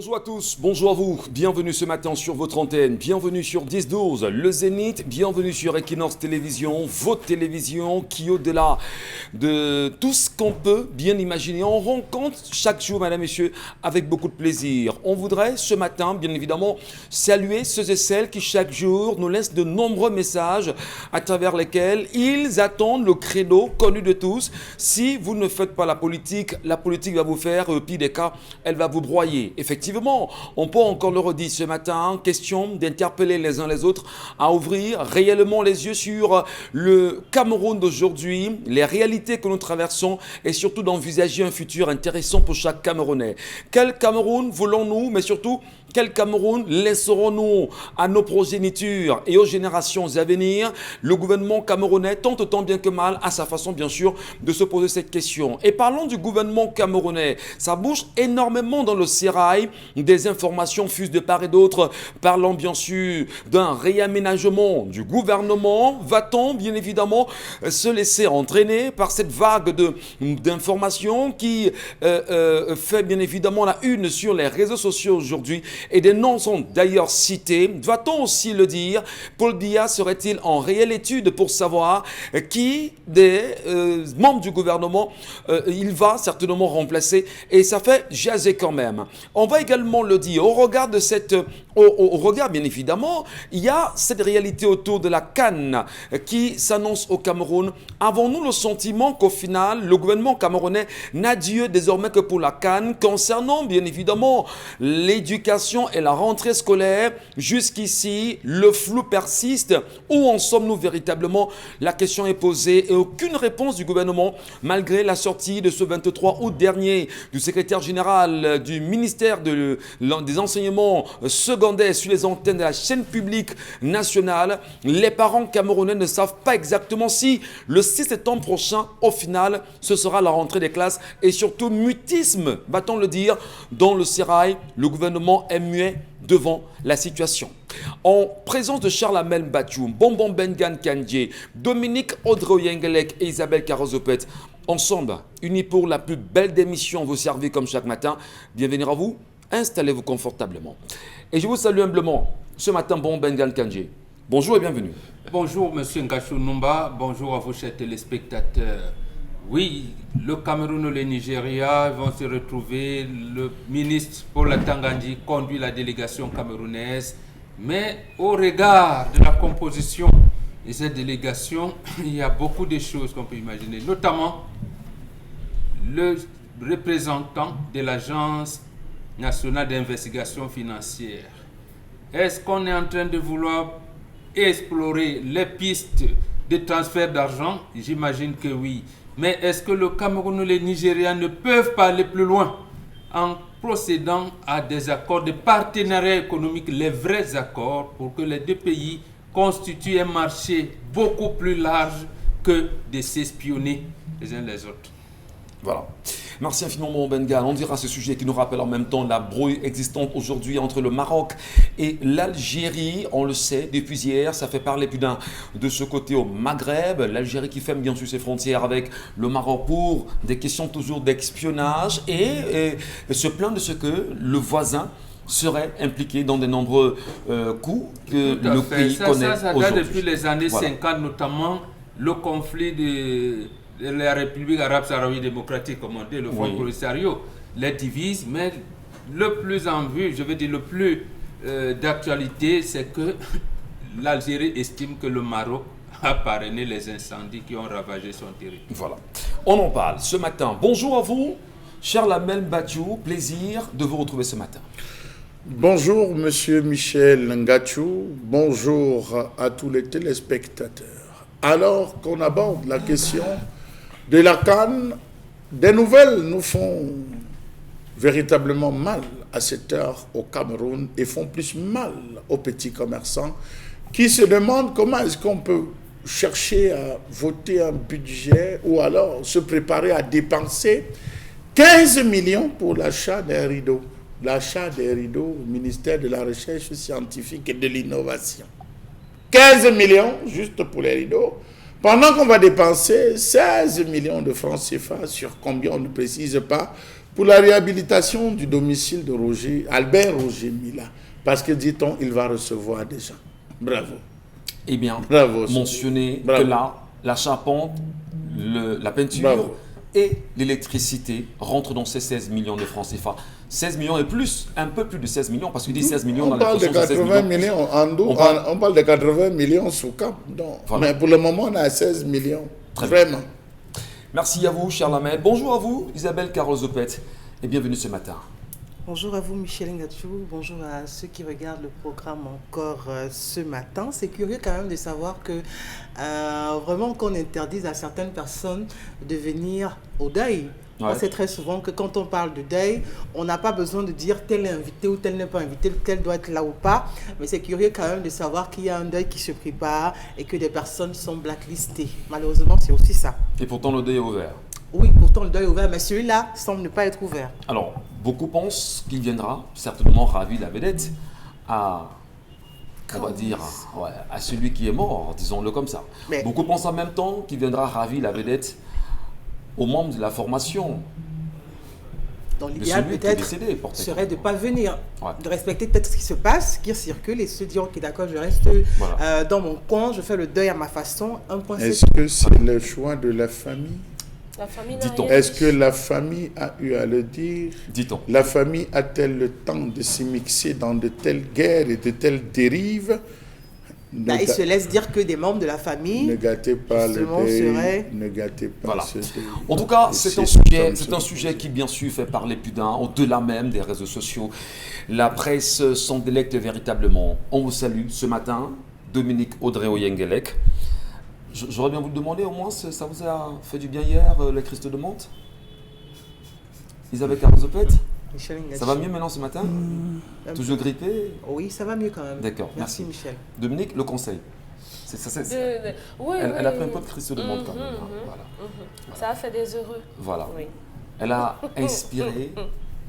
Bonjour à tous, bonjour à vous, bienvenue ce matin sur votre antenne, bienvenue sur 10-12, le Zénith, bienvenue sur Equinox Télévision, votre télévision qui au-delà de tout ce qu'on peut bien imaginer, on rencontre chaque jour, mesdames et messieurs, avec beaucoup de plaisir. On voudrait ce matin, bien évidemment, saluer ceux et celles qui chaque jour nous laissent de nombreux messages à travers lesquels ils attendent le credo connu de tous. Si vous ne faites pas la politique va vous faire, au pire des cas, elle va vous broyer. Effectivement, on peut encore le redire ce matin, question d'interpeller les uns les autres à ouvrir réellement les yeux sur le Cameroun d'aujourd'hui, les réalités que nous traversons et surtout d'envisager un futur intéressant pour chaque Camerounais. Quel Cameroun voulons-nous, mais surtout quel Cameroun laisserons-nous à nos progénitures et aux générations à venir? Le gouvernement camerounais tente tant bien que mal, à sa façon bien sûr, de se poser cette question. Et parlons du gouvernement camerounais. Ça bouge énormément dans le sérail. Des informations fusent de part et d'autre, parlant bien sûr d'un réaménagement du gouvernement. Va-t-on bien évidemment se laisser entraîner par cette vague d'informations qui fait bien évidemment la une sur les réseaux sociaux aujourd'hui? Et des noms sont d'ailleurs cités. Va-t-on aussi le dire? Paul Biya serait-il en réelle étude pour savoir qui des membres du gouvernement il va certainement remplacer? Et ça fait jaser quand même. On va également le dire, au regard de cette... Au regard, bien évidemment, il y a cette réalité autour de la CAN qui s'annonce au Cameroun. Avons-nous le sentiment qu'au final, le gouvernement camerounais n'a Dieu désormais que pour la CAN concernant, bien évidemment, l'éducation et la rentrée scolaire? Jusqu'ici, le flou persiste. Où en sommes-nous véritablement? La question est posée et aucune réponse du gouvernement, malgré la sortie de ce 23 août dernier du secrétaire général du ministère des enseignements secondaires sur les antennes de la chaîne publique nationale. Les parents camerounais ne savent pas exactement si le 6 septembre prochain, au final, ce sera la rentrée des classes et surtout mutisme, va-t-on le dire, dans le sérail. Le gouvernement est muet devant la situation. En présence de Charles Amel Bachoum, Bonbon Bengan Kandje, Dominique Audrey-Yengelek et Isabelle Carozopet, ensemble, unis pour la plus belle démission, vous servez comme chaque matin. Bienvenue à vous, installez-vous confortablement. Et je vous salue humblement ce matin, Bonbon Bengan Kandje. Bonjour et bienvenue. Bonjour Monsieur Ngachou Numba, bonjour à vos chers téléspectateurs. Oui, le Cameroun et le Nigeria vont se retrouver. Le ministre pour la Tanganyika conduit la délégation camerounaise. Mais au regard de la composition de cette délégation, il y a beaucoup de choses qu'on peut imaginer. Notamment le représentant de l'Agence nationale d'investigation financière. Est-ce qu'on est en train de vouloir explorer les pistes de transfert d'argent? J'imagine que oui. Mais est-ce que le Cameroun et le Nigeria ne peuvent pas aller plus loin en procédant à des accords de partenariat économique, les vrais accords, pour que les deux pays constituent un marché beaucoup plus large que de s'espionner les uns les autres? Voilà. Merci infiniment, Bengal. On dira ce sujet qui nous rappelle en même temps la brouille existante aujourd'hui entre le Maroc et l'Algérie. On le sait, depuis hier, ça fait parler plus d'un de ce côté au Maghreb. L'Algérie qui ferme bien sûr ses frontières avec le Maroc pour des questions toujours d'espionnage et se plaint de ce que le voisin serait impliqué dans de nombreux coups que le pays connaît ça aujourd'hui. date depuis les années 50, notamment le conflit de la République arabe sahraoui démocratique, comme on dit, le Front Polisario, les divise, mais le plus en vue, je veux dire le plus d'actualité, c'est que l'Algérie estime que le Maroc a parrainé les incendies qui ont ravagé son territoire. Voilà, on en parle ce matin. Bonjour à vous, Charles Amel Bachoum, plaisir de vous retrouver ce matin. Bonjour Monsieur Michel Ngachou, bonjour à tous les téléspectateurs. Alors qu'on aborde la question de la CAN, des nouvelles nous font véritablement mal à cette heure au Cameroun et font plus mal aux petits commerçants qui se demandent comment est-ce qu'on peut chercher à voter un budget ou alors se préparer à dépenser 15 millions pour l'achat des rideaux. L'achat des rideaux au ministère de la Recherche scientifique et de l'innovation. 15 millions juste pour les rideaux. Pendant qu'on va dépenser 16 millions de francs CFA sur combien on ne précise pas pour la réhabilitation du domicile de Albert Roger Mila. Parce que, dit-on, il va recevoir des gens. Bravo. Eh bien, bravo, mentionner bravo. Que là, la charpente, la peinture Bravo. et l'électricité rentrent dans ces 16 millions de francs CFA. 16 millions et plus, un peu plus de 16 millions, parce qu'il dit 16 millions On dans parle de 80 millions on parle de 80 millions sous cap. Voilà. Mais pour le moment, on a 16 millions. Très vraiment. Bien. Merci à vous, Charles-Amel. Bonjour à vous, Isabelle Carole-Zopet, et bienvenue ce matin. Bonjour à vous, Michel Ngachou. Bonjour à ceux qui regardent le programme encore ce matin. C'est curieux quand même de savoir que vraiment qu'on interdise à certaines personnes de venir au deuil. Ouais. On sait très souvent que quand on parle de deuil, on n'a pas besoin de dire tel est invité ou tel n'est pas invité, tel doit être là ou pas. Mais c'est curieux quand même de savoir qu'il y a un deuil qui se prépare et que des personnes sont blacklistées. Malheureusement, c'est aussi ça. Et pourtant, le deuil est ouvert. Oui, pourtant le deuil est ouvert, mais celui-là semble ne pas être ouvert. Alors, beaucoup pensent qu'il viendra certainement ravir la vedette à celui qui est mort, disons-le comme ça. Mais beaucoup pensent en même temps qu'il viendra ravir la vedette aux membres de la formation. Donc l'idéal peut-être serait de ne pas venir, de respecter peut-être ce qui se passe, ce qui circule et se dire, ok d'accord, je reste dans mon coin, je fais le deuil à ma façon. Est-ce que c'est le choix de la famille? Est-ce que la famille a eu à le dire? Dit-on. La famille a-t-elle le temps de s'immiscer dans de telles guerres et de telles dérives? Il se laisse dire que des membres de la famille ne gâtez pas le deuil, ne gâtez pas ce deuil. En tout cas, c'est un sujet qui bien sûr fait parler plus d'un, au-delà même des réseaux sociaux. La presse s'en délecte véritablement. On vous salue ce matin, Dominique Audrey-Oyengelek. J'aurais bien vous le demander, au moins, ça vous a fait du bien hier, le Christ de Monte? Isabelle Carole-Zopet? Ça va mieux maintenant ce matin? Toujours grippé? Oui, ça va mieux quand même. D'accord, merci. Michel. Dominique, le conseil. Elle a pris un peu de Christ de Monte quand même. Voilà. Ça a fait des heureux. Voilà. Oui. Elle a inspiré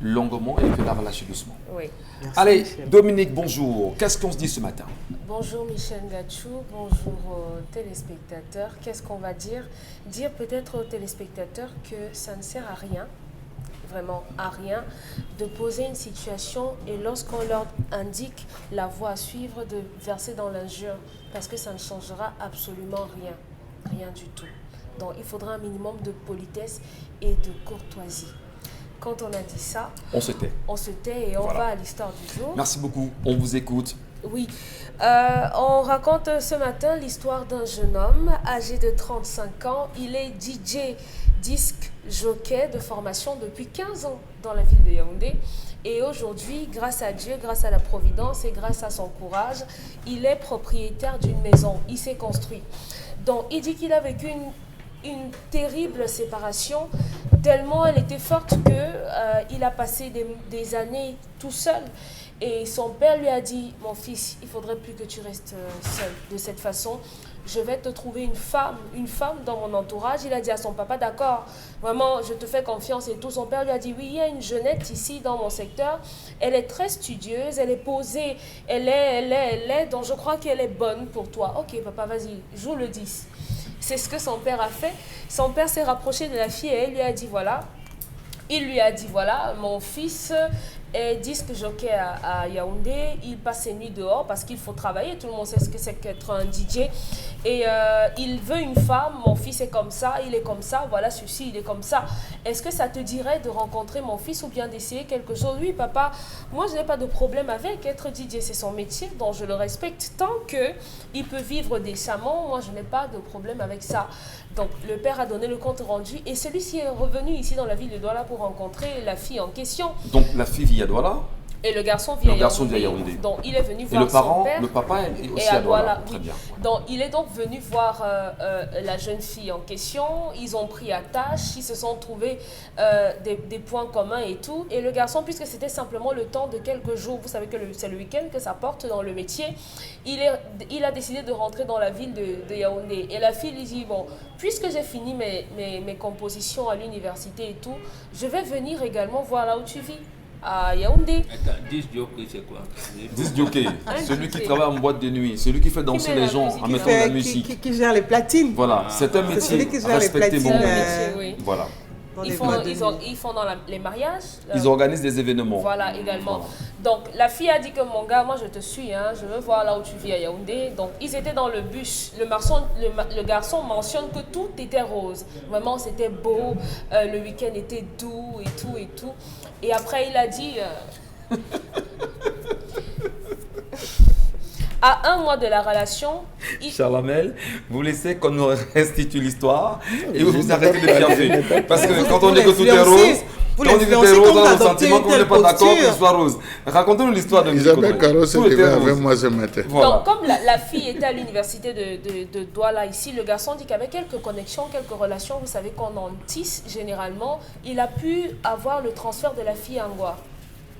longuement et puis l'a relâché doucement. Oui. Merci, allez, Michel. Dominique, bonjour. Qu'est-ce qu'on se dit ce matin? Bonjour Michel Ngachou, bonjour aux téléspectateurs. Qu'est-ce qu'on va dire? Dire peut-être aux téléspectateurs que ça ne sert à rien, vraiment à rien, de poser une situation et lorsqu'on leur indique la voie à suivre, de verser dans l'injure, parce que ça ne changera absolument rien, rien du tout. Donc il faudra un minimum de politesse et de courtoisie. Quand on a dit ça, on se tait. On se tait et on va à l'histoire du jour. Merci beaucoup, on vous écoute. Oui, on raconte ce matin l'histoire d'un jeune homme âgé de 35 ans. Il est DJ, disque jockey de formation depuis 15 ans dans la ville de Yaoundé. Et aujourd'hui, grâce à Dieu, grâce à la Providence et grâce à son courage, il est propriétaire d'une maison. Il s'est construit. Donc, il dit qu'il a vécu une terrible séparation, tellement elle était forte qu'il a passé des années tout seul. Et son père lui a dit, mon fils, il ne faudrait plus que tu restes seul de cette façon. Je vais te trouver une femme dans mon entourage. Il a dit à son papa, d'accord, vraiment, je te fais confiance et tout. Son père lui a dit, oui, il y a une jeunette ici dans mon secteur. Elle est très studieuse, elle est posée, elle est, donc je crois qu'elle est bonne pour toi. Ok, papa, vas-y, joue le 10. C'est ce que son père a fait. Son père s'est rapproché de la fille et il lui a dit, voilà, mon fils est disque jockey à Yaoundé, il passe ses nuits dehors parce qu'il faut travailler, tout le monde sait ce que c'est qu'être un DJ. Et il veut une femme, mon fils est comme ça, il est comme ça, voilà ceci, il est comme ça. Est-ce que ça te dirait de rencontrer mon fils ou bien d'essayer quelque chose? Oui papa, moi je n'ai pas de problème avec être DJ, c'est son métier, donc je le respecte. Tant qu'il peut vivre décemment, moi je n'ai pas de problème avec ça. Donc le père a donné le compte rendu et celui-ci est revenu ici dans la ville de Douala pour rencontrer la fille en question. Donc la fille vit à Douala? Et le garçon vit à Yaoundé. Donc il est venu voir son père. Le papa est aussi à Douala. Très bien. Donc il est donc venu voir la jeune fille en question. Ils ont pris attache, ils se sont trouvés des points communs et tout. Et le garçon, puisque c'était simplement le temps de quelques jours, vous savez que c'est le week-end que ça porte dans le métier, il a décidé de rentrer dans la ville de Yaoundé. Et la fille lui dit, bon, puisque j'ai fini mes compositions à l'université et tout, je vais venir également voir là où tu vis. à Yaoundé. Attends, 10 jokers, c'est quoi? 10 jockey, celui qui jockey. travaille en boîte de nuit, celui qui fait danser met les la gens musique, en qui mettant fait- de la musique. Qui gère les platines. Voilà, c'est un C'est métier. celui qui gère les Respectez mon platines, nom. Oui. Voilà. dans Ils les font, boîtes de ils, nuit. ils font dans les mariages. Ils organisent des événements. Voilà, également. Voilà. Donc, la fille a dit que mon gars, moi je te suis, hein, je veux voir là où tu vis à Yaoundé. Donc, ils étaient dans le bus. Le garçon mentionne que tout était rose. Vraiment, c'était beau. Le week-end était doux et tout et tout. Et après, il a dit... à un mois de la relation, Charlamel, vous laissez qu'on nous restitue l'histoire et vous arrêtez de piaffer. Parce que quand on dit que tout est rose, Vous quand on dit que tout est l'influencez rose, comme on a le d'adopter sentiment une qu'on n'est telle pas d'accord posture. qu'il soit rose. Racontez-nous l'histoire de Isabelle Caro s'est Tout était levée avec rose. moi ce matin. Voilà. Donc, comme la fille était à l'université de Douala ici, le garçon dit qu'avec quelques connexions, quelques relations, vous savez qu'on en tisse généralement, il a pu avoir le transfert de la fille à Angwa.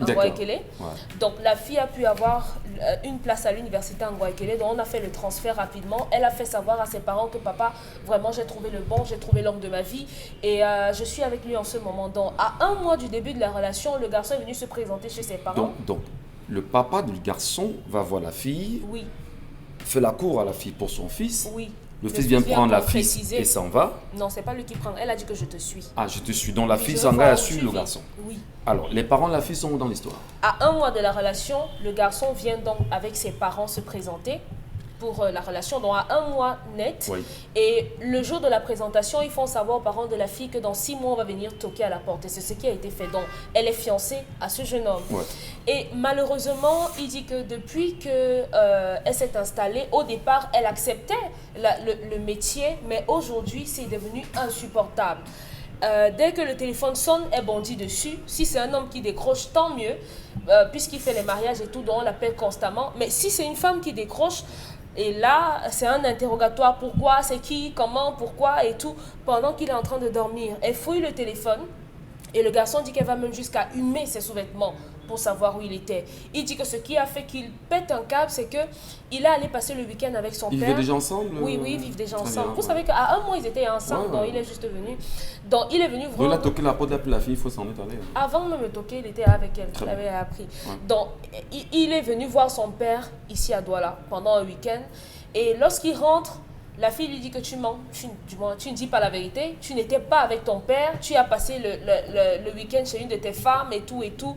D'accord. Ekele. Ouais. Donc la fille a pu avoir une place à l'université Angwa Ekele, donc on a fait le transfert rapidement. Elle a fait savoir à ses parents que papa, vraiment j'ai trouvé le bon, j'ai trouvé l'homme de ma vie et je suis avec lui en ce moment. Donc à un mois du début de la relation, le garçon est venu se présenter chez ses parents. Donc, le papa du garçon va voir la fille, Oui, fait la cour à la fille pour son fils. oui. Le fils vient prendre la fille concrétiser. et s'en va. Non, c'est pas lui qui prend. Elle a dit que je te suis. Ah, je te suis. Donc la Oui, fille je veux s'engage voir à où suivre tu le vis. garçon. Oui. Alors, les parents de la fille sont où dans l'histoire? À un mois de la relation, le garçon vient donc avec ses parents se présenter pour la relation, donc à un mois net. Oui. Et le jour de la présentation, ils font savoir aux parents de la fille que dans 6 mois, on va venir toquer à la porte. Et c'est ce qui a été fait. Donc, elle est fiancée à ce jeune homme. Ouais. Et malheureusement, il dit que depuis qu'elle s'est installée, au départ, elle acceptait le métier, mais aujourd'hui, c'est devenu insupportable. Dès que le téléphone sonne, elle bondit dessus. Si c'est un homme qui décroche, tant mieux, puisqu'il fait les mariages et tout, donc on l'appelle constamment. Mais si c'est une femme qui décroche, et là, c'est un interrogatoire. Pourquoi, c'est qui, comment, pourquoi et tout, pendant qu'il est en train de dormir. Elle fouille le téléphone et le garçon dit qu'elle va même jusqu'à humer ses sous-vêtements pour savoir où il était. Il dit que ce qui a fait qu'il pète un câble, c'est que il est allé passer le week-end avec son Ils père. vivaient déjà ensemble? Oui, ils vivent déjà Très ensemble. bien, Vous ouais. savez qu'à un mois, ils étaient ensemble, Ouais, donc ouais. il est juste venu. Donc, il est venu Donc, il vraiment... a toqué la porte de la fille, il faut s'en être allé. Avant de me toquer, il était avec elle, Très il avait appris. Ouais. Donc, il est venu voir son père ici à Douala pendant un week-end. Et lorsqu'il rentre, la fille lui dit que tu mens, tu ne dis pas la vérité, tu n'étais pas avec ton père, tu as passé le week-end chez une de tes femmes et tout et tout.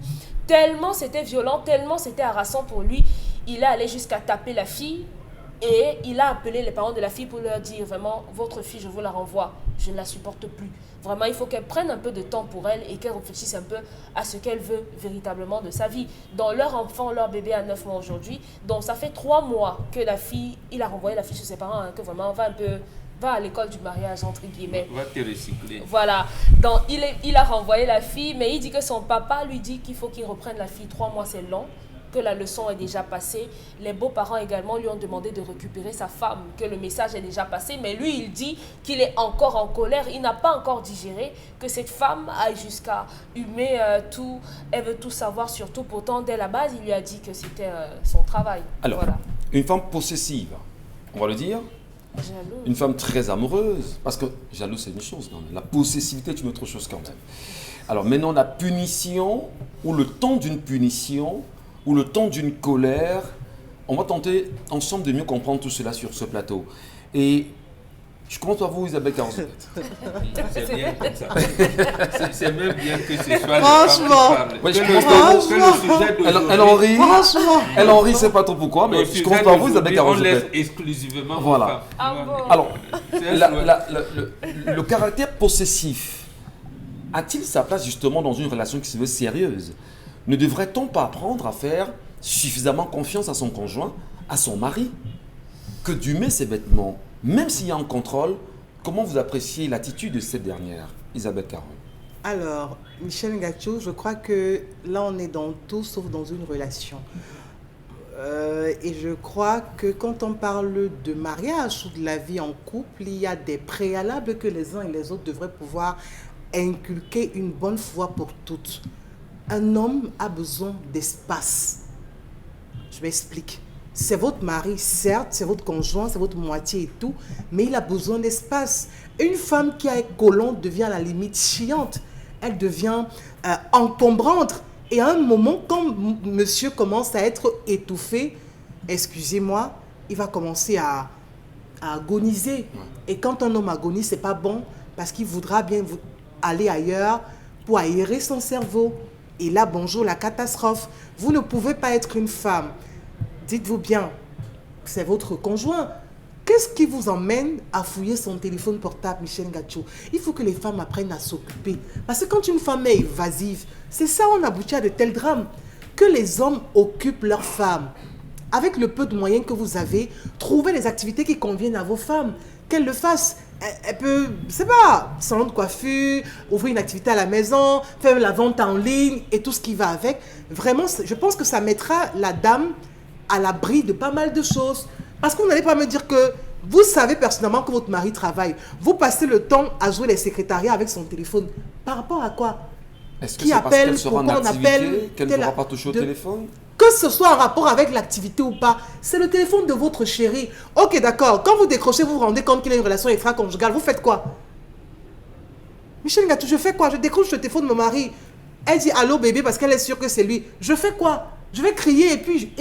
Tellement c'était violent, tellement c'était harassant pour lui, il est allé jusqu'à taper la fille. Et il a appelé les parents de la fille pour leur dire vraiment, votre fille, je vous la renvoie, je ne la supporte plus. Vraiment, il faut qu'elle prenne un peu de temps pour elle et qu'elle réfléchisse un peu à ce qu'elle veut véritablement de sa vie. Dans leur enfant, leur bébé a 9 mois aujourd'hui, donc ça fait 3 mois que la fille, il a renvoyé la fille chez ses parents, hein, que vraiment va à l'école du mariage, entre guillemets. Va te recycler. Voilà, donc il a renvoyé la fille, mais il dit que son papa lui dit qu'il faut qu'il reprenne la fille. 3 mois, c'est long, que la leçon est déjà passée. Les beaux-parents également lui ont demandé de récupérer sa femme, que le message est déjà passé, mais lui, il dit qu'il est encore en colère, il n'a pas encore digéré que cette femme aille jusqu'à humer tout, elle veut tout savoir sur tout. Pourtant, dès la base, il lui a dit que c'était son travail. Alors, Voilà. une femme possessive, on va le dire, Jaloux. une femme très amoureuse, parce que jaloux c'est une chose quand même, la possessivité est une autre chose quand même. Alors maintenant la punition, ou le temps d'une punition, ou le temps d'une colère, on va tenter ensemble de mieux comprendre tout cela sur ce plateau. Et je compte à vous Isabelle Carzopet. C'est bien comme ça. C'est même bien que ce soit Franchement. les femmes qui parlent. Ouais, je Que commence le- par vous. que le sujet d'aujourd'hui- Elle en rit, Franchement. elle en rit, c'est pas trop pourquoi, mais le je sujet commence par vous Isabelle d'aujourd'hui, on laisse Carzopet. exclusivement aux Voilà. femmes. Ah bon? Alors, C'est un souhait. le caractère possessif a-t-il sa place justement dans une relation qui se veut sérieuse? Ne devrait-on pas apprendre à faire suffisamment confiance à son conjoint, à son mari, que d'humer ses vêtements, même s'il y a un contrôle? Comment vous appréciez l'attitude de cette dernière, Isabelle Caron? Alors, Michel Ngacho, je crois que là, on est dans tout sauf dans une relation. Et je crois que quand on parle de mariage ou de la vie en couple, il y a des préalables que les uns et les autres devraient pouvoir inculquer une bonne fois pour toutes. Un homme a besoin d'espace. Je m'explique. C'est votre mari, certes, c'est votre conjoint, c'est votre moitié et tout, mais il a besoin d'espace. Une femme qui est collante devient à la limite chiante. Elle devient encombrante. Et à un moment, quand monsieur commence à être étouffé, excusez-moi, il va commencer à agoniser. Et quand un homme agonise, c'est pas bon parce qu'il voudra bien aller ailleurs pour aérer son cerveau. Et là, bonjour, la catastrophe. Vous ne pouvez pas être une femme. Dites-vous bien, c'est votre conjoint. Qu'est-ce qui vous emmène à fouiller son téléphone portable, Michel Ngacho? Il faut que les femmes apprennent à s'occuper. Parce que quand une femme est évasive, c'est ça, on aboutit à de tels drames. Que les hommes occupent leurs femmes. Avec le peu de moyens que vous avez, trouvez les activités qui conviennent à vos femmes. Qu'elles le fassent. Elle peut, c'est pas, salon de coiffure, ouvrir une activité à la maison, faire la vente en ligne et tout ce qui va avec. Vraiment, je pense que ça mettra la dame à l'abri de pas mal de choses. Parce que vous n'allez pas me dire que vous savez personnellement que votre mari travaille. Vous passez le temps à jouer les secrétariats avec son téléphone. Par rapport à quoi? Est-ce que Qui c'est parce appelle, qu'elle sera en pourquoi on activité appelle, qu'elle ne pourra pas toucher au téléphone? Que ce soit en rapport avec l'activité ou pas, c'est le téléphone de votre chéri. Ok, d'accord. Quand vous décrochez, vous vous rendez compte qu'il a une relation extra-conjugale. Vous faites quoi? Michel Ngatou, je fais quoi? Je décroche le téléphone de mon mari. Elle dit allô bébé parce qu'elle est sûre que c'est lui. Je fais quoi? Je vais crier et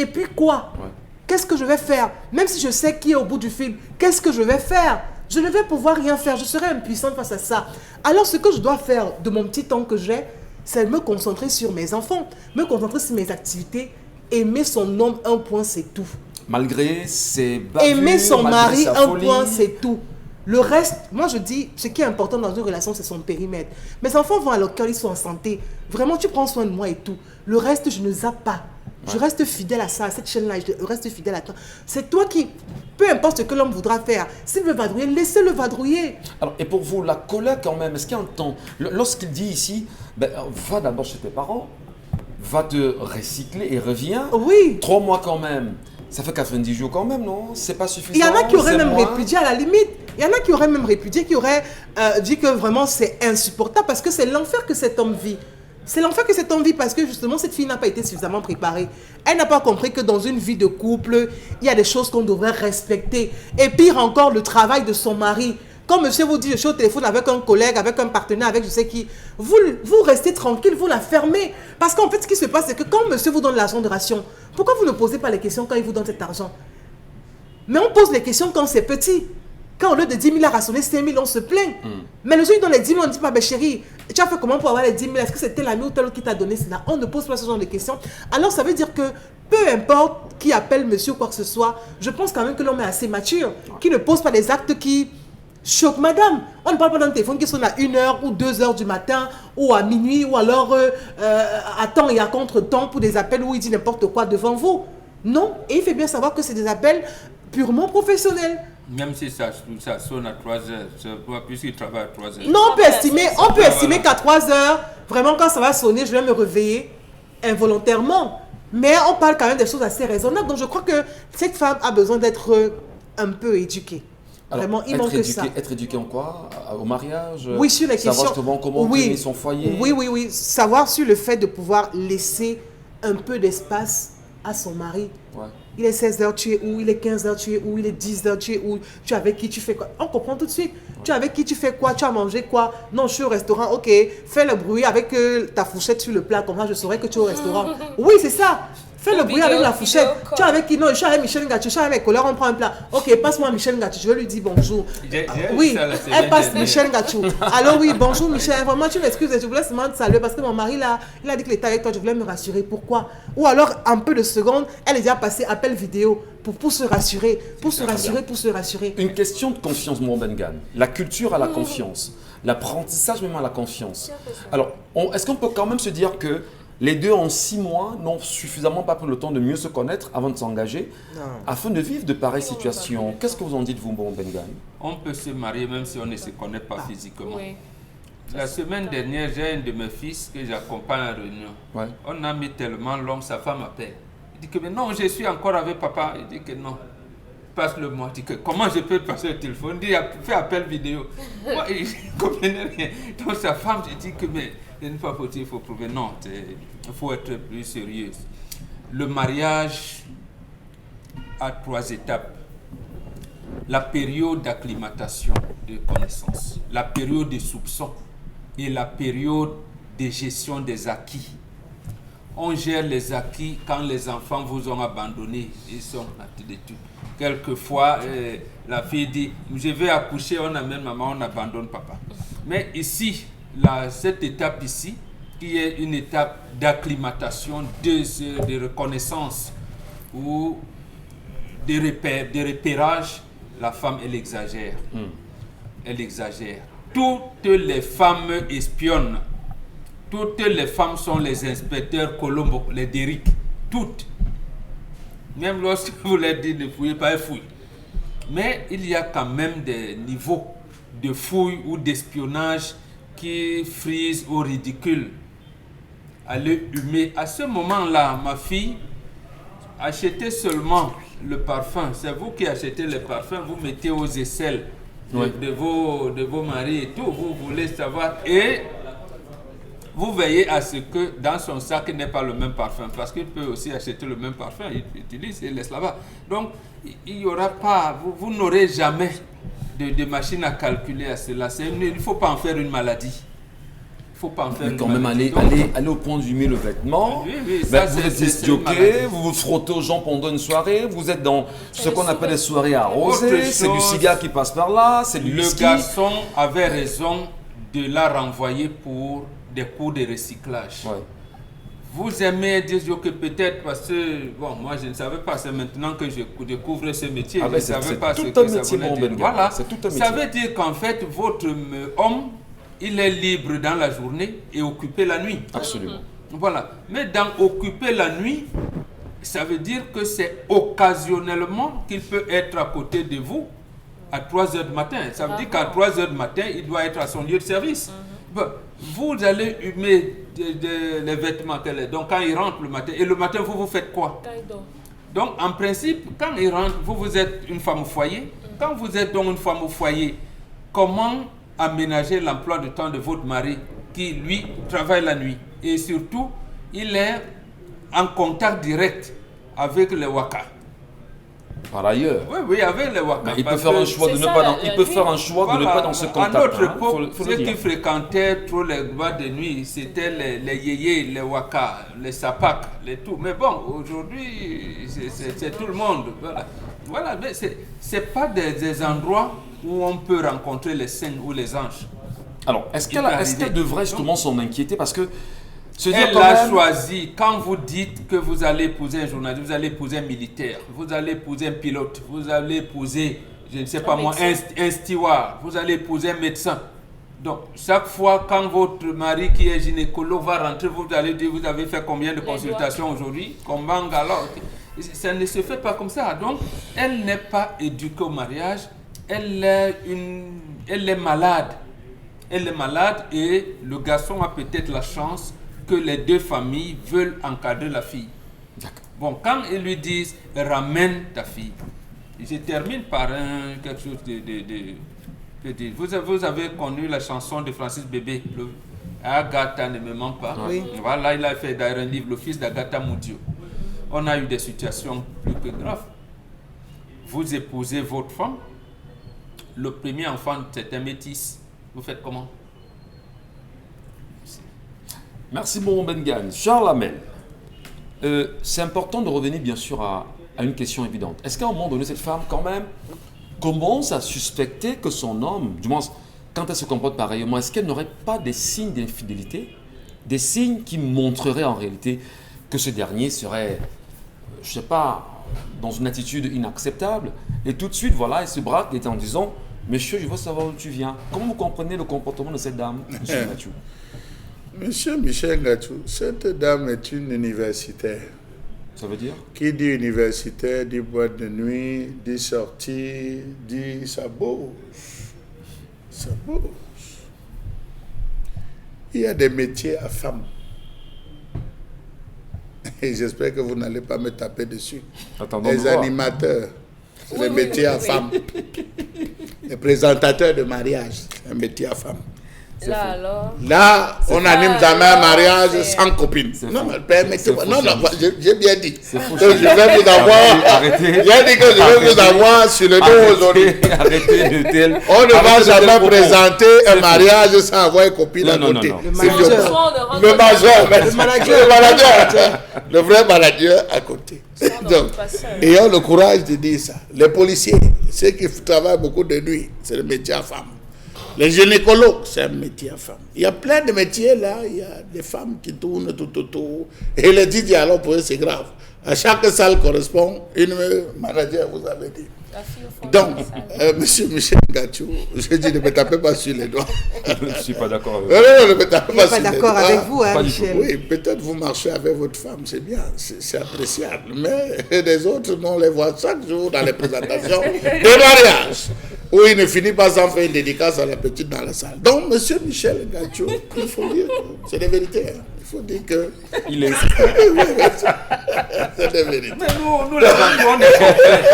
puis quoi? Ouais. Qu'est-ce que je vais faire? Même si je sais qui est au bout du fil, qu'est-ce que je vais faire? Je ne vais pouvoir rien faire. Je serai impuissante face à ça. Alors ce que je dois faire de mon petit temps que j'ai, c'est me concentrer sur mes enfants, me concentrer sur mes activités. Aimer son homme, un point, c'est tout. Malgré ses bavures, aimer son mari, un folie. point, c'est tout. Le reste, moi je dis, ce qui est important dans une relation, c'est son périmètre. Mes enfants vont à l'école, ils sont en santé. Vraiment, tu prends soin de moi et tout. Le reste, je ne zappe pas. Je reste fidèle à ça, à cette chaîne-là. Je reste fidèle à toi. C'est toi qui, peu importe ce que l'homme voudra faire, s'il veut vadrouiller, laissez-le vadrouiller. Alors, et pour vous, la colère quand même, est-ce qu'il y a un temps? Lorsqu'il dit ici, va d'abord chez tes parents, va te recycler et reviens. Oui. 3 mois quand même. Ça fait 90 jours quand même, non? C'est pas suffisant. Il y en a qui auraient même moins. répudié à la limite. Il y en a qui auraient même répudié, qui auraient dit que vraiment c'est insupportable parce que c'est l'enfer que cet homme vit. C'est l'enfer que cet homme vit parce que justement cette fille n'a pas été suffisamment préparée. Elle n'a pas compris que dans une vie de couple, il y a des choses qu'on devrait respecter. Et pire encore, le travail de son mari. Quand monsieur vous dit, je suis au téléphone avec un collègue, avec un partenaire, avec je sais qui, vous restez tranquille, vous la fermez. Parce qu'en fait, ce qui se passe, c'est que quand monsieur vous donne l'argent de ration, pourquoi vous ne posez pas les questions quand il vous donne cet argent? Mais on pose les questions quand c'est petit. Quand au lieu de 10 000 à rationner 5 000, on se plaint. Mais le jour où il donne les 10 000, on ne dit pas, chérie, tu as fait comment pour avoir les 10 000? Est-ce que c'était l'ami ou tel autre qui t'a donné cela? On ne pose pas ce genre de questions. Alors ça veut dire que peu importe qui appelle monsieur ou quoi que ce soit, je pense quand même que l'homme est assez mature, qui ne pose pas des actes qui choquent madame. On ne parle pas d'un téléphone qui sonne à 1h ou 2h du matin ou à minuit ou alors à temps et à contre-temps pour des appels où il dit n'importe quoi devant vous. Non, et il fait bien savoir que c'est des appels purement professionnels. Même si ça sonne à 3 heures, puisqu'il travaille à 3 heures. Non, on peut estimer qu'à 3 heures, vraiment quand ça va sonner, je vais me réveiller involontairement. Mais on parle quand même des choses assez raisonnables. Donc je crois que cette femme a besoin d'être un peu éduquée. Alors, Vraiment, il manque ça. Être éduqué en quoi? Au mariage? Oui, sur les questions. Savoir comment tenir son foyer? Oui. Savoir sur le fait de pouvoir laisser un peu d'espace à son mari. Ouais. Il est 16h, tu es où? Il est 15h, tu es où? Il est 10h, tu es où? Tu es avec qui? Tu fais quoi? On comprend tout de suite. Ouais. Tu es avec qui? Tu fais quoi? Tu as mangé quoi? Non, je suis au restaurant. Ok, fais le bruit avec ta fourchette sur le plat. Comme ça, je saurais que tu es au restaurant. Oui, c'est ça. Fais le bruit avec la fourchette. Tu es avec qui? Non, je suis avec Michel Ngatou. Je suis avec mes collègues, on prend un plat. Ok, passe-moi Michel Ngatou. Je vais lui dire bonjour. Oui, elle passe Michel Ngatou. Alors oui, bonjour Michel. Vraiment, tu m'excuses. Je voulais seulement te saluer parce que mon mari, là, il a dit qu'il était avec toi. Je voulais me rassurer. Pourquoi? Ou alors, un peu de secondes, elle est déjà passée appel vidéo pour se rassurer. Pour se rassurer. Une question de confiance, mon Bengan. La culture à la confiance. L'apprentissage même à la confiance. Alors, est-ce qu'on peut quand même se dire que les deux, en 6 mois, n'ont suffisamment pas pris le temps de mieux se connaître avant de s'engager afin de vivre de pareilles situations? Qu'est-ce que vous en dites, vous, bon Bengan? On peut se marier même si on ne se connaît pas physiquement. Oui. La semaine dernière, j'ai un de mes fils que j'accompagne à réunion. Ouais. On a mis tellement long, sa femme appelle. Il dit que mais non, je suis encore avec papa. Il dit que non. Passe-le-moi. Il dit que comment je peux passer le téléphone? Il dit fais appel vidéo. Moi, il ne comprenait rien. Donc sa femme, je dis que mais une fois il faut prouver. Non, il faut être plus sérieux. Le mariage a 3 étapes. La période d'acclimatation de connaissances, la période de soupçon et la période de gestion des acquis. on gère les acquis quand les enfants vous ont abandonné. Ils sont là-dessus. Quelquefois, la fille dit, je vais accoucher, on amène maman, on abandonne papa. Mais ici, cette étape ici, qui est une étape d'acclimatation, de reconnaissance ou de repérage, la femme, elle exagère. Elle exagère. Toutes les femmes espionnent. Toutes les femmes sont les inspecteurs Colombo, les Derrick. Toutes. Même lorsque vous leur dites ne fouillez pas, elles fouillent. Mais il y a quand même des niveaux de fouille ou d'espionnage qui frisent au ridicule, à l'œil humain. À ce moment-là, ma fille, achetez seulement le parfum. C'est vous qui achetez le parfum, vous mettez aux aisselles de vos maris et tout. Vous voulez savoir. Et vous veillez à ce que dans son sac n'est pas le même parfum. Parce qu'il peut aussi acheter le même parfum. Il utilise et laisse là-bas. Donc, il n'y aura pas, vous n'aurez jamais de machine à calculer à cela. Il ne faut pas en faire une maladie. Il faut pas en faire mais quand même, aller au point d'humer le vêtement. Oui, ben, vous êtes disjoqué, vous vous frottez aux gens pendant une soirée, vous êtes dans ce qu'on appelle des soirées arrosées, c'est du cigare qui passe par là, c'est du whisky. Le garçon avait raison de la renvoyer pour des cours de recyclage. Ouais. Vous aimez disjoquer peut-être parce que, bon, moi je ne savais pas, c'est maintenant que je découvre ce métier. Ah ben je ne savais pas tout ce un que métier, ça voulait dire. Voilà, c'est tout un métier. Ça veut dire qu'en fait, votre homme, il est libre dans la journée et occupé la nuit. Absolument. Voilà. Mais dans occuper la nuit, ça veut dire que c'est occasionnellement qu'il peut être à côté de vous à 3 heures du matin. Ça veut dire qu'à 3 heures du matin, il doit être à son lieu de service. Bon, vous allez humer les vêtements qu'elle est. Donc quand il rentre le matin, et le matin, vous faites quoi? Donc en principe, quand il rentre, vous êtes une femme au foyer. Quand vous êtes donc une femme au foyer, comment aménager l'emploi de temps de votre mari qui, lui, travaille la nuit? Et surtout, il est en contact direct avec les waka. Par ailleurs. Oui, avec les waka. Il peut faire un choix de ne pas il peut faire un choix de ne pas dans ce contact. À notre époque, ceux qui fréquentaient trop les boîtes de nuit, c'était les yéyés, les waka, les sapak, les tout. Mais bon, aujourd'hui, c'est tout le monde. Voilà, mais c'est pas des endroits où on peut rencontrer les saints ou les anges. Alors, est-ce qu'elle devrait justement s'en inquiéter? Parce que elle a choisi, quand vous dites que vous allez épouser un journaliste, vous allez épouser un militaire, vous allez épouser un pilote, vous allez épouser, je ne sais pas moi, un steward, vous allez épouser un médecin. Donc, chaque fois quand votre mari qui est gynécologue va rentrer, vous allez dire, vous avez fait combien de consultations aujourd'hui? Combien alors? Ça ne se fait pas comme ça. Donc, elle n'est pas éduquée au mariage, elle est malade. Elle est malade et le garçon a peut-être la chance que les deux familles veulent encadrer la fille. Bon, quand ils lui disent « ramène ta fille », je termine par quelque chose de vous avez connu la chanson de Francis Bébé, Agatha ne me ment pas. Oui. Voilà, il a fait d'ailleurs un livre, Le fils d'Agatha Moudio. On a eu des situations plus que graves. Vous épousez votre femme, le premier enfant c'est un métis. Vous faites comment? Merci mon Bengan. Charles Hamel, c'est important de revenir bien sûr à une question évidente. Est-ce qu'à un moment donné, cette femme quand même commence à suspecter que son homme, du moins quand elle se comporte pareillement, est-ce qu'elle n'aurait pas des signes d'infidélité? Des signes qui montreraient en réalité que ce dernier serait, je ne sais pas, dans une attitude inacceptable. Et tout de suite, voilà, elle se braque et en disant « Monsieur, je veux savoir où tu viens ». Comment vous comprenez le comportement de cette dame, monsieur Mathieu? Monsieur Michel Ngachou, cette dame est une universitaire. Ça veut dire? Qui dit universitaire, dit boîte de nuit, dit sortie, dit ça bouge. Ça bouge. Il y a des métiers à femmes. Et j'espère que vous n'allez pas me taper dessus. Les animateurs, c'est des métiers à femmes. Les présentateurs de mariage, c'est un métier à femmes. Là, alors. Là, on n'anime jamais un mariage sans copine. Non, mais permettez-moi. Non, j'ai bien dit. C'est fou. Donc, je vais vous avoir. Arrêtez. J'ai dit que je vais vous avoir sur le dos aujourd'hui. Arrêtez de tel. On ne va jamais présenter un C'est mariage sans avoir une copine à Non, côté. non. C'est Le violent. manager. Le major, Le manager. le vrai manager à côté. on Donc, pas ça. ayons le courage de dire ça. Les policiers, ceux qui travaillent beaucoup de nuit, c'est le métier à femme. Les gynécologues, c'est un métier à femme. Il y a plein de métiers là, il y a des femmes qui tournent tout autour. Et les DJ, alors pour eux, c'est grave. À chaque salle correspond une manager, vous avez dit. La fille au fond Donc, de la salle. monsieur Michel Gatchou, je dis ne me tapez pas sur les doigts. Je ne suis pas d'accord avec Non, ne me tapez Il n'est pas pas sur les d'accord doigts. avec vous, hein, Pas du tout. Michel. Oui, peut-être vous marchez avec votre femme, c'est bien, c'est appréciable. Mais les autres, on les voit chaque jour dans les présentations des mariages, où il ne finit pas sans faire une dédicace à la petite dans la salle. Donc, monsieur Michel Gatchou, il faut dire, c'est des vérités. Hein. Il faut dire que Il est. c'est des vérités. Mais nous les Bantou, on est concrets.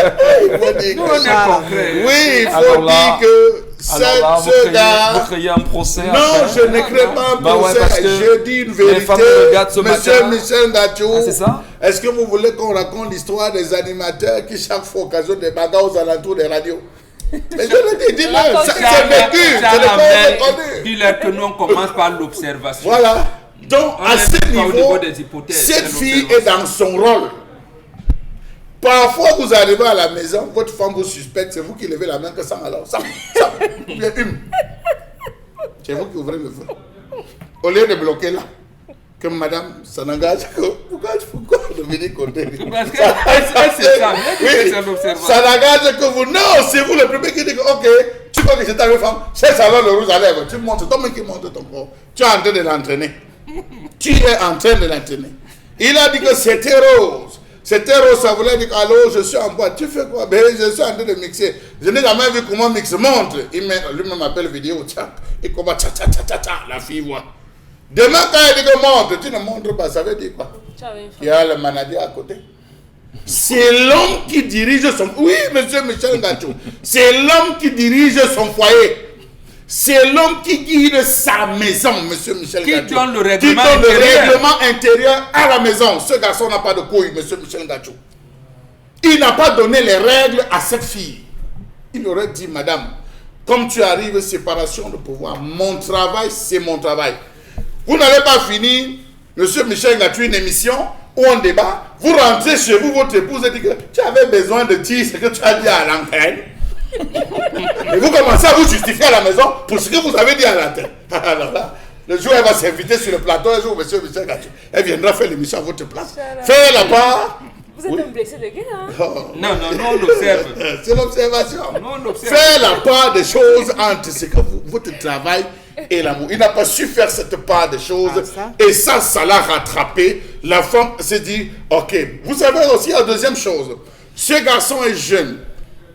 Il faut dire Nous, que- on est concrets. Oui, il faut Alors là- dire que Alors là, ce gars... vous créez un procès. Non, après. je ne crée pas un Bah ouais, procès, parce que je dis une les vérité. femmes me regardent ce Monsieur matin. Michel Gatchou, Ah, c'est ça? est-ce que vous voulez qu'on raconte l'histoire des animateurs qui chaque fois occasionnent des bagarres aux alentours des radios? Mais je le dis, dis-le, c'est vécu, c'est le corps reconnu. Dis-leur que nous, on commence par l'observation. Voilà. Donc, On à n'est ce pas au niveau, niveau des hypothèses, cette c'est fille est l'observation. dans son rôle. Parfois, vous arrivez à la maison, votre femme vous suspecte, c'est vous qui levez la main que ça alors. Ça, ou bien une. C'est vous qui ouvrez le feu. Au lieu de bloquer là, que madame, ça n'engage que. Pourquoi Dominique Condé? Parce que c'est ça, mais Oui, c'est l'observation. ça n'engage que vous. Non, c'est vous le premier qui dit que, ok, tu crois que c'est ta femme, c'est ça le rouge à lèvres. Tu montes, toi qui monte ton corps. Tu es en train de l'entraîner. Tu es en train de l'entraîner. Il a dit que c'était rose. C'était rose, ça voulait dire allô, je suis en boîte. Tu fais quoi? Ben, je suis en train de mixer. Je n'ai jamais vu comment mixer. Montre. Lui-même m'appelle vidéo. Tiens, et comment la fille voit. Demain, quand il dit que montre, tu ne montres pas. Ça veut dire quoi? Tu avais une Il y a le manager à côté. C'est l'homme qui dirige son... Oui, monsieur Michel Gatchou. C'est l'homme qui dirige son foyer. C'est l'homme qui guide sa maison, monsieur Michel Qui Gatchou. donne le Qui règlement donne le intérieur. règlement intérieur à la maison. Ce garçon n'a pas de couilles, monsieur Michel Gatchou. Il n'a pas donné les règles à cette fille. Il aurait dit, madame, comme tu arrives, séparation de pouvoir. Mon travail, c'est mon travail. Vous n'avez pas fini, monsieur Michel Gatchou, une émission où on débat. Vous rentrez chez vous, votre épouse dit que tu avais besoin de dire ce que tu as dit à l'antenne. Et vous commencez à vous justifier à la maison pour ce que vous avez dit à l'antenne. Alors là, le jour où elle va s'inviter sur le plateau, un jour, monsieur Michel Gatchou, elle viendra faire l'émission à votre place. Faites la part. Vous êtes un blessé de guerre, hein? Oh, Non, on observe. c'est l'observation. Non, on observe. Faites la part des choses entre ce que votre travail et l'amour. Il n'a pas su faire cette part des choses. Ah, ça. Et ça l'a rattrapé. La femme s'est dit, ok. Vous savez aussi, la deuxième chose. Ce garçon est jeune.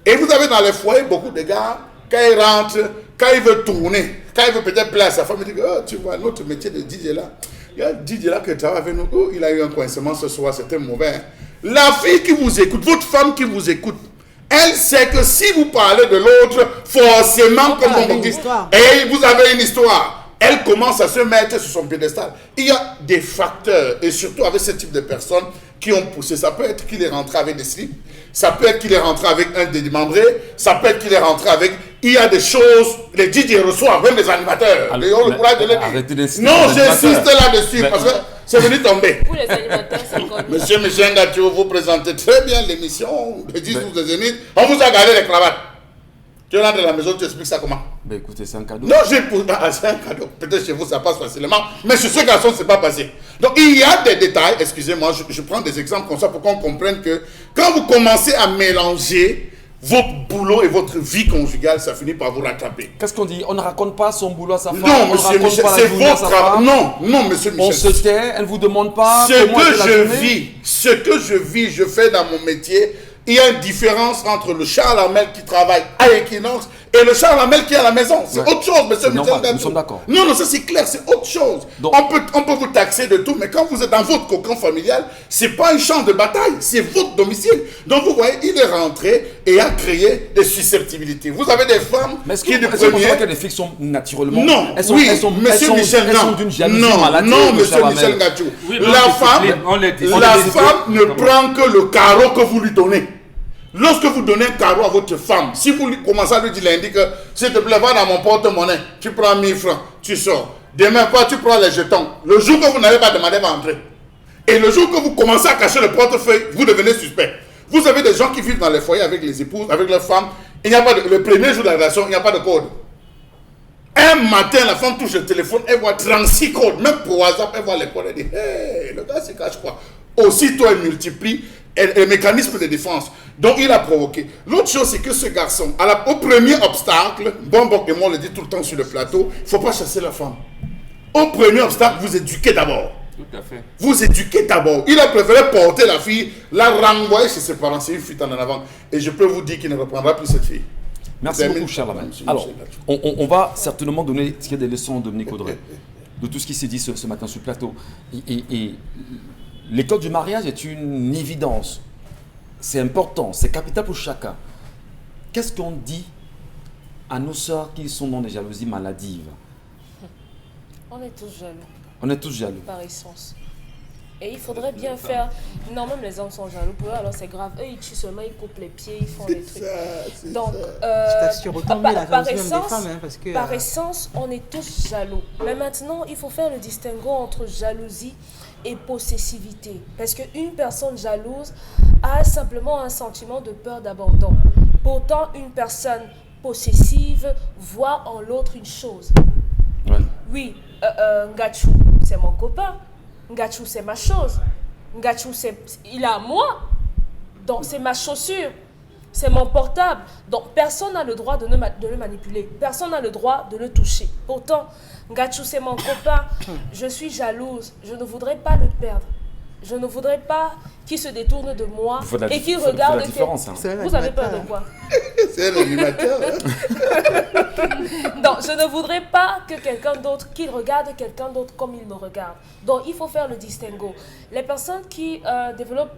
Et vous avez dans les foyers beaucoup de gars, quand il rentre, quand il veut tourner, quand il veut peut-être plaire à sa femme, il dit, oh, tu vois, notre métier de DJ là, il y a un DJ là qui travaille avec nous, oh, il a eu un coincement ce soir, c'était mauvais. La fille qui vous écoute, votre femme qui vous écoute, elle sait que si vous parlez de l'autre, forcément, comme parle on d'une dit, histoire. et vous avez une histoire. Elle commence à se mettre sur son piédestal. Il y a des facteurs, et surtout avec ce type de personnes qui ont poussé. Ça peut être qu'il est rentré avec des slips, ça peut être qu'il est rentré avec un démembré, ça peut être qu'il est rentré avec... Il y a des choses, les DJ reçoivent, même les animateurs. Alors, Ils ont le courage de le arrêtez dire. d'insister Non, sur les j'insiste animateurs. là-dessus, Mais- parce que c'est venu tomber. Vous, les animateurs, c'est connu. Monsieur Michel Gatchou, vous présentez très bien l'émission de 10 ou des Zénith. On vous a gardé les cravates. Tu rentres de la maison, tu expliques ça comment? Ben écoutez, c'est un cadeau. Non, c'est un cadeau. Peut-être chez vous, ça passe facilement. Mais chez ce garçon, ce n'est pas passé. Donc, il y a des détails. Excusez-moi, je prends des exemples comme ça pour qu'on comprenne que quand vous commencez à mélanger votre boulot et votre vie conjugale, ça finit par vous rattraper. Qu'est-ce qu'on dit? On ne raconte pas son boulot à sa femme. Non, on ne monsieur raconte Michel, pas la c'est journée à votre sa travail. femme. Non, monsieur On Michel. se tait, elle ne vous demande pas Ce comment était que la je journée. vis, ce que je vis, je fais dans mon métier, il y a une différence entre le Charles Armel qui travaille à Equinox et le Charlamel qui est à la maison. C'est autre chose, monsieur Michel normal, Gachou. nous sommes d'accord. Non, ça c'est clair, c'est autre chose. Donc- on peut vous taxer de tout, mais quand vous êtes dans votre cocon familial, c'est pas un champ de bataille, c'est votre domicile. Donc vous voyez, il est rentré et a créé des susceptibilités. Vous avez des femmes Mais est-ce qui que du est-ce qu'on premier... voit que les filles sont naturellement... Non, elles sont, oui, elles sont, monsieur elles Michel, sont, elles sont non. d'une jalousie Non, maladive, non, le monsieur Charlamel. Michel Gachou. Oui, La on femme, les discipline. la femme ne prend que le carreau que vous lui donnez. Lorsque vous donnez un carreau à votre femme, si vous commencez à lui dire lundi que s'il te plaît, va dans mon porte-monnaie, tu prends 1000 francs, tu sors. Demain, pas, tu prends les jetons. Le jour que vous n'avez pas demandé, va entrer. Et le jour que vous commencez à cacher le portefeuille, vous devenez suspect. Vous avez des gens qui vivent dans les foyers avec les épouses, avec leurs femmes. Il n'y a pas de, le premier jour de la relation, il n'y a pas de code. Un matin, la femme touche le téléphone, elle voit 36 codes. Même pour WhatsApp, elle voit les codes. Elle dit, hey, le gars se cache quoi. Aussitôt, elle multiplie les mécanismes de défense. Donc, il a provoqué. L'autre chose, c'est que ce garçon, au premier obstacle, Bombok et moi on le dit tout le temps sur le plateau, il ne faut pas chasser la femme. Au premier obstacle, vous éduquez d'abord. Tout à fait. Vous éduquez d'abord. Il a préféré porter la fille, la renvoyer chez ses parents. C'est une fuite en avant. Et je peux vous dire qu'il ne reprendra plus cette fille. Merci Vous beaucoup, aimez- cher Laman. Monsieur Alors, Michel Gachou. on va certainement donner des leçons à Dominique Audrey de tout ce qui s'est dit ce matin sur le plateau. Et l'école du mariage est une évidence. C'est important, c'est capital pour chacun. Qu'est-ce qu'on dit à nos sœurs qui sont dans des jalousies maladives? On est tous jaloux, On est tous jaloux. par essence. Et il faudrait bien faire... Non, même les hommes sont jaloux pour eux, alors c'est grave. Eux, ils tuent seulement, ils coupent les pieds, ils font des trucs. Donc, Je t'assure, autant mieux la par jalousie même des essence, femmes, hein, parce que... par essence, on est tous jaloux. Mais maintenant, il faut faire le distinguo entre jalousie et possessivité. Parce qu'une personne jalouse a simplement un sentiment de peur d'abandon. Pourtant, une personne possessive voit en l'autre une chose. Ouais. Oui, Ngachou, c'est mon copain. Ngachou, c'est ma chose. Ngachou, il est à moi. Donc, c'est ma chaussure. C'est mon portable. Donc, personne n'a le droit de le manipuler. Personne n'a le droit de le toucher. Pourtant, Ngachou, c'est mon copain. Je suis jalouse. Je ne voudrais pas le perdre. Je ne voudrais pas qu'il se détourne de moi Vous faites la et qu'il vous faites regarde... la différence, hein. C'est un Vous avez peur animateur. de quoi? C'est un animateur. Donc, je ne voudrais pas que quelqu'un d'autre, qu'il regarde quelqu'un d'autre comme il me regarde. Donc, il faut faire le distinguo. Les personnes qui développent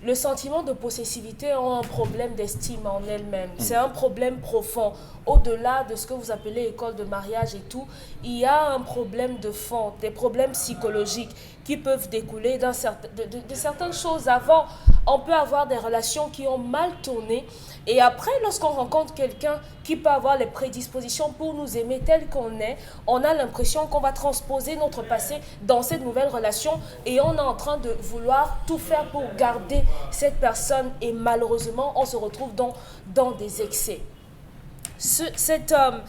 le sentiment de possessivité ont un problème d'estime en elles-mêmes. C'est un problème profond. Au-delà de ce que vous appelez école de mariage et tout, il y a un problème de fond, des problèmes psychologiques qui peuvent découler de certaines choses. Avant, on peut avoir des relations qui ont mal tourné. Et après, lorsqu'on rencontre quelqu'un qui peut avoir les prédispositions pour nous aimer tel qu'on est, on a l'impression qu'on va transposer notre passé dans cette nouvelle relation et on est en train de vouloir tout faire pour garder cette personne et malheureusement, on se retrouve dans des excès. Cet homme,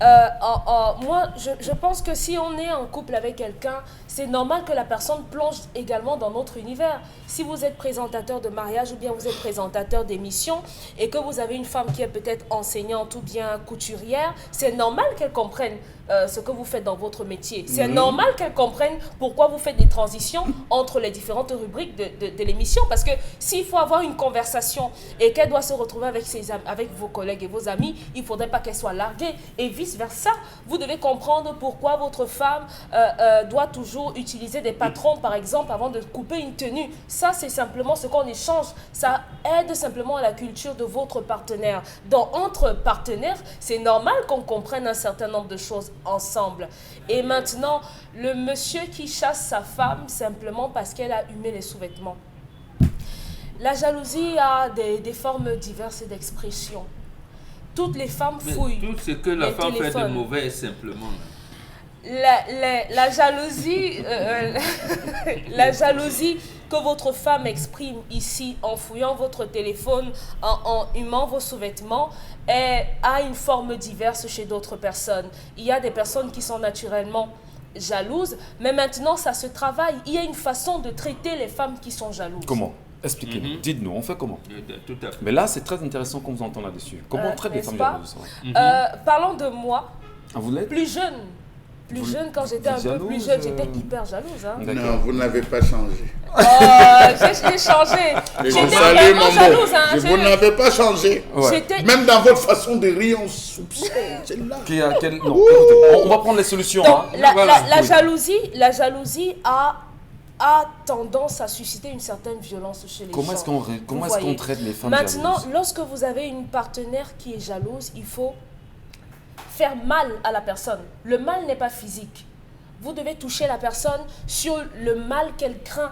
moi, je pense que si on est en couple avec quelqu'un, c'est normal que la personne plonge également dans notre univers. Si vous êtes présentateur de mariage ou bien vous êtes présentateur d'émission et que vous avez une femme qui est peut-être enseignante ou bien couturière, c'est normal qu'elle comprenne ce que vous faites dans votre métier. C'est normal qu'elle comprenne pourquoi vous faites des transitions entre les différentes rubriques de l'émission. Parce que s'il faut avoir une conversation et qu'elle doit se retrouver avec vos collègues et vos amis, il ne faudrait pas qu'elle soit larguée. Et vice-versa, vous devez comprendre pourquoi votre femme doit toujours utiliser des patrons, par exemple, avant de couper une tenue. Ça, c'est simplement ce qu'on échange. Ça aide simplement à la culture de votre partenaire. Donc, entre partenaires, c'est normal qu'on comprenne un certain nombre de choses ensemble. Et maintenant, le monsieur qui chasse sa femme simplement parce qu'elle a humé les sous-vêtements. La jalousie a des formes diverses d'expression. Toutes les femmes Mais fouillent tout ce que la les femme fait de téléphones. mauvais, simplement. La jalousie, la jalousie que votre femme exprime ici en fouillant votre téléphone, en humant vos sous-vêtements, a une forme diverse chez d'autres personnes. Il y a des personnes qui sont naturellement jalouses, mais maintenant ça se travaille. Il y a une façon de traiter les femmes qui sont jalouses. Comment? Expliquez-nous. Dites-nous, on fait comment? Tout à fait. Mais là, c'est très intéressant qu'on vous entend là-dessus. Comment on traite les n'est-ce femmes pas? jalouses? Ouais. Parlons de moi, Ah, vous l'êtes? plus jeune, Plus jeune, quand j'étais un peu jalouse, plus jeune, j'étais hyper jalouse. Hein. Non, vous n'avez pas changé. J'ai changé. Et J'étais vous saluez vraiment mon jalouse. mot. Hein. Vous n'avez pas changé. Ouais. J'étais... Même dans votre façon de rire, on soupçonne. C'est là. Non, écoutez, on va prendre les solutions. Donc, Hein. la jalousie a tendance à susciter une certaine violence chez les Comment gens. est-ce qu'on traite les femmes Maintenant, jalouses? lorsque vous avez une partenaire qui est jalouse, il faut faire mal à la personne. Le mal n'est pas physique. Vous devez toucher la personne sur le mal qu'elle craint.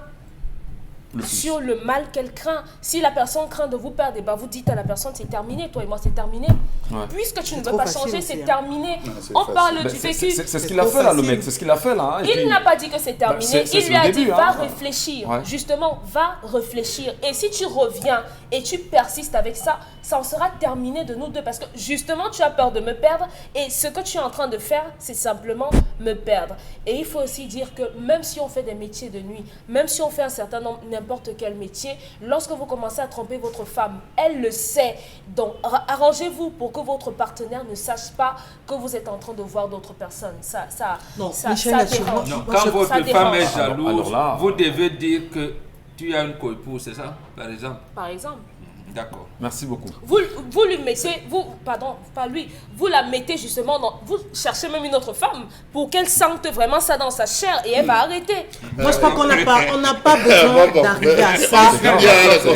Sur le mal qu'elle craint. Si la personne craint de vous perdre, eh ben vous dites à la personne, c'est terminé, toi et moi, c'est terminé. Ouais. Puisque tu ne veux trop pas facile changer, aussi, c'est hein. terminé. Non, c'est On facile. parle Ben, du c'est vécu. ce qu'il C'est a trop fait là, le facile. mec. C'est ce qu'il a fait là. Hein. Et Il puis- n'a pas dit que c'est terminé. c'est Il lui a le dit, début, va hein. réfléchir. Ouais. Justement, va réfléchir. Et si tu reviens et tu persistes avec ça, ça en sera terminé de nous deux. Parce que justement, tu as peur de me perdre. Et ce que tu es en train de faire, c'est simplement me perdre. Et il faut aussi dire que même si on fait des métiers de nuit, même si on fait un certain nombre, n'importe quel métier, lorsque vous commencez à tromper votre femme, elle le sait. Donc, arrangez-vous pour que votre partenaire ne sache pas que vous êtes en train de voir d'autres personnes. Non, ça Michel, dérange. Non, Moi, quand je- votre ça femme dérange. est jalouse, Alors là- vous devez dire que tu as une coépouse, c'est ça, par exemple? Par exemple. D'accord. Merci beaucoup. Vous lui mettez, pardon, pas lui, vous la mettez justement vous cherchez même une autre femme pour qu'elle sente vraiment ça dans sa chair et elle va arrêter. Moi, je crois qu'on n'a pas besoin Bon, d'arriver à c'est ça. bien,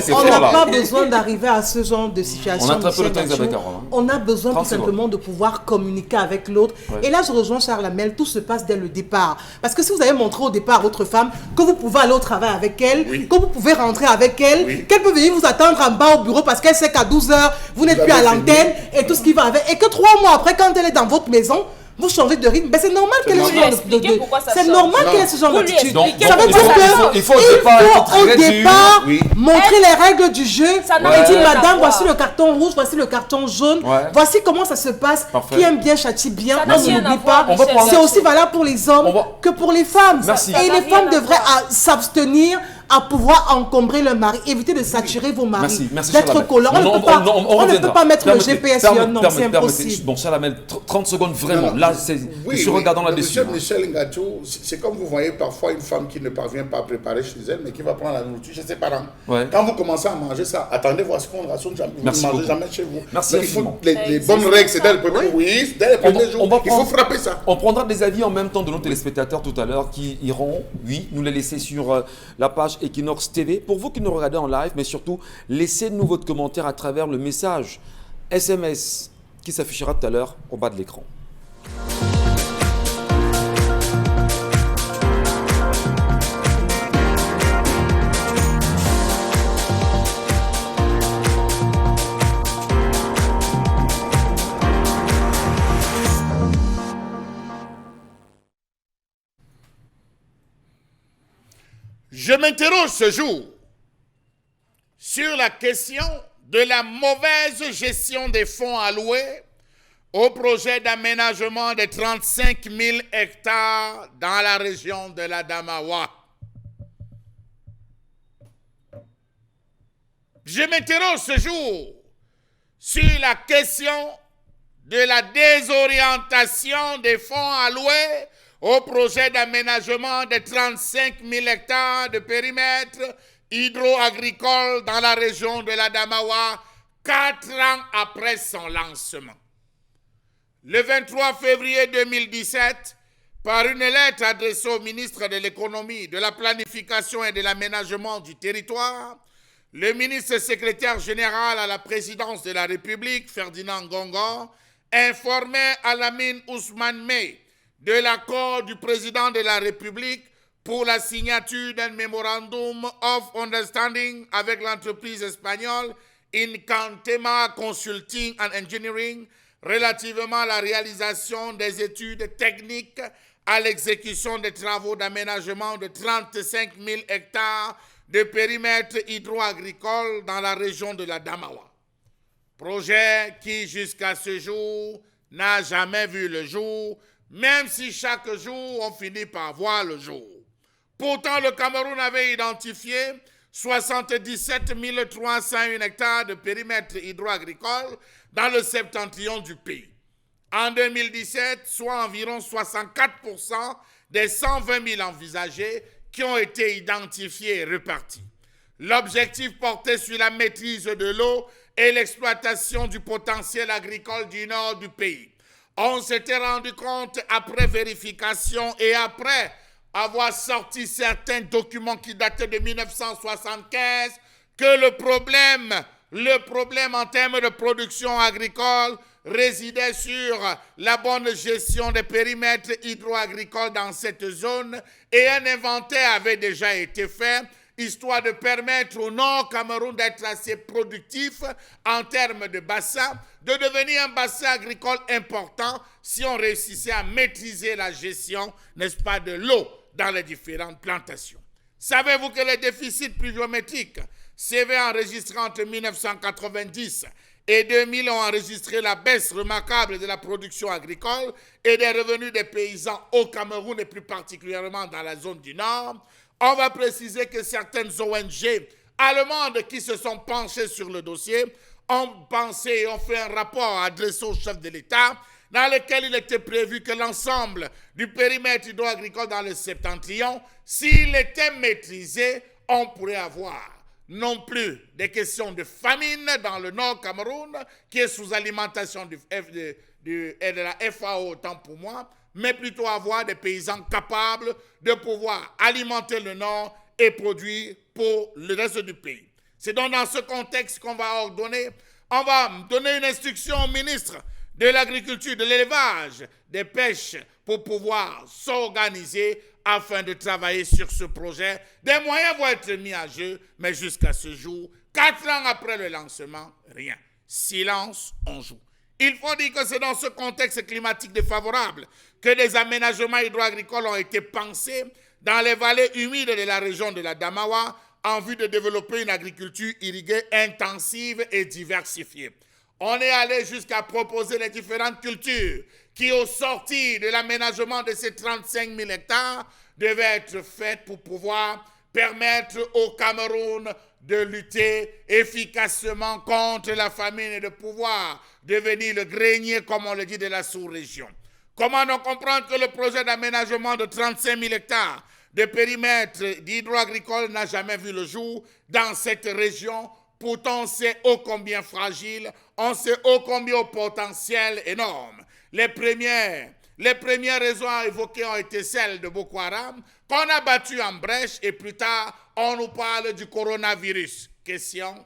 C'est On fort, n'a là. pas besoin d'arriver à ce genre de situation. On a très peu de Michel temps, Isabelle Gachou. Carole, hein. On a besoin 30 tout simplement de pouvoir communiquer avec l'autre. Ouais. Et là, je rejoins Charles Lamel, tout se passe dès le départ. Parce que si vous avez montré au départ à votre femme que vous pouvez aller au travail avec elle, Oui. que vous pouvez rentrer avec elle, Oui. qu'elle peut venir vous attendre en bas au bureau parce qu'elle sait qu'à 12h, vous n'êtes Vous plus à avez l'antenne et tout ce qui va avec. Et que 3 mois après, quand elle est dans votre maison, vous changez de rythme. Ben, c'est normal qu'elle ait ce normal. genre Expliquez pourquoi ça C'est change. normal Non. qu'elle ait ce genre Vous lui d'attitude. expliquez Ça veut pourquoi dire ça que change. il faut au départ être au très dur. départ Oui. montrer les règles du jeu Ça n'a et dire rien à madame voir. voici le carton rouge, voici le carton jaune, Ouais. voici comment ça se passe. Parfait. Qui aime bien châtie bien, Ça n'a on rien n'oublie à voir, pas. On va prendre- C'est aussi valable pour les hommes On va- que pour les femmes. Merci. Et Ça n'a les femmes rien à devraient voir. s'abstenir à pouvoir encombrer leur mari, éviter de saturer vos maris, Merci d'être Chalamel. collant. On Non, ne peut pas, on ne reviendra. peut pas mettre le Permettez, GPS sur un homme, c'est permettez. impossible. Bon, Chalamel, 30 secondes vraiment. Non, Là, c'est Oui, je suis regardant mais là-dessus. Monsieur hein. Michel Ngachou, c'est comme vous voyez parfois une femme qui ne parvient pas à préparer chez elle, mais qui va prendre la nourriture chez ses parents. Ouais. Quand vous commencez à manger ça, attendez voir ce qu'on rationne jamais. Vous Merci ne mangez beaucoup. jamais chez vous. Merci Mais il faut infiniment. les Ça bonnes existe, règles, c'est ça. dès le premier oui, dès les premiers jours. Il faut frapper ça. On prendra des avis en même temps de nos téléspectateurs tout à l'heure qui iront, oui, nous les laisser sur la page Equinox TV. Pour vous qui nous regardez en live, mais surtout, laissez-nous votre commentaire à travers le message SMS qui s'affichera tout à l'heure au bas de l'écran. Je m'interroge ce jour sur la question de la mauvaise gestion des fonds alloués au projet d'aménagement de 35 000 hectares dans la région de l'Adamawa. Je m'interroge ce jour sur la question de la désorientation des fonds alloués au projet d'aménagement de 35 000 hectares de périmètre hydro-agricole dans la région de l'Adamawa, 4 ans après son lancement. Le 23 février 2017, par une lettre adressée au ministre de l'Économie, de la Planification et de l'Aménagement du territoire, le ministre secrétaire général à la présidence de la République, Ferdinand Ngongo, informait Alamine Ousmane Mey de l'accord du président de la République pour la signature d'un Memorandum of Understanding avec l'entreprise espagnole Incantema Consulting and Engineering relativement à la réalisation des études techniques à l'exécution des travaux d'aménagement de 35 000 hectares de périmètre hydro-agricole dans la région de la Damawa. Projet qui, jusqu'à ce jour, n'a jamais vu le jour, même si chaque jour, on finit par voir le jour. Pourtant, le Cameroun avait identifié 77 301 hectares de périmètre hydro-agricole dans le septentrion du pays. en 2017, soit environ 64% des 120 000 envisagés qui ont été identifiés et repartis. L'objectif portait sur la maîtrise de l'eau et l'exploitation du potentiel agricole du nord du pays. On s'était rendu compte après vérification et après avoir sorti certains documents qui dataient de 1975 que le problème en termes de production agricole résidait sur la bonne gestion des périmètres hydro-agricoles dans cette zone et un inventaire avait déjà été fait histoire de permettre au Nord Cameroun d'être assez productif en termes de bassin, de devenir un bassin agricole important si on réussissait à maîtriser la gestion, n'est-ce pas, de l'eau dans les différentes plantations. Savez-vous que les déficits pluviométriques sévères enregistrés entre 1990 et 2000 ont enregistré la baisse remarquable de la production agricole et des revenus des paysans au Cameroun et plus particulièrement dans la zone du Nord? On va préciser que certaines ONG allemandes qui se sont penchées sur le dossier ont pensé et ont fait un rapport adressé au chef de l'État dans lequel il était prévu que l'ensemble du périmètre hydro-agricole dans le septentrion, s'il était maîtrisé, on pourrait avoir non plus des questions de famine dans le nord Cameroun, qui est sous alimentation de la FAO autant pour moi, mais plutôt avoir des paysans capables de pouvoir alimenter le nord et produire pour le reste du pays. C'est donc dans ce contexte qu'on va donner une instruction au ministre de l'Agriculture, de l'Élevage, des Pêches, pour pouvoir s'organiser afin de travailler sur ce projet. Des moyens vont être mis à jeu, mais jusqu'à ce jour, 4 ans après le lancement, rien. Silence, on joue. Il faut dire que c'est dans ce contexte climatique défavorable que des aménagements hydro-agricoles ont été pensés dans les vallées humides de la région de la Damawa en vue de développer une agriculture irriguée intensive et diversifiée. On est allé jusqu'à proposer les différentes cultures qui, au sortir de l'aménagement de ces 35 000 hectares, devaient être faites pour pouvoir permettre au Cameroun de lutter efficacement contre la famine et de pouvoir devenir le grenier, comme on le dit, de la sous-région. Comment donc comprendre que le projet d'aménagement de 35 000 hectares de périmètre d'hydro-agricole n'a jamais vu le jour dans cette région? Pourtant, on sait ô combien fragile, on sait ô combien au potentiel énorme. Les premières raisons à évoquer ont été celles de Boko Haram, qu'on a battu en brèche, et plus tard, on nous parle du coronavirus. Question.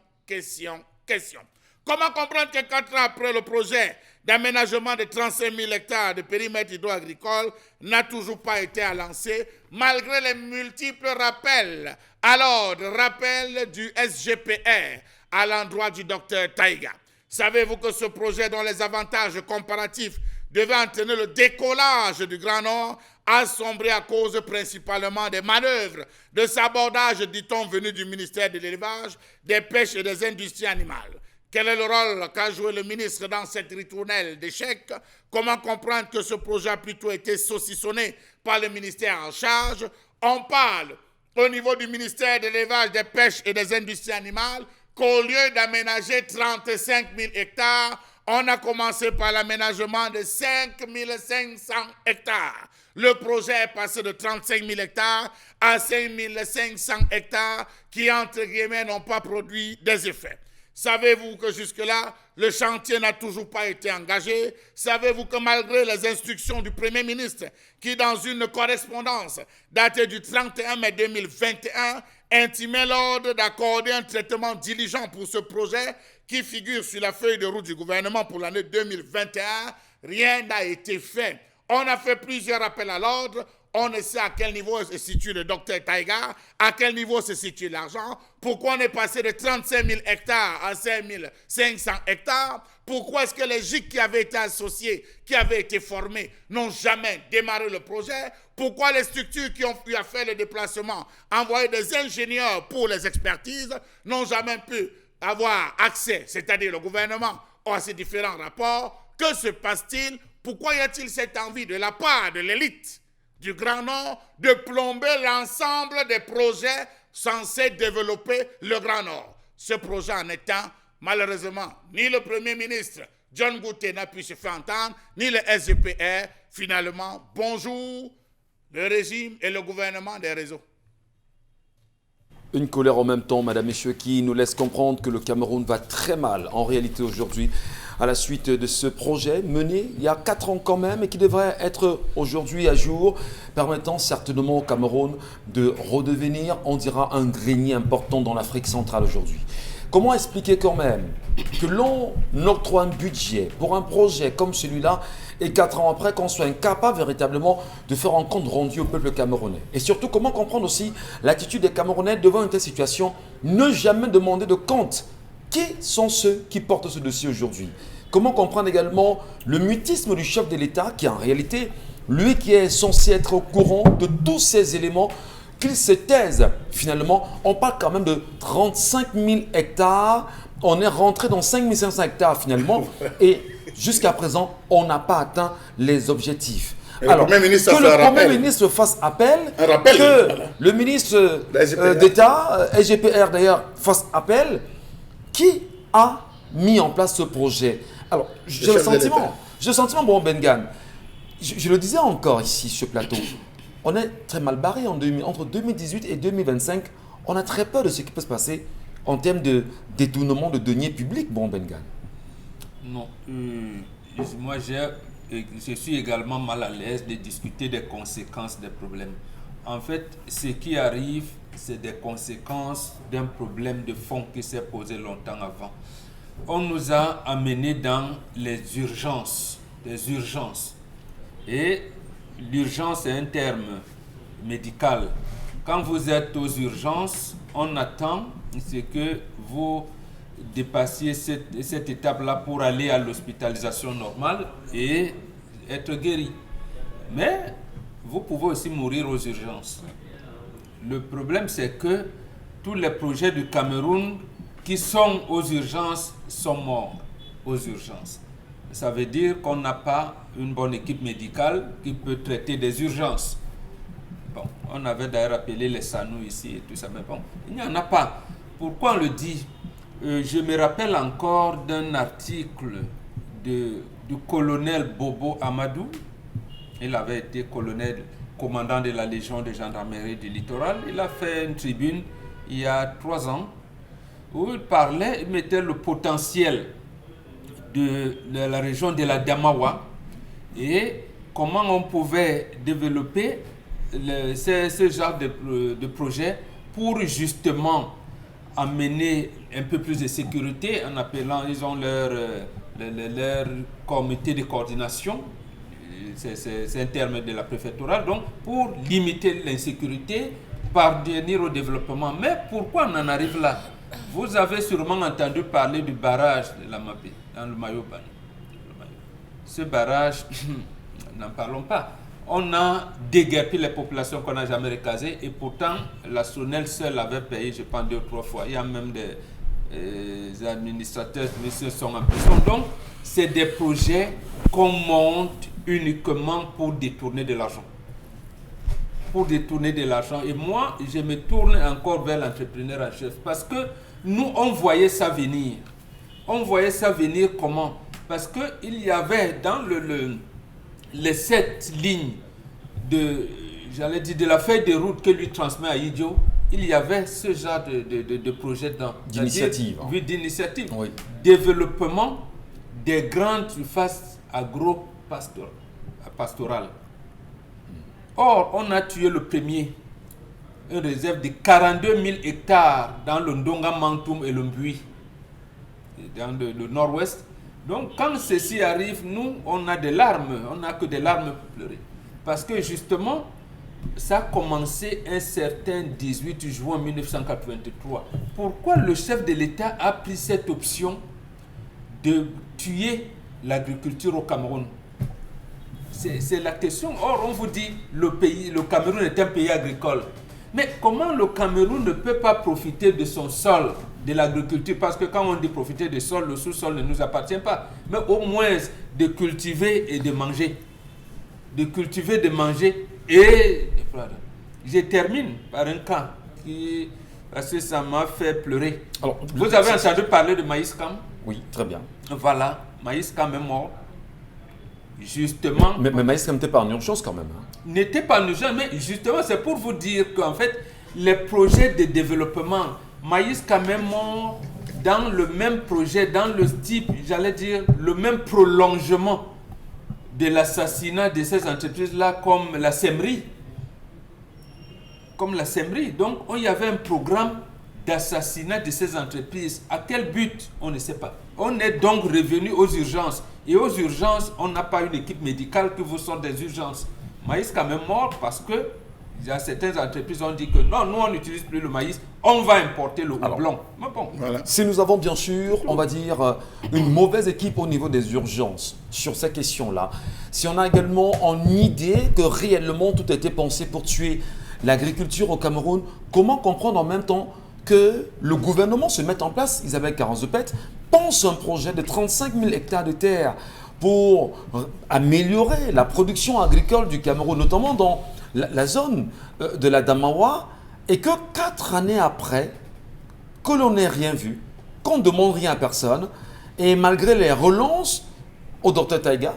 Comment comprendre que 4 ans après le projet d'aménagement de 35 000 hectares de périmètre hydro-agricole n'a toujours pas été lancé, malgré les multiples rappels à l'ordre, rappels du SGPR à l'endroit du docteur Taïga? Savez-vous que ce projet, dont les avantages comparatifs devait entraîner le décollage du Grand Nord, a sombré à cause principalement des manœuvres de sabordage, dit-on, venus du ministère de l'Élevage, des Pêches et des Industries animales? Quel est le rôle qu'a joué le ministre dans cette ritournelle d'échecs? Comment comprendre que ce projet a plutôt été saucissonné par le ministère en charge? On parle au niveau du ministère de l'Élevage, des Pêches et des Industries animales qu'au lieu d'aménager 35 000 hectares, on a commencé par l'aménagement de 5 500 hectares. Le projet est passé de 35 000 hectares à 5 500 hectares qui, entre guillemets, n'ont pas produit des effets. Savez-vous que jusque-là, le chantier n'a toujours pas été engagé? Savez-vous que malgré les instructions du Premier ministre, qui dans une correspondance datée du 31 mai 2021, intimait l'ordre d'accorder un traitement diligent pour ce projet qui figure sur la feuille de route du gouvernement pour l'année 2021, rien n'a été fait. On a fait plusieurs appels à l'ordre. On ne sait à quel niveau se situe le docteur Taïga, à quel niveau se situe l'argent, pourquoi on est passé de 35 000 hectares à 5 500 hectares, pourquoi est-ce que les GIC qui avaient été associés, qui avaient été formés, n'ont jamais démarré le projet, pourquoi les structures qui ont pu faire le déplacement, envoyer des ingénieurs pour les expertises, n'ont jamais pu avoir accès, c'est-à-dire le gouvernement, à ces différents rapports. Que se passe-t-il? Pourquoi y a-t-il cette envie de la part de l'élite du Grand Nord de plomber l'ensemble des projets censés développer le Grand Nord? Ce projet en étant, malheureusement, ni le Premier ministre John Gouté n'a pu se faire entendre, ni le SGPR. Finalement, bonjour, le régime et le gouvernement des réseaux. Une colère en même temps, madame, messieurs, qui nous laisse comprendre que le Cameroun va très mal en réalité aujourd'hui à la suite de ce projet mené il y a 4 ans quand même et qui devrait être aujourd'hui à jour, permettant certainement au Cameroun de redevenir, on dira, un grenier important dans l'Afrique centrale aujourd'hui. Comment expliquer quand même que l'on octroie un budget pour un projet comme celui-là et 4 ans après qu'on soit incapable véritablement de faire un compte rendu au peuple camerounais? Et surtout, comment comprendre aussi l'attitude des Camerounais devant une telle situation? Ne jamais demander de compte. Qui sont ceux qui portent ce dossier aujourd'hui? Comment comprendre également le mutisme du chef de l'État qui en réalité, lui qui est censé être au courant de tous ces éléments, qu'il se taise. Finalement, on parle quand même de 35 000 hectares. On est rentré dans 5 500 hectares finalement. Et jusqu'à présent, on n'a pas atteint les objectifs. Alors, que le Premier ministre fasse appel, que le ministre d'État, SGPR d'ailleurs, fasse appel. Qui a mis en place ce projet? Alors, j'ai le sentiment, bon, Bengan, je le disais encore ici sur ce plateau, on est très mal barré entre 2018 et 2025. On a très peur de ce qui peut se passer en termes de détournement de deniers publics, bon, Bengan. Non, moi je suis également mal à l'aise de discuter des conséquences des problèmes. En fait, ce qui arrive, c'est des conséquences d'un problème de fond qui s'est posé longtemps avant. On nous a amenés dans les urgences, Et l'urgence est un terme médical. Quand vous êtes aux urgences, on attend ce que vous dépassiez cette étape-là pour aller à l'hospitalisation normale et être guéri. Mais vous pouvez aussi mourir aux urgences. Le problème, c'est que tous les projets du Cameroun qui sont aux urgences sont morts aux urgences. Ça veut dire qu'on n'a pas une bonne équipe médicale qui peut traiter des urgences. Bon, on avait d'ailleurs appelé les SANU ici et tout ça, mais bon, il n'y en a pas. Pourquoi on le dit? Je me rappelle encore d'un article du colonel Bobo Amadou. Il avait été colonel, commandant de la Légion de gendarmerie du littoral. Il a fait une tribune il y a 3 ans où il mettait le potentiel de la région de la Damawa et comment on pouvait développer ce genre de projet pour justement amener un peu plus de sécurité en appelant, ils ont leur comité de coordination, c'est un terme de la préfectorale, donc pour limiter l'insécurité, parvenir au développement. Mais pourquoi on en arrive là? Vous avez sûrement entendu parler du barrage de la Mapé, dans le Mayo-Bani. Ce barrage, n'en parlons pas. On a déguerpi les populations qu'on n'a jamais recasées et pourtant la SONEL seule avait payé, je pense, 2 ou 3 fois. Il y a même des administrateurs qui sont en prison. Donc, c'est des projets qu'on monte uniquement pour détourner de l'argent. Et moi, je me tourne encore vers l'entrepreneur en chef parce que nous, on voyait ça venir. On voyait ça venir comment? Parce qu'il y avait dans les 7 lignes de la feuille de route que lui transmet à Idio, il y avait ce genre de projet d'initiative. Oui, d'initiative. Oui. Développement des grandes surfaces agro-pastorales. Or, on a tué le premier, une réserve de 42 000 hectares dans le Ndonga Mantoum et le Mbui, dans le nord-ouest. Donc, quand ceci arrive, nous, on a des larmes, on n'a que des larmes pour pleurer. Parce que justement, ça a commencé un certain 18 juin 1983. Pourquoi le chef de l'État a pris cette option de tuer l'agriculture au Cameroun? C'est la question. Or, on vous dit le Cameroun est un pays agricole. Mais comment le Cameroun ne peut pas profiter de son sol, de l'agriculture? Parce que quand on dit profiter du sol, le sous-sol ne nous appartient pas. Mais au moins de cultiver et de manger. De cultiver, de manger et... Je termine par un cas parce que ça m'a fait pleurer. Alors, vous avez entendu parler de Maïs Cam? Oui, très bien. Voilà. Maïs quand même mort. Justement, Mais Maïs n'était pas en urgence quand même. Hein. n'était pas en urgence, mais justement, c'est pour vous dire qu'en fait, les projets de développement, Maïs quand même mort dans le même projet, dans le type, j'allais dire, le même prolongement de l'assassinat de ces entreprises-là, comme la Semri. Donc, il y avait un programme d'assassinat de ces entreprises. À quel but? On ne sait pas. On est donc revenu aux urgences. Et aux urgences, on n'a pas une équipe médicale qui vous sort des urgences. Maïs quand même mort parce que il y a certaines entreprises qui ont dit que non, nous on n'utilise plus le maïs, on va importer le houblon. Mais bon. Voilà. Si nous avons bien sûr, on va dire, une mauvaise équipe au niveau des urgences sur ces questions-là, si on a également en idée que réellement tout a été pensé pour tuer l'agriculture au Cameroun, comment comprendre en même temps que le gouvernement se mette en place, Isabelle Caranzopette, pense un projet de 35 000 hectares de terre pour améliorer la production agricole du Cameroun, notamment dans la zone de la Damawa, et que 4 années après, que l'on n'ait rien vu, qu'on ne demande rien à personne, et malgré les relances au Dr Taïga,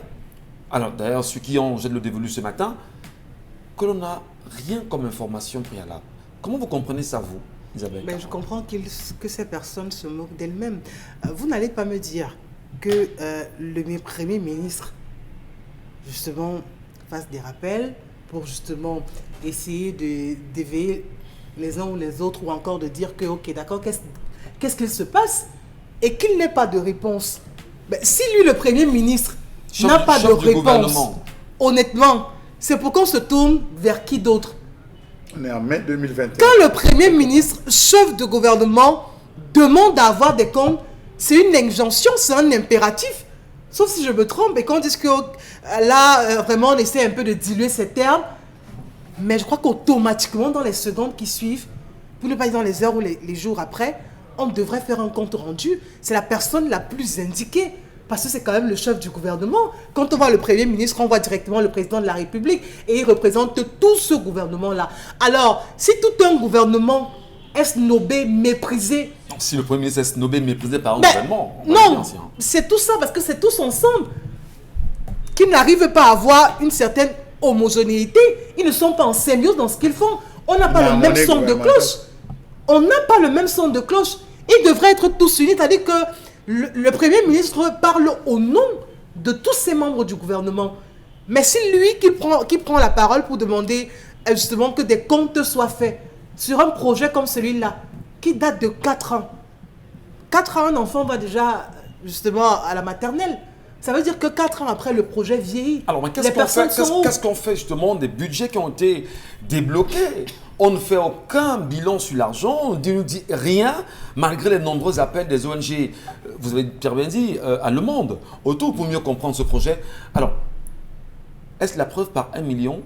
alors d'ailleurs ceux qui ont jeté le dévolu ce matin, que l'on n'a rien comme information préalable. Comment vous comprenez ça, vous, Isabelle? Je comprends que ces personnes se moquent d'elles-mêmes. Vous n'allez pas me dire que le Premier ministre, justement, fasse des rappels pour justement essayer d'éveiller les uns ou les autres, ou encore de dire que, ok, d'accord, qu'est-ce qu'il se passe, et qu'il n'ait pas de réponse. Si lui, le Premier ministre, n'a pas de réponse, honnêtement, c'est pour qu'on se tourne vers qui d'autre? On est en mai 2021. Quand le Premier ministre, chef de gouvernement, demande à avoir des comptes, c'est une injonction, c'est un impératif. Sauf si je me trompe et qu'on dise que là, vraiment, on essaie un peu de diluer ces termes. Mais je crois qu'automatiquement, dans les secondes qui suivent, pour ne pas dire dans les heures ou les jours après, on devrait faire un compte rendu. C'est la personne la plus indiquée. Parce que c'est quand même le chef du gouvernement. Quand on voit le Premier ministre, on voit directement le président de la République. Et il représente tout ce gouvernement-là. Alors, si tout un gouvernement est snobé, méprisé... Si le Premier ministre est snobé, méprisé par un gouvernement... Non, c'est tout ça, parce que c'est tous ensemble qui n'arrivent pas à avoir une certaine homogénéité. Ils ne sont pas en symbiose dans ce qu'ils font. On n'a pas le même son de cloche. On n'a pas le même son de cloche. Ils devraient être tous unis, c'est-à-dire que le Premier ministre parle au nom de tous ses membres du gouvernement. Mais c'est lui qui prend la parole pour demander justement que des comptes soient faits sur un projet comme celui-là, qui date de 4 ans. 4 ans, un enfant va déjà justement à la maternelle. Ça veut dire que 4 ans après, le projet vieillit. Alors, mais qu'est-ce qu'on fait justement des budgets qui ont été débloqués? On ne fait aucun bilan sur l'argent, on ne nous dit rien, malgré les nombreux appels des ONG, vous avez bien dit, allemandes, autour pour mieux comprendre ce projet. Alors, est-ce la preuve par 1 million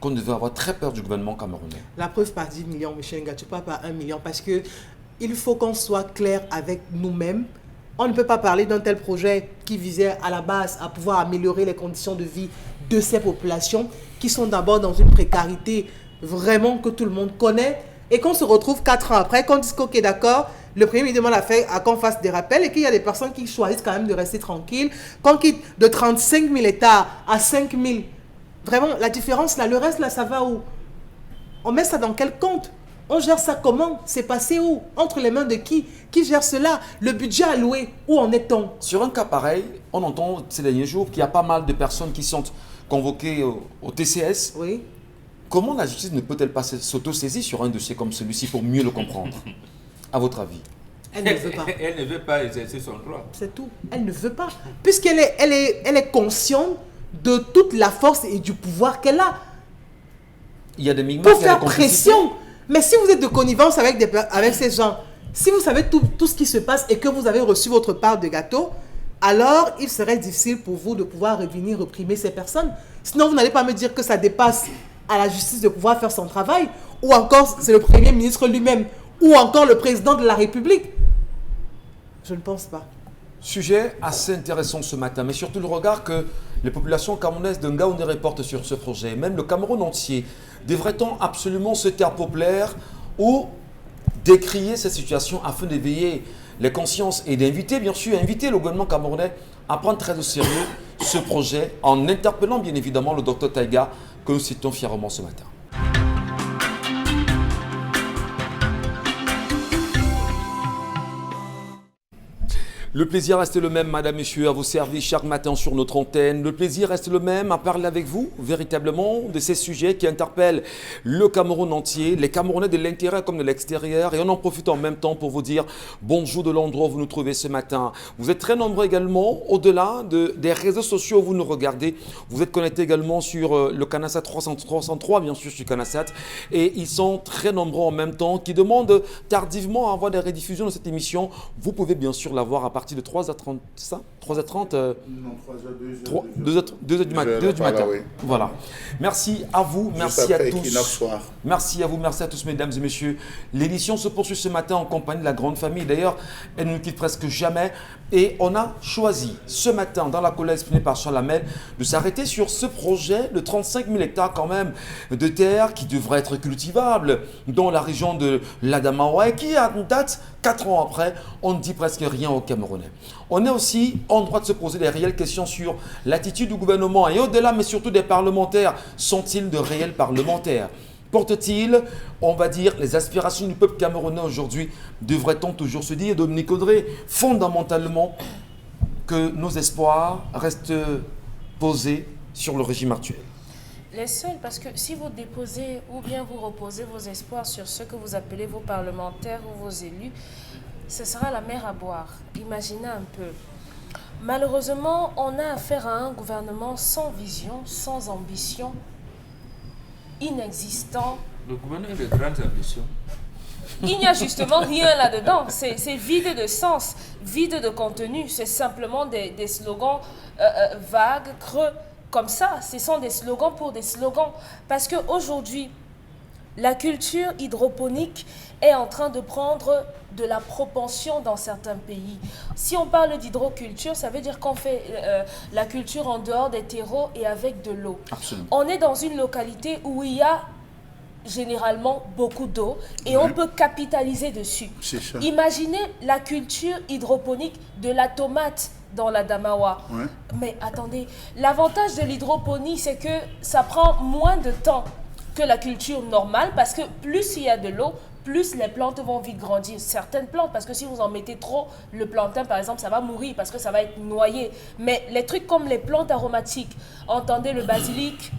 qu'on devait avoir très peur du gouvernement camerounais? La preuve par 10 millions, Michel Ngatou, pas par 1 million, parce qu'il faut qu'on soit clair avec nous-mêmes. On ne peut pas parler d'un tel projet qui visait à la base à pouvoir améliorer les conditions de vie de ces populations qui sont d'abord dans une précarité vraiment que tout le monde connaît, et qu'on se retrouve 4 ans après, qu'on dise ok d'accord, le Premier ministre demande à qu'on fasse des rappels et qu'il y a des personnes qui choisissent quand même de rester tranquilles, qu'on quitte de 35 000 hectares à 5 000. Vraiment, la différence là, le reste là, ça va où? On met ça dans quel compte? On gère ça comment? C'est passé où? Entre les mains de qui? Qui gère cela? Le budget alloué, où en est-on? Sur un cas pareil, on entend ces derniers jours qu'il y a pas mal de personnes qui sont convoquées au TCS. Oui. Comment la justice ne peut-elle pas s'auto-saisir sur un dossier comme celui-ci pour mieux le comprendre? À votre avis? Elle ne veut pas. Elle ne veut pas exercer son droit. C'est tout. Elle ne veut pas. Puisqu'elle est consciente de toute la force et du pouvoir qu'elle a. Il y a des migments pour faire pression. Mais si vous êtes de connivence avec ces gens, si vous savez tout ce qui se passe et que vous avez reçu votre part de gâteau, alors il serait difficile pour vous de pouvoir revenir réprimer ces personnes. Sinon, vous n'allez pas me dire que ça dépasse à la justice de pouvoir faire son travail, ou encore c'est le Premier ministre lui-même, ou encore le président de la République. Je ne pense pas. Sujet assez intéressant ce matin, mais surtout le regard que les populations camerounaises de Ngaoundéré portent sur ce projet, même le Cameroun entier. Devrait-on absolument se taire populaire ou décrier cette situation afin d'éveiller les consciences et d'inviter, bien sûr, le gouvernement camerounais à prendre très au sérieux ce projet en interpellant bien évidemment le docteur Taïga que nous citons fièrement ce matin. Le plaisir reste le même, madame, messieurs, à vos services chaque matin sur notre antenne. Le plaisir reste le même à parler avec vous, véritablement, de ces sujets qui interpellent le Cameroun entier, les Camerounais de l'intérieur comme de l'extérieur. Et on en profite en même temps pour vous dire bonjour de l'endroit où vous nous trouvez ce matin. Vous êtes très nombreux également, au-delà des réseaux sociaux où vous nous regardez. Vous êtes connectés également sur le Canasat 303, bien sûr, sur Canasat. Et ils sont très nombreux en même temps qui demandent tardivement à avoir des rediffusions de cette émission. Vous pouvez bien sûr la voir à partir de 3h30, ça 3h30 Non, 2h du matin. Oui. Voilà. Merci à vous, merci Juste à après tous. Equinox-Soir. Merci à vous, merci à tous, mesdames et messieurs. L'édition se poursuit ce matin en compagnie de la grande famille. D'ailleurs, elle ne nous quitte presque jamais. Et on a choisi ce matin, dans la colère exprimée par Charles Lamel, de s'arrêter sur ce projet de 35 000 hectares quand même de terre qui devrait être cultivable dans la région de l'Adamawa et qui, à une date, 4 ans après, on ne dit presque rien aux Camerounais. On est aussi en droit de se poser des réelles questions sur l'attitude du gouvernement et au-delà, mais surtout des parlementaires. Sont-ils de réels parlementaires ? Porte-t-il, on va dire, les aspirations du peuple camerounais aujourd'hui? Devrait-on toujours se dire, Dominique Audrey, fondamentalement, que nos espoirs restent posés sur le régime actuel? Les seuls, parce que si vous déposez ou bien vous reposez vos espoirs sur ce que vous appelez vos parlementaires ou vos élus, ce sera la mer à boire. Imaginez un peu. Malheureusement, on a affaire à un gouvernement sans vision, sans ambition, inexistant. Le gouvernement a de grandes ambitions. Il n'y a justement rien là-dedans. C'est vide de sens, vide de contenu. C'est simplement des slogans vagues, creux, comme ça. Ce sont des slogans pour des slogans. Parce qu'aujourd'hui, la culture hydroponique est en train de prendre de la propension dans certains pays. Si on parle d'hydroculture, ça veut dire qu'on fait la culture en dehors des terreaux et avec de l'eau. Absolument. On est dans une localité où il y a généralement beaucoup d'eau et on peut capitaliser dessus. C'est ça. Imaginez la culture hydroponique de la tomate dans la Damawa. Ouais. Mais attendez, l'avantage de l'hydroponie, c'est que ça prend moins de temps que la culture normale parce que plus il y a de l'eau, plus les plantes vont vite grandir. Certaines plantes, parce que si vous en mettez trop, le plantain par exemple, ça va mourir parce que ça va être noyé. Mais les trucs comme les plantes aromatiques, entendez le basilic,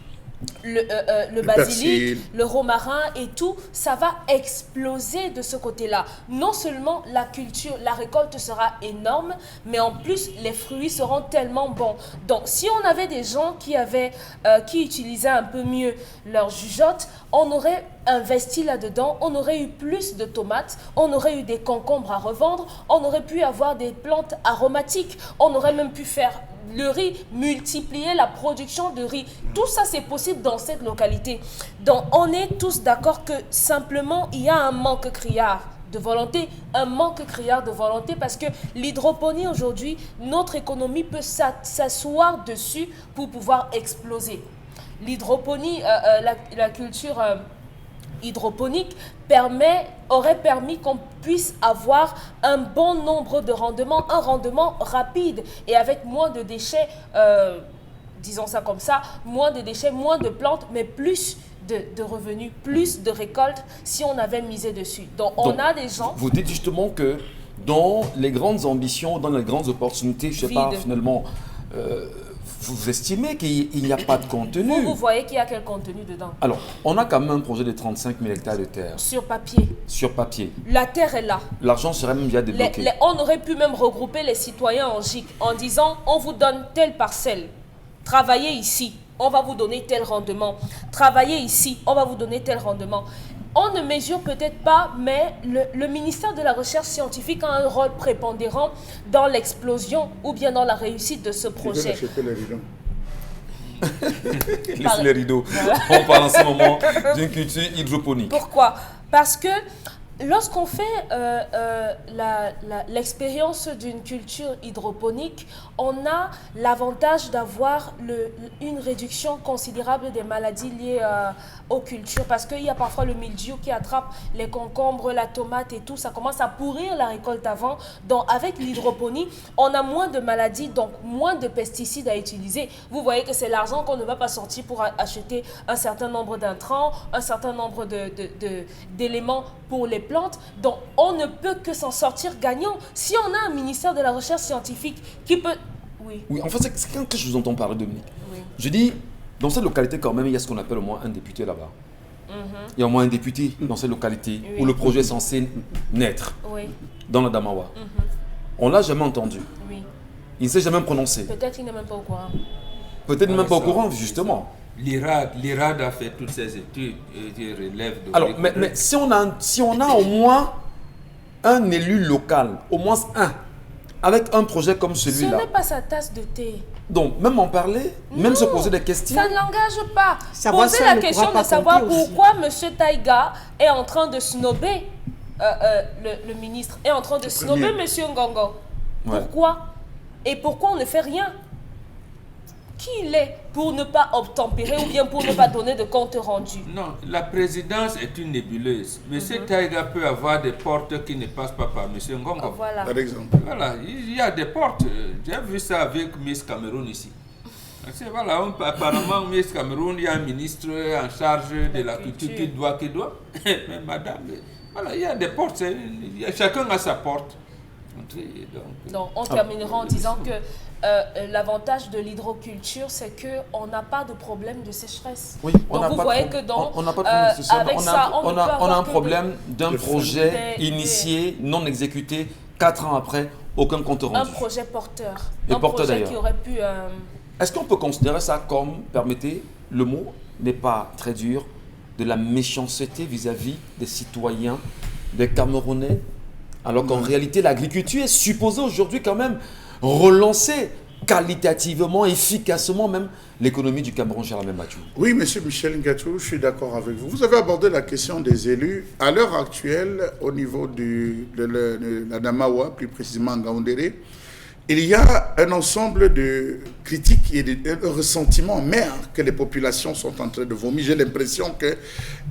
le basilic, le romarin et tout, ça va exploser de ce côté-là. Non seulement la culture, la récolte sera énorme, mais en plus les fruits seront tellement bons. Donc si on avait des gens qui utilisaient un peu mieux leur jugeote, on aurait investi là-dedans, on aurait eu plus de tomates, on aurait eu des concombres à revendre, on aurait pu avoir des plantes aromatiques, on aurait même pu faire le riz, multiplier la production de riz. Tout ça, c'est possible dans cette localité. Donc, on est tous d'accord que simplement, il y a un manque criard de volonté, parce que l'hydroponie aujourd'hui, notre économie peut s'asseoir dessus pour pouvoir exploser. L'hydroponie, la culture hydroponique aurait permis qu'on puisse avoir un bon nombre de rendements, un rendement rapide et avec moins de déchets, disons ça comme ça, moins de déchets, moins de plantes, mais plus de revenus, plus de récoltes si on avait misé dessus. Donc on a des gens... Vous dites justement que dans les grandes ambitions, dans les grandes opportunités, je ne sais pas, finalement... vous estimez qu'il n'y a pas de contenu. Vous voyez qu'il y a quel contenu dedans? Alors, on a quand même un projet de 35 000 hectares de terre. Sur papier. Sur papier. La terre est là. L'argent serait même bien débloqué. On aurait pu même regrouper les citoyens en GIC en disant on vous donne telle parcelle, travaillez ici, on va vous donner tel rendement. Travaillez ici, on va vous donner tel rendement. On ne mesure peut-être pas, mais le ministère de la Recherche scientifique a un rôle prépondérant dans l'explosion ou bien dans la réussite de ce projet. Laissez les rideaux. Voilà. On parle en ce moment d'une culture hydroponique. Pourquoi? Parce que lorsqu'on fait l'expérience d'une culture hydroponique, on a l'avantage d'avoir une réduction considérable des maladies liées aux cultures, parce qu'il y a parfois le mildiou qui attrape les concombres, la tomate et tout, ça commence à pourrir la récolte avant. Donc avec l'hydroponie, on a moins de maladies, donc moins de pesticides à utiliser. Vous voyez que c'est l'argent qu'on ne va pas sortir pour acheter un certain nombre d'intrants, un certain nombre d'éléments pour les plantes. Donc on ne peut que s'en sortir gagnant. Si on a un ministère de la recherche scientifique qui peut... Oui, en fait, c'est quand je vous entends parler, Dominique. Oui. Je dis, dans cette localité quand même, il y a ce qu'on appelle au moins un député là-bas. Il y a au moins un député dans cette localité où le projet est censé naître, dans la Damawa. On ne l'a jamais entendu. Oui. Il ne s'est jamais prononcé. Peut-être qu'il n'est même pas au courant. Peut-être même pas au courant, justement. L'IRAD a fait toutes ses études et relève de... Alors, mais si on a au moins un élu local, au moins un, avec un projet comme celui-là... Ce n'est pas sa tasse de thé. Donc, même en parler, même se poser des questions... Ça ne l'engage pas. Poser la question de savoir pourquoi M. Taïga est en train de snobber, le ministre, est en train de snobber M. Ngongo. Pourquoi? Et pourquoi on ne fait rien? Qui il est pour ne pas obtempérer ou bien pour ne pas donner de compte rendu? Non, la présidence est une nébuleuse. M. Taïga peut avoir des portes qui ne passent pas par M. Ngongo. Voilà. Par exemple. Voilà, il y a des portes. J'ai vu ça avec Miss Cameroun ici. Voilà, apparemment, Miss Cameroun, il y a un ministre en charge de la culture qui doit. Mais madame, voilà, il y a des portes. Chacun a sa porte. Donc, on terminera en disant que l'avantage de l'hydroculture, c'est qu'on n'a pas de problème de sécheresse. Oui, donc vous voyez que on n'a pas de problème de sécheresse. Avec ça, on a un problème d'un projet initié, non exécuté, 4 ans après, aucun compte rendu. Un projet porteur. Et un porteur projet qui aurait pu... Est-ce qu'on peut considérer ça comme, permettez, le mot n'est pas très dur, de la méchanceté vis-à-vis des citoyens, des Camerounais, alors qu'en réalité, l'agriculture est supposée aujourd'hui quand même relancer qualitativement, efficacement même l'économie du Cameroun, Germain Mathieu. Oui, monsieur Michel Ngachou, je suis d'accord avec vous. Vous avez abordé la question des élus. À l'heure actuelle, au niveau de la Damawa, plus précisément en Ngaoundéré, il y a un ensemble de critiques et de ressentiments amers que les populations sont en train de vomir. J'ai l'impression que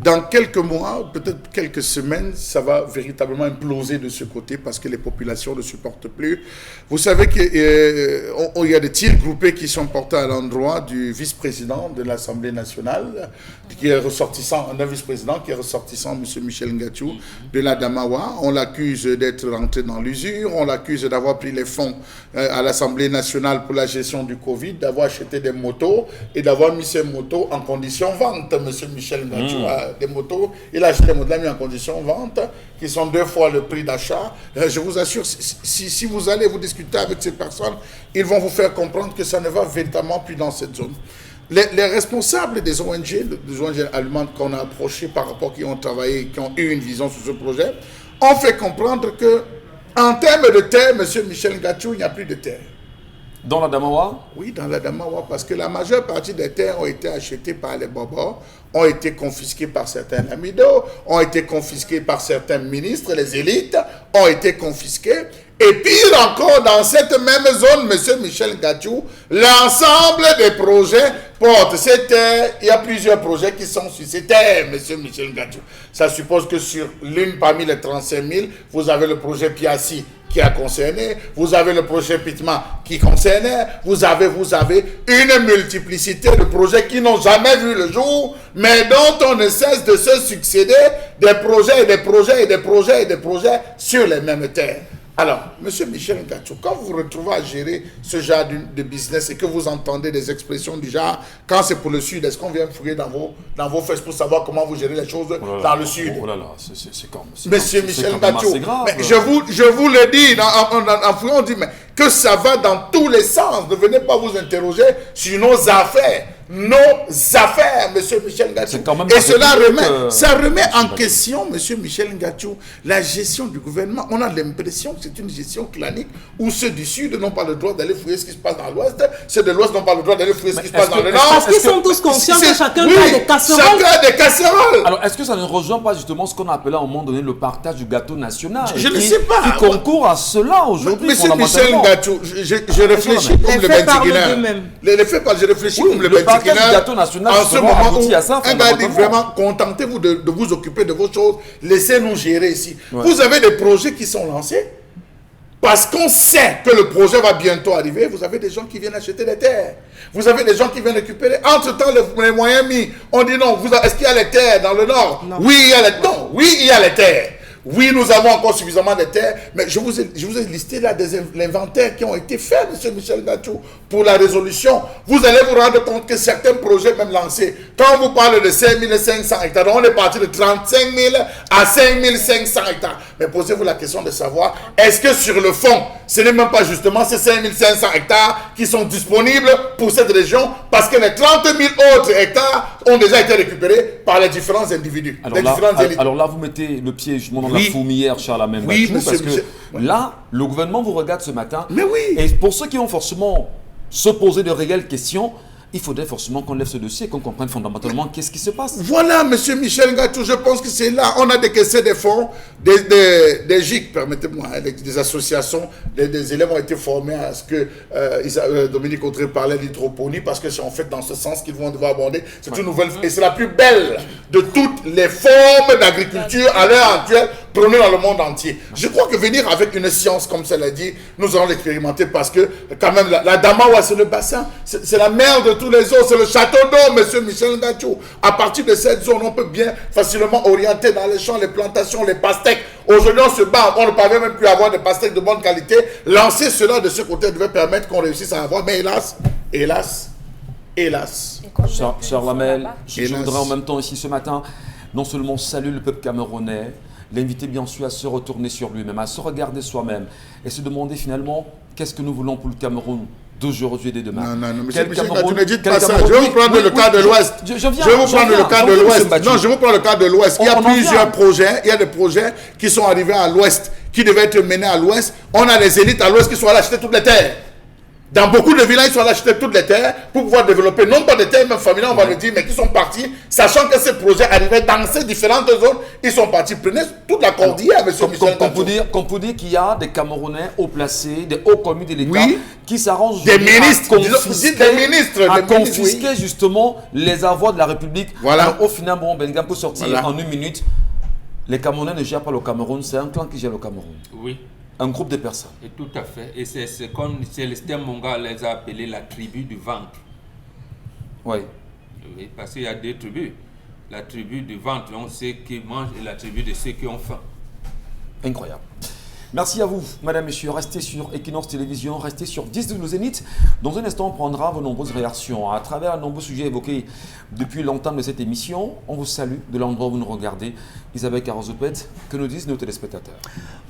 dans quelques mois, peut-être quelques semaines, ça va véritablement imploser de ce côté parce que les populations ne supportent plus. Vous savez qu'il y a des tirs groupés qui sont portés à l'endroit du vice-président de l'Assemblée nationale, qui est ressortissant, un vice-président qui est ressortissant, M. Michel Ngachou, de la Damawa. On l'accuse d'être rentré dans l'usure, on l'accuse d'avoir pris les fonds à l'Assemblée nationale pour la gestion du Covid, d'avoir acheté des motos et d'avoir mis ces motos en condition vente. M. Michel Ngachou a des motos, il a acheté des motos, il a mis en condition vente, qui sont 2 fois le prix d'achat. Je vous assure, si vous allez vous discuter avec ces personnes, ils vont vous faire comprendre que ça ne va véritablement plus dans cette zone. Les responsables des ONG allemandes qu'on a approchés par rapport, qui ont travaillé, qui ont eu une vision sur ce projet, ont fait comprendre que en termes de terre, M. Michel Ngachou, il n'y a plus de terre. Dans la Damawa? Oui, dans la Damawa, parce que la majeure partie des terres ont été achetées par les Bobos, ont été confisquées par certains Lamido, ont été confisquées par certains ministres, les élites ont été confisquées. Et pire encore, dans cette même zone, M. Michel Ngachou, l'ensemble des projets portent ces terres. Il y a plusieurs projets qui sont sur ces terres, M. Michel Ngachou. Ça suppose que sur l'une parmi les 35 000, vous avez le projet Piassi qui a concerné, vous avez le projet Pitma qui concernait, vous avez une multiplicité de projets qui n'ont jamais vu le jour, mais dont on ne cesse de se succéder des projets et des projets et des projets et des projets sur les mêmes terres. Alors, M. Michel Ngachou, quand vous vous retrouvez à gérer ce genre de business et que vous entendez des expressions du genre, quand c'est pour le Sud, est-ce qu'on vient fouiller dans vos fesses pour savoir comment vous gérez les choses dans le Sud? Oh là là, c'est quand même... Monsieur Michel Ngachou, je vous le dis, en fouillant, on dit, mais que ça va dans tous les sens. Ne venez pas vous interroger sur nos affaires. nos affaires, monsieur Michel Ngachou. Et cela remet en question, monsieur Michel Ngachou, la gestion du gouvernement. On a l'impression que c'est une gestion clanique où ceux du Sud n'ont pas le droit d'aller fouiller ce qui se passe dans l'Ouest, ceux de l'Ouest n'ont pas le droit d'aller fouiller ce qui se passe dans le Nord. Parce qu'ils sont tous conscients que chacun a des casseroles. Chacun a des casseroles. Alors, est-ce que ça ne rejoint pas justement ce qu'on a appelé à un moment donné le partage du gâteau national? Je ne sais pas. Qui concourt à cela aujourd'hui. Monsieur Michel Ngachou, je réfléchis comme le Bentikina. Les faits parlent, je réfléchis comme le Bentikina. En ce moment où un gars dit vraiment, contentez-vous de vous occuper de vos choses, laissez-nous gérer ici. Ouais. Vous avez des projets qui sont lancés, parce qu'on sait que le projet va bientôt arriver, vous avez des gens qui viennent acheter des terres. Vous avez des gens qui viennent récupérer. Entre-temps, les moyens mis, on dit non, est-ce qu'il y a les terres dans le Nord? Non. Oui, il y a les terres. Oui, nous avons encore suffisamment de terres, mais je vous ai listé là l'inventaire qui ont été faits, monsieur Michel Ngachou, pour la résolution. Vous allez vous rendre compte que certains projets même lancés, quand on vous parle de 5500 hectares, on est parti de 35 000 à 5500 hectares. Mais posez-vous la question de savoir, est-ce que sur le fond, ce n'est même pas justement ces 5500 hectares qui sont disponibles pour cette région, parce que les 30 000 autres hectares ont déjà été récupérés par les différents individus, alors là, vous mettez le pied justement dans la fourmilière, Charles Amène. Parce que là, le gouvernement vous regarde ce matin. Mais oui. Et pour ceux qui vont forcément se poser de réelles questions, il faudrait forcément qu'on lève ce dossier et qu'on comprenne fondamentalement qu'est-ce qui se passe. Voilà, monsieur Michel Ngachou, je pense que c'est là. On a décaissé des fonds, des GIC, permettez-moi, des associations, des élèves ont été formés à ce que Dominique Audrey parlait d'hydroponie, parce que c'est en fait dans ce sens qu'ils vont devoir aborder. C'est une nouvelle, et c'est la plus belle de toutes les formes d'agriculture à l'heure actuelle prônée dans le monde entier. Je crois que venir avec une science comme cela dit, nous allons l'expérimenter, parce que quand même, la Damawa, c'est le bassin, c'est la mer de tous les eaux, c'est le château d'eau, monsieur Michel Ngachou. À partir de cette zone, on peut bien facilement orienter dans les champs, les plantations, les pastèques. Aujourd'hui, on se bat, on ne parvient même plus à avoir des pastèques de bonne qualité. Lancer cela de ce côté devait permettre qu'on réussisse à avoir, mais hélas. Sœur Lamel, je voudrais en même temps ici ce matin, non seulement saluer le peuple camerounais, l'inviter bien sûr à se retourner sur lui-même, à se regarder soi-même et se demander finalement qu'est-ce que nous voulons pour le Cameroun d'aujourd'hui et de demain. Non, monsieur Michel, tu ne dites pas ça. Je vais vous prendre le cas de l'Ouest. Je vais vous prendre le cas de l'Ouest. Non, je vais vous prendre le cas de l'Ouest. Il y a plusieurs projets. Il y a des projets qui sont arrivés à l'Ouest, qui devaient être menés à l'Ouest. On a les élites à l'Ouest qui sont allées acheter toutes les terres. Dans beaucoup de villages, ils sont allés acheter toutes les terres pour pouvoir développer, non pas des terres, même familiales, on va le dire, mais qui sont partis, sachant que ces projets arrivaient dans ces différentes zones, ils sont partis, prenez toute la cordillère, monsieur Michel Ngachou. Qu'on peut dire qu'il y a des Camerounais haut placés, des hauts commis de l'État, qui s'arrangent des ministres, à confisquer justement les avoirs de la République. Voilà. Alors, au final, bon, Benga peut sortir en une minute. Les Camerounais ne gèrent pas le Cameroun, c'est un clan qui gère le Cameroun. Oui. Un groupe de personnes. Et tout à fait. Et c'est ce qu'on Célestin Monga les a appelés la tribu du ventre. Oui. Oui, parce qu'il y a deux tribus. La tribu du ventre, on sait qui mange, et la tribu de ceux qui ont faim. Incroyable. Merci à vous, madame, messieurs. Restez sur Equinox Télévision, restez sur 10-12 Zénith. Dans un instant, on prendra vos nombreuses réactions. À travers de nombreux sujets évoqués depuis l'entame de cette émission, on vous salue de l'endroit où vous nous regardez. Isabelle Carozopet, que nous disent nos téléspectateurs?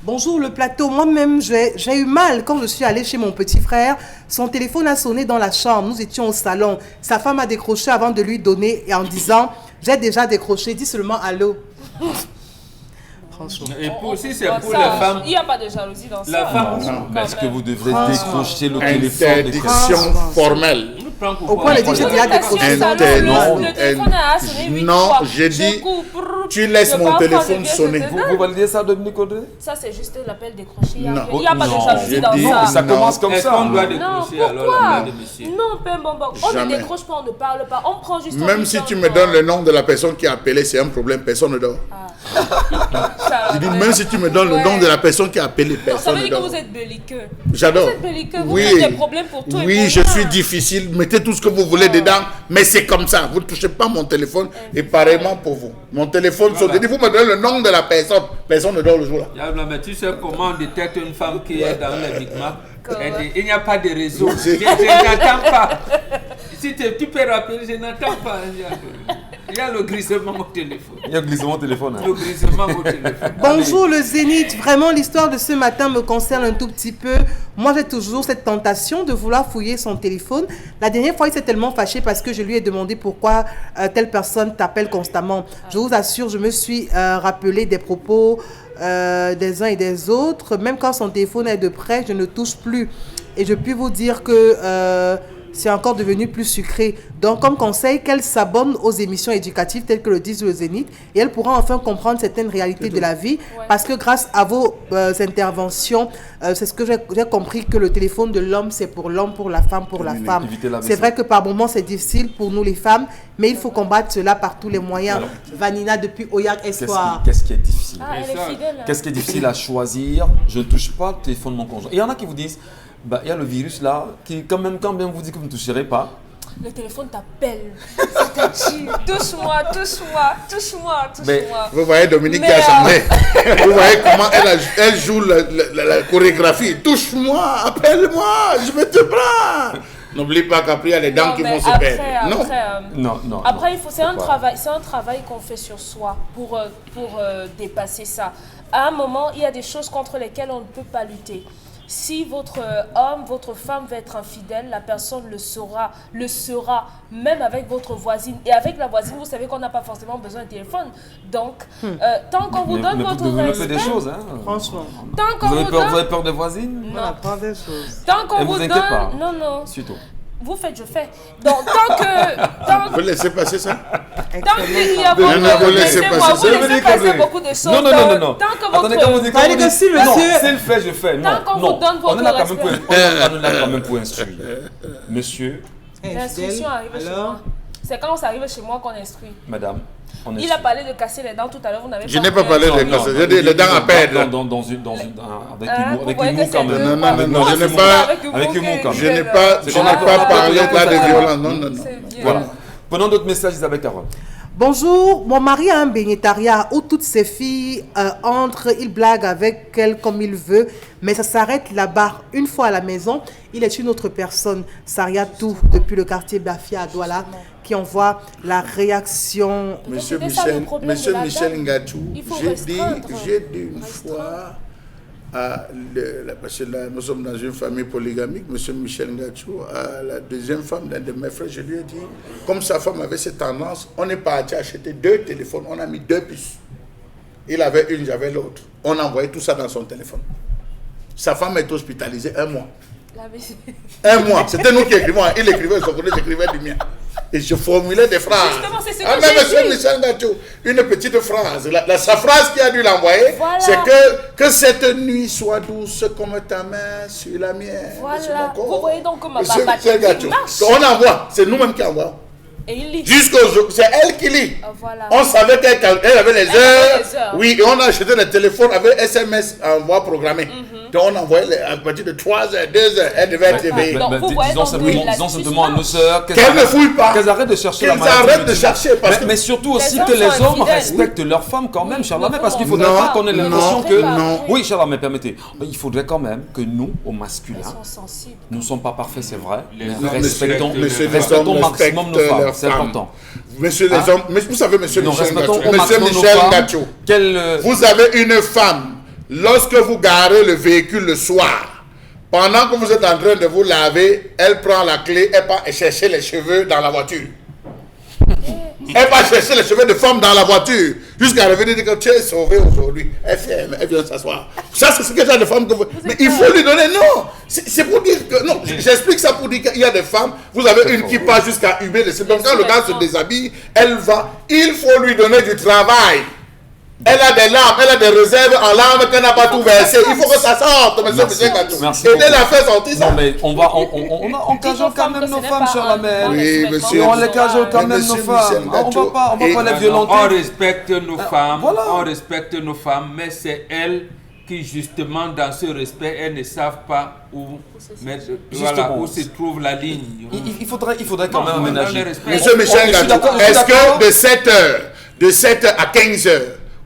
Bonjour le plateau. Moi-même, j'ai eu mal quand je suis allée chez mon petit frère. Son téléphone a sonné dans la chambre. Nous étions au salon. Sa femme a décroché avant de lui donner et en disant « J'ai déjà décroché, dis seulement allô ». Et si c'est pour les femmes, il n'y a pas de jalousie dans ça. La femme, est-ce que vous devrez décrocher le téléphone? Interdiction formelle. Au point de dire j'ai déjà décroché. Non, j'ai dit, tu laisses mon téléphone sonner. Vous validez ça, Dominique Audrey? Ça, c'est juste l'appel décroché. Il n'y a pas de jalousie dans ça. Ça commence comme ça. On doit décrocher alors la de monsieur. Non, on ne décroche pas, on ne parle pas. On prend juste. Même si tu me donnes le nom de la personne qui a appelé, c'est un problème, personne ne dort. Je dis, même si tu me donnes le nom de la personne qui a appelé, personne ne dort. Ça veut dire que vous êtes belliqueux. J'adore. Vous êtes belliqueux, vous avez des problèmes pour tout et pour oui, je suis difficile. Mettez tout ce que vous voulez dedans, mais c'est comme ça. Vous ne touchez pas mon téléphone et pareillement pour vous. Mon téléphone sonne. Vous me donnez le nom de la personne. Personne ne dort le jour-là. Mais tu sais comment on détecte une femme qui est dans les micmacs? Il n'y a pas de réseau. Je n'entends pas. Si tu peux rappeler, je n'entends pas. Il y a le glissement au téléphone. Il y a le glissement au téléphone. Le glissement au téléphone. Bonjour le Zénith, vraiment l'histoire de ce matin me concerne un tout petit peu. Moi j'ai toujours cette tentation de vouloir fouiller son téléphone. La dernière fois il s'est tellement fâché parce que je lui ai demandé pourquoi telle personne t'appelle constamment. Je vous assure, je me suis rappelé des propos des uns et des autres. Même quand son téléphone est de près, je ne touche plus. Et je puis vous dire que c'est encore devenu plus sucré. Donc, comme conseil, qu'elle s'abonne aux émissions éducatives telles que le disent le Zénith et elle pourra enfin comprendre certaines réalités de la vie. Ouais. Parce que grâce à vos interventions, c'est ce que j'ai compris, que le téléphone de l'homme, c'est pour l'homme, pour la femme, pour la femme. C'est vrai que par moments, c'est difficile pour nous les femmes, mais il faut combattre cela par tous les moyens. Alors, Vanina, depuis Oyak Espoir. Qu'est-ce qui est difficile? Elle est fidèle. Qu'est-ce qui est difficile à choisir? Je ne touche pas le téléphone de mon conjoint. Il y en a qui vous disent, il y a le virus là, qui quand même vous dit que vous ne toucherez pas. Le téléphone t'appelle, ça te dit, touche-moi. Vous voyez Dominique qui a changé. Vous voyez comment elle joue la chorégraphie. Touche-moi, appelle-moi, je vais te prendre. N'oublie pas qu'après il y a les dents qui vont se perdre. Non. Après, c'est un travail qu'on fait sur soi pour dépasser ça. À un moment, il y a des choses contre lesquelles on ne peut pas lutter. Si votre homme, votre femme veut être infidèle, la personne le sera même avec votre voisine. Et avec la voisine, vous savez qu'on n'a pas forcément besoin de téléphone. Donc, tant qu'on vous donne votre respect... des choses, hein. Franchement. Vous avez peur des voisines? On apprend des choses. Tant qu'on vous donne... Pas. Non. Surtout. Vous faites, je fais. Donc, vous laissez passer ça? Tant qu'il y a vous laissez passer beaucoup de choses. Non. Tant que votre... S'il fait, je fais. Non. Tant qu'on vous donne votre respect. On en a quand même pour instruire. Monsieur. L'instruction arrive chez moi. C'est quand ça arrive chez moi qu'on instruit. Madame. Il a parlé de casser les dents tout à l'heure, vous n'avez pas... Je n'ai pas parlé de casser, j'ai dit les dents à perdre. Avec humour quand même. Non, je n'ai pas... Avec humour quand même. Je n'ai pas parlé là de violence, non. Voilà. Prenons d'autres messages, Isabelle Carole. Bonjour, mon mari a un bénétariat où toutes ses filles entrent, il blague avec elles comme il veut, mais ça s'arrête là-bas. Une fois à la maison, il est une autre personne, Sariatou, depuis le quartier Bafia à Douala, qui envoie la réaction. Monsieur Michel Ngachou, j'ai dit une fois, parce que là, nous sommes dans une famille polygamique, monsieur Michel Ngachou, à la deuxième femme d'un de mes frères, je lui ai dit, comme sa femme avait cette tendance, on est parti acheter 2 téléphones, on a mis 2 puces. Il avait une, j'avais l'autre. On a envoyé tout ça dans son téléphone. Sa femme est hospitalisée 1 mois. 1 mois, c'était nous qui écrivons, il écrivait son côté, j'écrivais du mien. Et je formulais des phrases. Justement, c'est ce que j'ai monsieur Michel Ngachou, une petite phrase. Sa phrase qui a dû l'envoyer, voilà. C'est que cette nuit soit douce comme ta main sur la mienne. Voilà. Vous voyez donc comment Monsieur ma Ngachou. marche. On envoie, c'est nous-mêmes qui envoyons. Et il lit. Jusqu'au jour, c'est elle qui lit. Voilà. On savait qu'elle avait les heures. Oui, et on a acheté le téléphone avec SMS envoi programmé. Donc on envoyait à partir de 3 heures, 2 heures, elle devait être éveillée. Disons simplement à nos sœurs qu'elles ne fouillent pas. Qu'elles arrêtent de chercher la maladie. Qu'elles arrêtent de chercher. Mais surtout aussi que les hommes respectent leurs femmes quand même, Charlamé, parce qu'il faudrait pas qu'on ait l'impression que... Oui, Charlamé, permettez. Il faudrait quand même que nous, au masculin, nous ne sommes pas parfaits, c'est vrai, mais respectons au maximum nos femmes. C'est important. Monsieur les hommes, vous savez, monsieur Michel Ngachou, vous avez une femme, lorsque vous garez le véhicule le soir, pendant que vous êtes en train de vous laver, elle prend la clé, elle part chercher les cheveux dans la voiture. Elle va chercher les cheveux de femme dans la voiture, jusqu'à revenir dire que tu es sauvé aujourd'hui. Elle vient s'asseoir. Ça, c'est ce que j'ai de femmes que vous... Mais il faut lui donner, non. C'est pour dire que... Non, j'explique ça pour dire qu'il y a des femmes, vous avez une qui part jusqu'à Uber. Donc quand le gars se déshabille, elle va... Il faut lui donner du travail. Elle a des larmes, elle a des réserves en larmes qu'elle n'a pas tout versé. Il faut que ça sorte, monsieur Michel Ngachou. Et elle a fait sortir ça. Non, mais on cajole quand même nos femmes sur la mer. Oui, monsieur. On les cajole quand même nos femmes. On va pas les violenter. On respecte nos femmes, on respecte nos femmes, mais c'est elles qui, justement, dans ce respect, elles ne savent pas où se trouve la ligne. Il faudrait quand même aménager. Monsieur Michel Ngachou, est-ce que de 7h à 15h,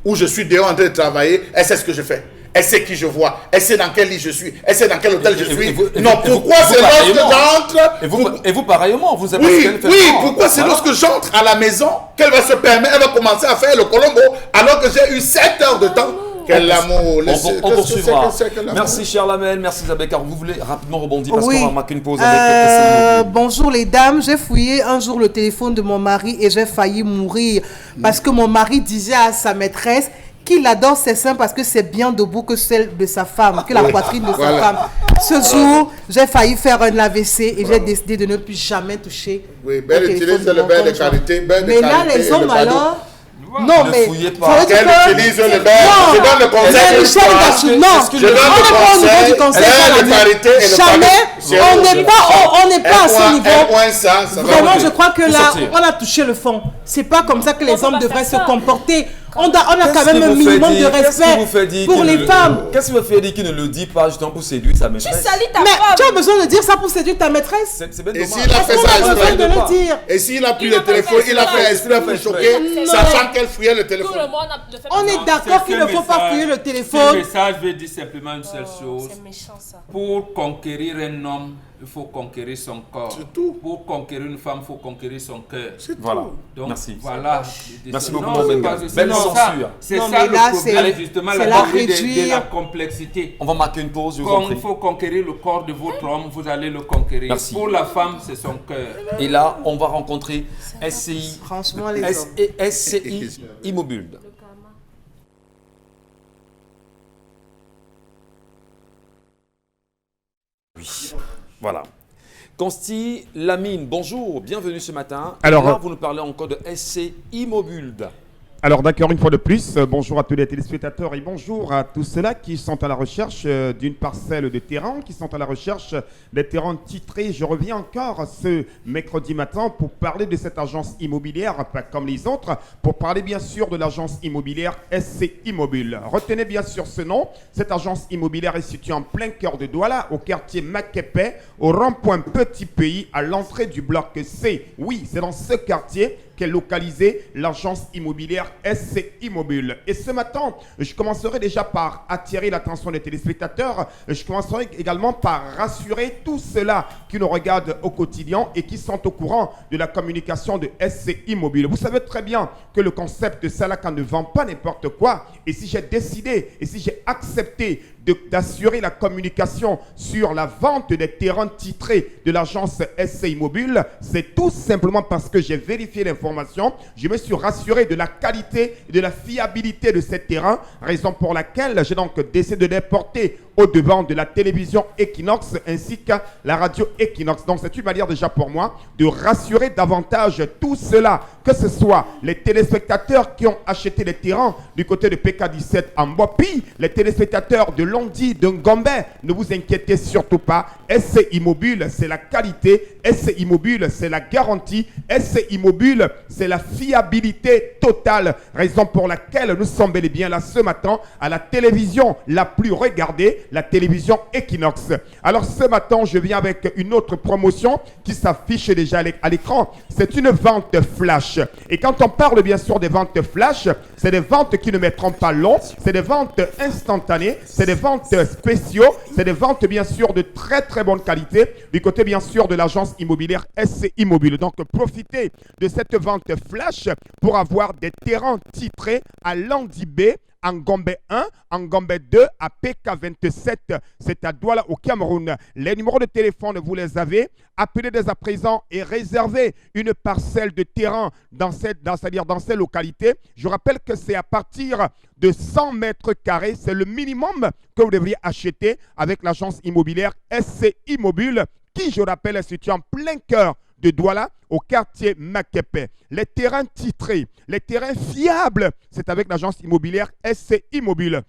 où je suis dehors en train de travailler, elle sait ce que je fais. Elle sait qui je vois. Elle sait dans quel lit je suis. Elle sait dans quel hôtel je suis. Non, pourquoi c'est lorsque j'entre... Et vous, pareillement, vous savez Oui, ce qu'elle fait. oui, pourquoi c'est lorsque j'entre à la maison qu'elle va se permettre, elle va commencer à faire le colombo alors que j'ai eu 7 heures de temps. Quel amour. On poursuivra. Merci, cher Lamel. Merci, Isabelle. Car vous voulez rapidement rebondir parce qu'on va marquer une pause avec bonjour les dames. J'ai fouillé un jour le téléphone de mon mari et j'ai failli mourir parce que mon mari disait à sa maîtresse qu'il adore ses seins parce que c'est bien debout que celle de sa femme, que la poitrine de sa femme. Ce jour, j'ai failli faire un AVC et j'ai décidé de ne plus jamais toucher. Oui, ben utilise le bain de qualité. Mais là, les hommes alors... Non, mais fouillez pas. Qu'elle utilise le bain. Je donne le conseil. Non, je donne le conseil. Jamais, on n'est pas à ce niveau. Vraiment, je crois que là, on a touché le fond. C'est pas comme ça que les hommes devraient se comporter. On a quand même un minimum de respect pour les femmes. Qu'est-ce qui vous fait dire qu'il ne le dit pas justement pour séduire sa maîtresse? Tu salis ta femme. Mais tu as besoin de dire ça pour séduire ta maîtresse? C'est bien Et dommage. s'il a fait ça exprès de le dire. Et s'il a pris le téléphone, il a fait exprès pour choquer, sachant qu'elle fouillait le téléphone. On est d'accord qu'il ne faut pas fouiller le téléphone. Ce message veut dire simplement une seule chose. C'est méchant ça. Pour conquérir un homme, il faut conquérir son corps. C'est tout. Pour conquérir une femme, il faut conquérir son cœur. Voilà. Donc, Merci. Voilà. Merci beaucoup, Non, mon parce Bengal. que Belle sinon, censure. C'est Non, ça mais le là, problème, c'est justement, la la barrière de réduire. la complexité. On va marquer une pause, je vous en Quand prie. il faut conquérir le corps de votre homme, vous allez le conquérir. Merci. Pour la femme, c'est son cœur. Et là, on va rencontrer SCI. Franchement, les hommes. SCI Immobile. Oui, voilà. Consti Lamine, bonjour, bienvenue ce matin. Alors, là, vous nous parlez encore de SCI Immobile. Alors d'accord, une fois de plus, bonjour à tous les téléspectateurs et bonjour à tous ceux-là qui sont à la recherche d'une parcelle de terrain, qui sont à la recherche des terrains titrés. Je reviens encore ce mercredi matin pour parler de cette agence immobilière, pas comme les autres, pour parler bien sûr de l'agence immobilière SC Immobile. Retenez bien sûr ce nom, cette agence immobilière est située en plein cœur de Douala, au quartier Makepe, au rond-point Petit Pays, à l'entrée du bloc C. Oui, c'est dans ce quartier qu'est localisée l'agence immobilière SC Immobile. Et ce matin, je commencerai déjà par attirer l'attention des téléspectateurs. Je commencerai également par rassurer tous ceux-là qui nous regardent au quotidien et qui sont au courant de la communication de SC Immobile. Vous savez très bien que le concept de Salaka ne vend pas n'importe quoi. Et si j'ai décidé et si j'ai accepté d'assurer la communication sur la vente des terrains titrés de l'agence SC Immobile, c'est tout simplement parce que j'ai vérifié l'information, je me suis rassuré de la qualité et de la fiabilité de ces terrains, raison pour laquelle j'ai donc décidé de les porter au devant de la télévision Equinox ainsi que la radio Equinox. Donc c'est une manière déjà pour moi de rassurer davantage tout cela, que ce soit les téléspectateurs qui ont acheté les terrains du côté de PK17 en Bopi, les téléspectateurs de Londi, de Ngombe, ne vous inquiétez surtout pas. SC Immobile, c'est la qualité. SC Immobile, c'est la garantie. SC Immobile, c'est la fiabilité totale. Raison pour laquelle nous sommes bel et bien là ce matin à la télévision la plus regardée, la télévision Equinox. Alors ce matin, je viens avec une autre promotion qui s'affiche déjà à l'écran. C'est une vente flash. Et quand on parle bien sûr des ventes flash, c'est des ventes qui ne mettront pas long, c'est des ventes instantanées, c'est des ventes spéciaux, c'est des ventes bien sûr de très très bonne qualité du côté bien sûr de l'agence immobilière SC Immobile. Donc profitez de cette vente flash pour avoir des terrains titrés à Landibé, en Gombe 1, en Gombe 2, à PK27, c'est à Douala au Cameroun. Les numéros de téléphone, vous les avez. Appelez dès à présent et réservez une parcelle de terrain c'est-à-dire dans ces localités. Je rappelle que c'est à partir de 100 mètres carrés. C'est le minimum que vous devriez acheter avec l'agence immobilière SC Immobile, qui, je rappelle, est située en plein cœur de Douala, au quartier Makepe. Les terrains titrés, les terrains fiables, c'est avec l'agence immobilière SC Immobile.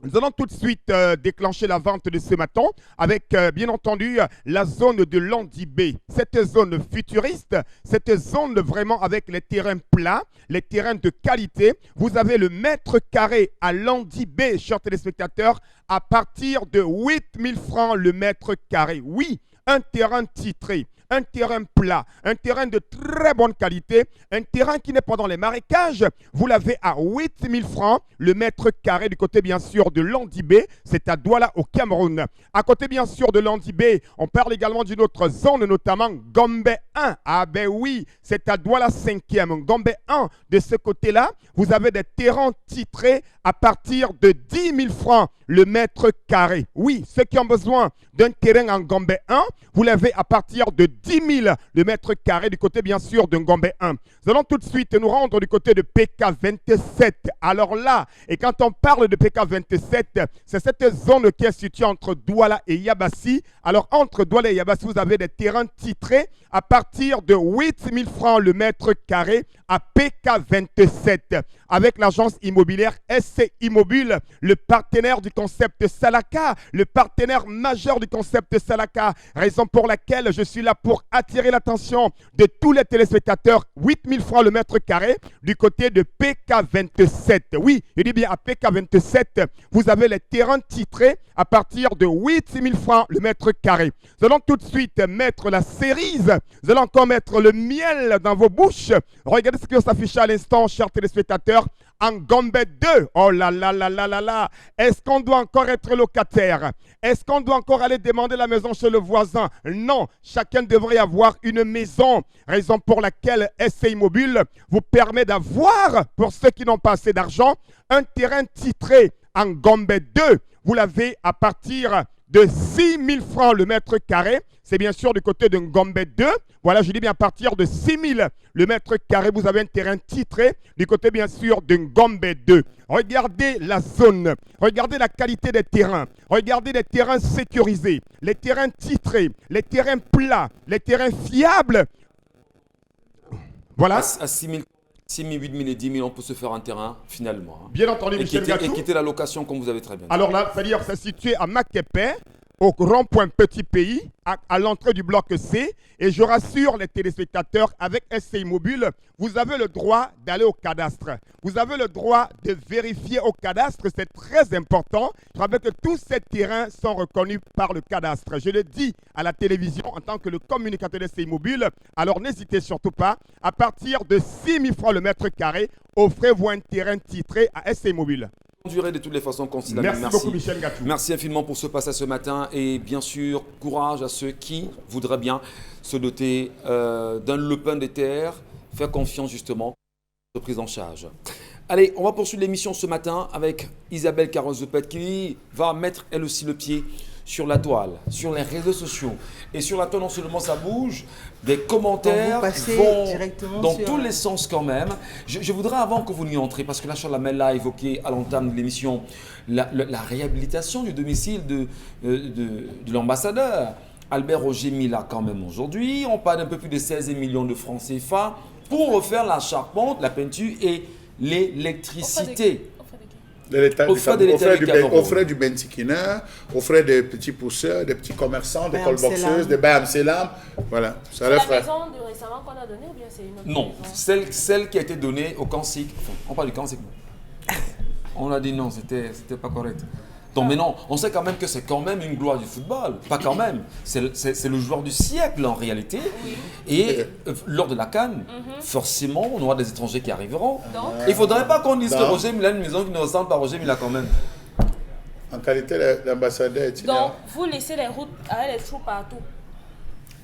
Nous allons tout de suite déclencher la vente de ce matin avec, bien entendu, la zone de Landibé. Cette zone futuriste, cette zone vraiment avec les terrains plats, les terrains de qualité. Vous avez le mètre carré à Landibé, chers téléspectateurs, à partir de 8 000 francs le mètre carré. Oui, un terrain titré. un terrain plat, un terrain de très bonne qualité, un terrain qui n'est pas dans les marécages. Vous l'avez à 8 000 francs le mètre carré du côté bien sûr de Landibé, c'est à Douala au Cameroun. À côté bien sûr de Landibé, on parle également d'une autre zone, notamment Gombe 1. Ah ben oui, c'est à Douala 5e. Gombe 1, de ce côté-là, vous avez des terrains titrés à partir de 10 000 francs le mètre carré. Oui, ceux qui ont besoin d'un terrain en Gombe 1, vous l'avez à partir de 10 000 le mètre carré du côté bien sûr de Gombe 1. Nous allons tout de suite nous rendre du côté de PK27. Alors là, et quand on parle de PK27, c'est cette zone qui est située entre Douala et Yabassi. Alors entre Douala et Yabassi, vous avez des terrains titrés à partir de 8 000 francs le mètre carré à PK27. Avec l'agence immobilière SC Immobile, le partenaire du concept Salaka, le partenaire majeur du concept Salaka, raison pour laquelle je suis là pour attirer l'attention de tous les téléspectateurs. 8 000 francs le mètre carré du côté de PK27. Oui, je dis bien à PK27, vous avez les terrains titrés à partir de 8 000 francs le mètre carré. Nous allons tout de suite mettre la cerise, nous allons encore mettre le miel dans vos bouches. Regardez ce qui va s'afficher à l'instant, chers téléspectateurs. En Gombe 2, oh là là là là là là, est-ce qu'on doit encore être locataire? Est-ce qu'on doit encore aller demander la maison chez le voisin? Non, chacun devrait avoir une maison. Raison pour laquelle SC Immobile vous permet d'avoir, pour ceux qui n'ont pas assez d'argent, un terrain titré en Gombe 2. Vous l'avez à partir de 6 000 francs le mètre carré. C'est bien sûr du côté de Ngombe 2. Voilà, je dis bien à partir de 6 000 le mètre carré, vous avez un terrain titré du côté bien sûr de Ngombe 2. Regardez la zone, regardez la qualité des terrains, regardez les terrains sécurisés, les terrains titrés, les terrains plats, les terrains fiables. Voilà. À 6 000, 8 000 et 10 000, on peut se faire un terrain finalement. Hein. Bien entendu, Michel Gachou. Et quitter la location comme vous avez très bien dit. Alors là, c'est-à-dire c'est situé à Makepe, au rond-point Petit Pays, à l'entrée du bloc C. Et je rassure les téléspectateurs, avec SC Immobile, vous avez le droit d'aller au cadastre. Vous avez le droit de vérifier au cadastre, c'est très important. Je rappelle que tous ces terrains sont reconnus par le cadastre. Je le dis à la télévision en tant que le communicateur de SC Immobile. Alors n'hésitez surtout pas, à partir de 6 000 francs le mètre carré, offrez-vous un terrain titré à SC Immobile. De toutes les façons considérables. Merci beaucoup Michel Gachou. Merci infiniment pour ce passage ce matin et bien sûr courage à ceux qui voudraient bien se doter d'un lopin de terre, faire confiance justement de prise en charge. Allez, on va poursuivre l'émission ce matin avec Isabelle Carozepet qui va mettre elle aussi le pied sur la toile, sur les réseaux sociaux. Et sur la toile, non seulement ça bouge, des commentaires vont dans tous les sens quand même. Je voudrais, avant que vous n'y entrez, parce que là, Chalamel l'a évoqué à l'entame de l'émission, la réhabilitation du domicile de l'ambassadeur. Albert Roger Mila quand même aujourd'hui. On parle d'un peu plus de 16 millions de francs CFA pour refaire la charpente, la peinture et l'électricité. Au frais du Bentikina, au frais des petits pousseurs, des petits commerçants, des colboxeuses, des Bayam-Selam. Voilà. C'est la maison de récemment qu'on a donnée ou bien c'est une autre Non, celle qui a été donnée au Kansik. Enfin, on parle du Kansik. On a dit non, c'était pas correct. Donc, mais non, on sait quand même que c'est quand même une gloire du football. Pas quand même. C'est le joueur du siècle en réalité. Oui. Et lors de la CAN, forcément, on aura des étrangers qui arriveront. Il ne faudrait pas qu'on dise que Roger Mila a une maison qui ne ressemble pas à Roger Mila quand même. En qualité d'ambassadeur étudiant. Donc, vous laissez les routes avec les trous partout.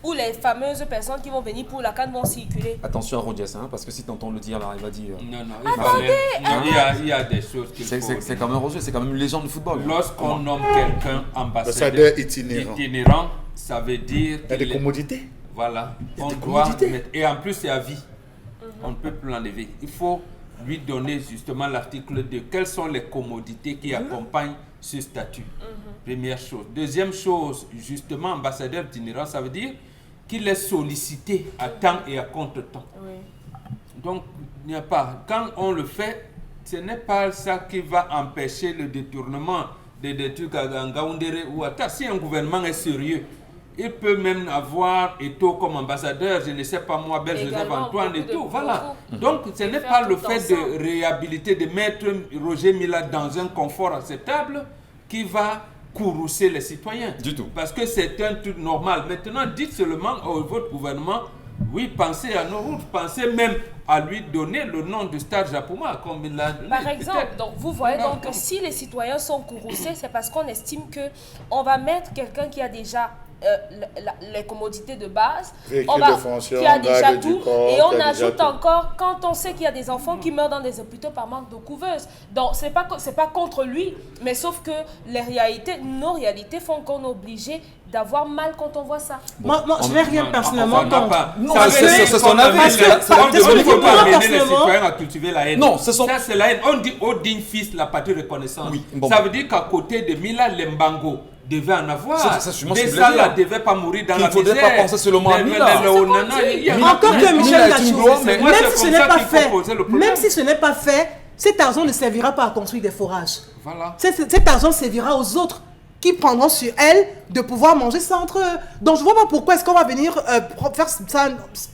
Où les fameuses personnes qui vont venir pour la CAN vont circuler. Attention à Rogers, hein, parce que si t'entends le dire, là, il va dire... Il y a des choses qu'il faut... C'est quand même Roger, c'est quand même une légende du football. Lorsqu'on nomme quelqu'un ambassadeur itinérant, ça veut dire... Il y a des commodités. Voilà. On doit mettre... Et en plus, c'est à vie. On ne peut plus l'enlever. Il faut lui donner justement l'article de quelles sont les commodités qui accompagnent ce statut. Première chose. Deuxième chose, justement, ambassadeur itinérant, ça veut dire qu'il est sollicité à temps et à contre-temps. Oui. Donc, il n'y a pas. Quand on le fait, ce n'est pas ça qui va empêcher le détournement des trucs à Ngaoundéré ou à Ta. Si un gouvernement est sérieux, il peut même avoir Eto'o comme ambassadeur, je ne sais pas moi, Joseph Antoine et tout. Voilà. Donc, ce n'est pas le fait de réhabiliter, de mettre Roger Mila dans un confort acceptable qui va courroucer les citoyens. Du tout. Parce que c'est un truc normal. Maintenant, dites seulement à votre gouvernement, oui, pensez à nos routes, pensez même à lui donner le nom de stade Japoma, comme il l'a donné. Par exemple, peut-être. donc vous voyez donc que si les citoyens sont courroucés, c'est parce qu'on estime qu'on va mettre quelqu'un qui a déjà les commodités de base, Véhicule de fonction, qui a déjà garde du tout, corps, et qui on a déjà ajoute tout. encore quand on sait qu'il y a des enfants qui meurent dans des hôpitaux par manque de couveuses. Donc c'est pas contre lui, mais sauf que nos réalités font qu'on est obligé d'avoir mal quand on voit ça. Moi, je n'ai rien personnellement contre. Non, Ça veut dire c'est son qu'on avis. amène- C'est la on théorie ne faut que- pas moi, amener les personnellement- citoyens à cultiver la haine. Non, c'est son- Ça, c'est la haine. On dit au digne fils la patrie reconnaissance. Oui, bon. Ça veut dire qu'à côté de Mila Lembango devait en avoir. Ça, je pense Des que je voulais Salas dire. ne devaient pas mourir dans Qu'il la ne faudrait misère. pas penser seulement à Mila. Encore que Michel Mila est une Gachou, gloire, mais- Moi, même c'est si ce comme n'est ça pas qu'il faut fait, poser le problème. même si ce n'est pas fait, cet argent ne servira pas à construire des forages. Voilà. Cet argent servira aux autres qui prendront sur elle de pouvoir manger ça entre eux. Donc je vois pas pourquoi est-ce qu'on va venir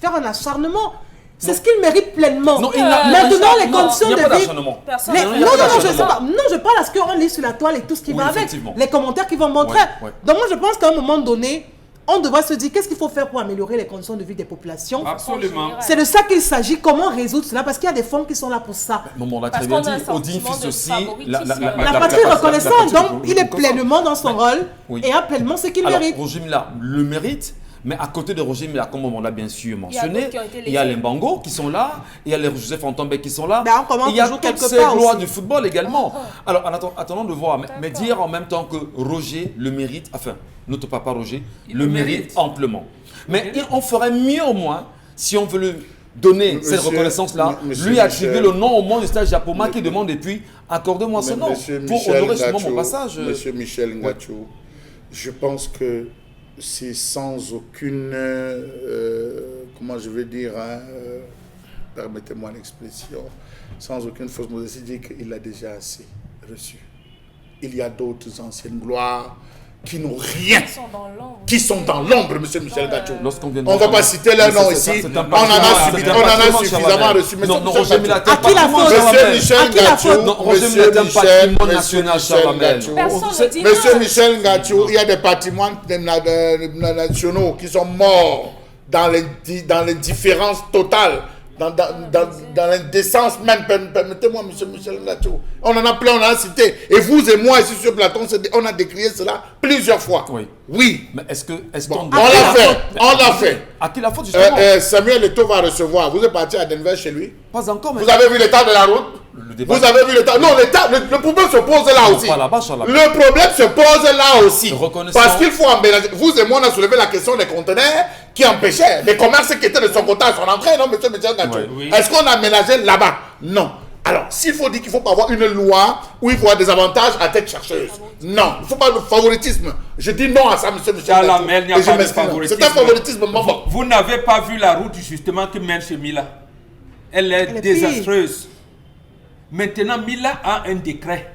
faire un acharnement. C'est ce qu'il mérite pleinement. Non, il n'a- Maintenant, les non, conditions il n'y a de pas vie... d'acharnement. Personne Non, n'a non, rien non, fait. je sais pas. Non, je parle à ce qu'on lit sur la toile et tout ce qui Oui, va avec. effectivement. Les commentaires qui vont montrer. Ouais. Donc moi, je pense qu'à un moment donné, on devrait se dire qu'est-ce qu'il faut faire pour améliorer les conditions de vie des populations. Absolument. C'est de ça qu'il s'agit. Comment résoudre cela? Parce qu'il y a des fonds qui sont là pour ça. Bon, on l'a Parce très bien qu'on a dit. un Odin sentiment fils de aussi. favoritisme. La patrie reconnaissante, donc il est pleinement dans son rôle Oui. et a pleinement ce qu'il Alors, mérite. Roger Mila le mérite, mais à côté de Roger Mila, comme on l'a bien sûr mentionné, d'autres qui ont été il y a lésés. les Mbango qui sont là, il y a les Joseph Antombe qui sont là, Ben, on commence il y a toujours toutes quelque ces part gloires aussi. du football également. Alors, attendons de voir, mais dire en même temps que Roger le mérite, enfin, notre papa Roger Il le le mérite mérite. amplement. Mais on ferait mieux au moins si on veut lui donner cette Monsieur- reconnaissance-là, Monsieur lui attribuer Michel- le nom au moins du stage Japoma qui demande et puis accordez-moi ce nom pour honorer justement mon passage. Monsieur Michel Ngachou, je pense que c'est sans aucune, comment je vais dire, permettez-moi l'expression, sans aucune fausse modestie, dire qu'il a déjà assez reçu. Il y a d'autres anciennes gloires qui n'ont rien, Ils sont dans l'ombre. qui sont dans l'ombre, monsieur Michel Ngachou. Lorsqu'on vient de On ne va mentionner- pas citer leur Mais nom c'est- ici. c'est un On en a patrimoine, suffisamment reçu. Non, non, Roger Mila, À qui la faute? Monsieur Michel À qui la faute? Ngachou, Non, Roger Monsieur Mila est un Michel, patrimoine Monsieur national, Michel Chalamel. Ngachou. Personne ne dit Monsieur non. Michel Ngachou, il y a des patrimoines nationaux qui sont morts dans l'indifférence totale, dans l'indécence même. Permettez-moi, monsieur Michel Ngachou. On en a plein, on en a cité. Et vous et moi, ici sur Platon, on a décrié cela plusieurs fois. Oui. Oui. Mais est-ce Bon, qu'on on l'a fait. On l'a fait. À qui la faute justement? Samuel Eto'o va recevoir. Vous êtes parti à Denver chez lui. Pas encore, mais Vous avez vu l'état de la route? le débat. Vous avez vu l'état? Non, le problème se pose là Non, aussi. pas là-bas, Charles. Le problème se pose là aussi. Reconnaissant. Parce qu'il faut emménager. Vous et moi, on a soulevé la question des conteneurs qui empêchaient les commerces qui étaient de son côté à son entrée, non, monsieur Michel Ngachou? Oui. Est-ce qu'on a aménagé là-bas? Non. Alors, s'il faut dire qu'il faut pas avoir une loi où il faut avoir des avantages à tête chercheuse. Non, il ne faut pas le favoritisme. Je dis non à ça, monsieur Michel Ngachou. Chalamel, il n'y a Et je pas de m'exprime. favoritisme. C'est un favoritisme, maman. Vous n'avez pas vu la route justement qui mène chez Mila. Elle est Elle est désastreuse. Maintenant, Mila a un décret.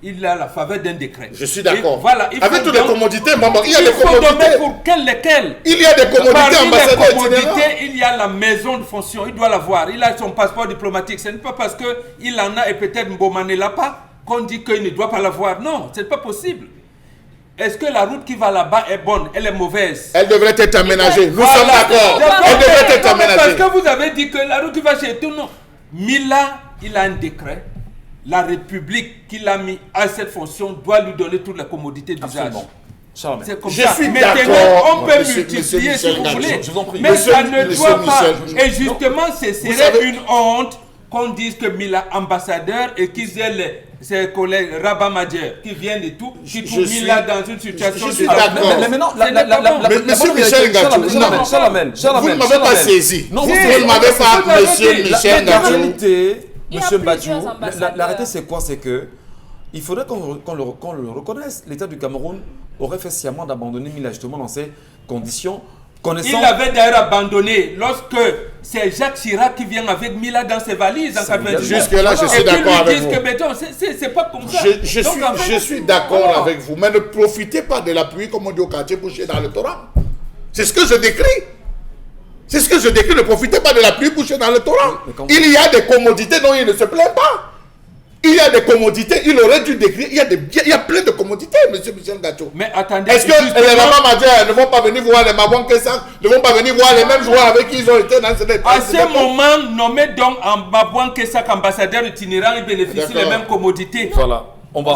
Il a la faveur d'un décret. Je suis d'accord. Et Voilà, il Avec faut toutes les donc- commodités, maman, il y a il des faut donner commodités. pour lesquelles Il y a des commodités Parmi les ambassadeurs commodités, itinérants. il y a la maison de fonction. Il doit l'avoir. Il a son passeport diplomatique. Ce n'est pas parce qu'il en a et peut-être Mboma ne l'a pas qu'on dit qu'il ne doit pas l'avoir. Non, ce n'est pas possible. Est-ce que la route qui va là-bas est bonne? Elle est mauvaise. Elle devrait être aménagée. Nous Voilà. sommes d'accord. D'accord, Elle devrait mais être non, mais aménagée. Parce que vous avez dit que la route qui va chez tout, non. Mila, il a un décret. La République qu'il a mis à cette fonction doit lui donner toutes les commodités d'usage. Absolument. Charles. C'est comme Je ça. suis Maintenant, d'accord, on peut monsieur multiplier si Michel vous Ngachou. voulez. Je vous en prie. Mais Monsieur- ça ne monsieur doit pas. Michel, Et justement, ce serait savez- une honte qu'on dise que Mila ambassadeur et qu'ils aient ses collègues Rabat Madjer qui viennent et tout, qui Je trouvent suis- Mila dans une situation je suis de d'accord. Mais maintenant, Ce n'est pas bon. Mais monsieur Michel Ngachou, non. Vous ne m'avez pas saisi. Non, Vous vous ne m'avez pas, vous avez monsieur dit. Michel La Ngachou. réalité, Il y a monsieur plusieurs Badiou, ambassadeurs. la réalité c'est quoi? C'est que il faudrait qu'on le reconnaisse. L'État du Cameroun aurait fait sciemment d'abandonner Mila justement dans ces conditions. Connaissant... Il avait d'ailleurs abandonné lorsque c'est Jacques Chirac qui vient avec Mila dans ses valises en Ça veut dire- 99. Jusque-là, je suis Et puis d'accord lui avec disent vous. que, mais non, c'est pas comme ça. Donc, en fait, Je suis d'accord voilà. avec vous, mais ne profitez pas de la pluie, comme on dit au quartier, pour chier dans le Torah. C'est ce que je décris. C'est ce que je décris. Ne profitez pas de la pluie pour chier dans le Torah. mais quand- Il y a des commodités dont il ne se plaint pas. Il y a des commodités, il aurait dû décrire. Il y a plein de commodités, monsieur Michel Ngacho. Mais attendez. Est-ce que les mamans Madja ne vont pas venir voir les Mabon Kessa, ne vont pas venir voir les mêmes joueurs avec qui ils ont été dans cette À ce moment, nommé donc en Mabouan Kessa ambassadeur itinérant, il bénéficie les mêmes commodités. Voilà.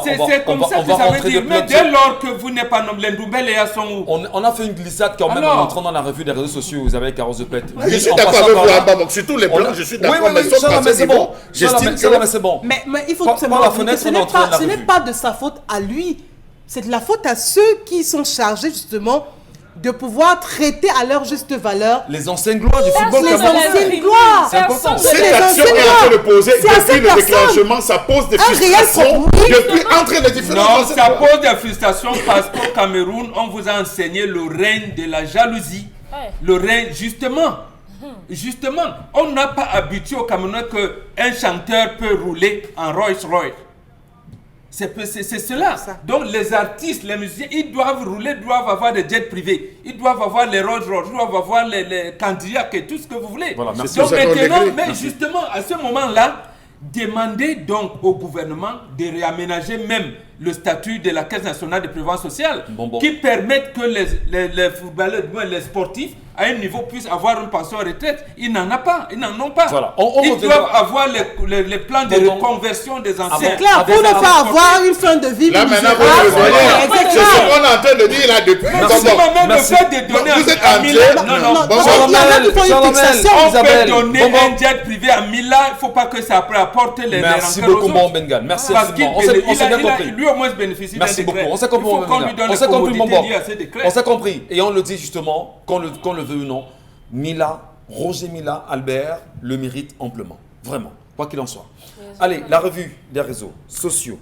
C'est comme ça que ça veut dire. Mais dès lors que vous n'êtes pas nommé, les Ndoumbel et sont où? On a fait une glissade quand même en entrant dans la revue des réseaux sociaux. Vous avez Carlos de Pète. Je suis d'accord avec vous, Abba, sur tous les plans, je suis d'accord. Mais c'est bon. J'estime que c'est bon. Mais il faut se la ce n'est pas de sa faute à lui. C'est de la faute à ceux qui sont chargés justement de pouvoir traiter à leur juste valeur les anciennes gloires du football. Les anciennes gloires. C'est important. Cette action est en train de poser, depuis le déclenchement, ça pose des frustrations depuis entre les différents. Non, ça pose des frustrations parce qu'au Cameroun, on vous a enseigné le règne de la jalousie. Le règne, justement, on n'a pas habitué au Cameroun qu'un chanteur peut rouler en Rolls-Royce. C'est cela. Donc les artistes, les musiciens, ils doivent rouler, doivent avoir des jets privés, ils doivent avoir les Rolls-Royce, ils doivent avoir les Cadillacs et tout ce que vous voulez. Voilà, merci. Donc maintenant, mais justement, à ce moment-là, demandez donc au gouvernement de réaménager même le statut de la Caisse nationale de prévoyance sociale qui permette que les footballeurs, les sportifs, à un niveau puissent avoir une pension retraite. Ils n'en ont pas. Ils n'en ont pas. Voilà. Ils doivent avoir les plans de reconversion des anciens. C'est clair, pour ne pas avoir une fin de vie là, maintenant, c'est ce qu'on est en train de dire là depuis. Même le fait de donner vous êtes à Mila. On peut donner un jet privé à Mila. Il ne faut pas que ça apporte les merci beaucoup, mon Bengal. Merci infiniment. On s'est bien compris. Lui au moins bénéficie d'un décret. Merci beaucoup. On s'est compris, mon Bengal. On s'est compris, mon bon. On s'est compris. Et on le dit justement, qu'on le veut ou non, Roger Mila, Albert, le mérite amplement. Vraiment, quoi qu'il en soit. Allez, la revue des réseaux sociaux.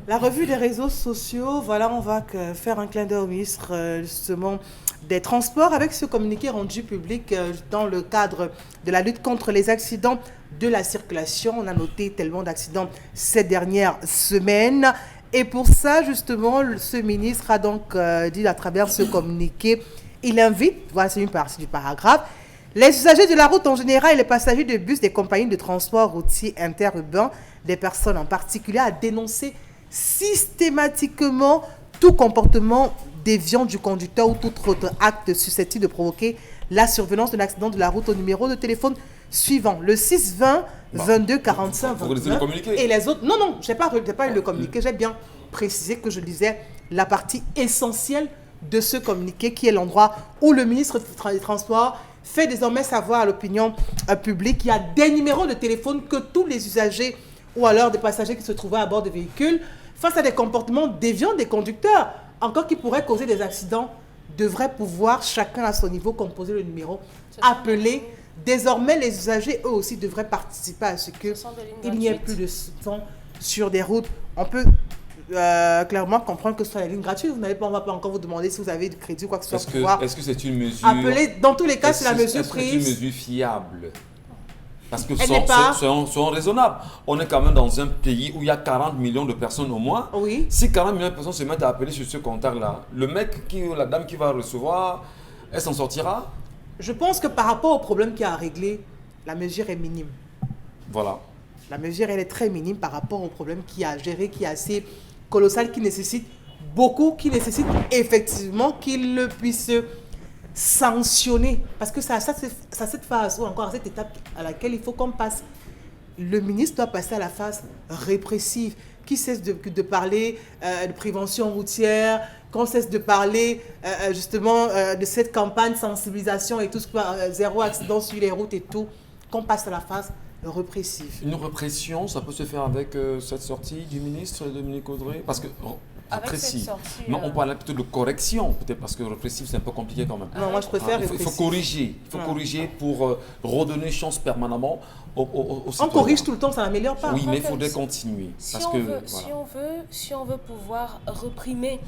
La revue des réseaux sociaux, voilà, on va faire un clin d'œil au ministre justement des Transports avec ce communiqué rendu public dans le cadre de la lutte contre les accidents de la circulation. On a noté tellement d'accidents ces dernières semaines. Et pour ça, justement, ce ministre a donc dit à travers ce communiqué, il invite, voilà, c'est une partie du paragraphe, les usagers de la route en général et les passagers de bus des compagnies de transport routier interurbain, des personnes en particulier, à dénoncer systématiquement tout comportement déviant du conducteur ou tout autre acte susceptible de provoquer la survenance d'un accident de la route au numéro de téléphone suivant, le 6 20 22 45 29. Et les autres, non, je n'ai pas lu le communiqué, j'ai bien précisé que je lisais la partie essentielle de ce communiqué qui est l'endroit où le ministre des Transports fait désormais savoir à l'opinion publique qu'il y a des numéros de téléphone que tous les usagers ou alors des passagers qui se trouvaient à bord de véhicules face à des comportements déviants des conducteurs, encore qui pourraient causer des accidents, devraient pouvoir, chacun à son niveau, composer le numéro, appeler. Désormais, les usagers, eux aussi, devraient participer à ce qu'il n'y ait plus de sang sur des routes. On peut clairement comprendre que ce soit la ligne gratuite. On ne va pas encore vous demander si vous avez du crédit ou quoi que ce soit. Est-ce que c'est une mesure... Appeler, dans tous les cas, c'est la mesure prise. Est-ce que c'est une mesure fiable? Parce que soyons raisonnables. On est quand même dans un pays où il y a 40 millions de personnes au moins. Oui. Si 40 millions de personnes se mettent à appeler sur ce contact-là, le mec ou la dame qui va recevoir, elle s'en sortira? Je pense que par rapport au problème qu'il y a à régler, la mesure est minime. Voilà. La mesure, elle est très minime par rapport au problème qu'il y a à gérer, qui est assez colossal, qui nécessite beaucoup, qui nécessite effectivement qu'il le puisse sanctionner. Parce que c'est à cette phase, ou encore à cette étape à laquelle il faut qu'on passe. Le ministre doit passer à la phase répressive, qui cesse de parler de prévention routière, qu'on cesse de parler justement de cette campagne de sensibilisation et tout ce zéro accident sur les routes et tout, qu'on passe à la phase répressive. Une répression, ça peut se faire avec cette sortie du ministre Dominique Audrey? Parce que répressif. Mais on parle plutôt de correction, peut-être parce que répressif c'est un peu compliqué quand même. Non, moi je préfère répressif. Il faut corriger. Il faut corriger pour redonner chance permanemment aux citoyens. On corrige tout le temps, ça n'améliore pas. Oui, mais il faudrait continuer. Si on veut pouvoir réprimer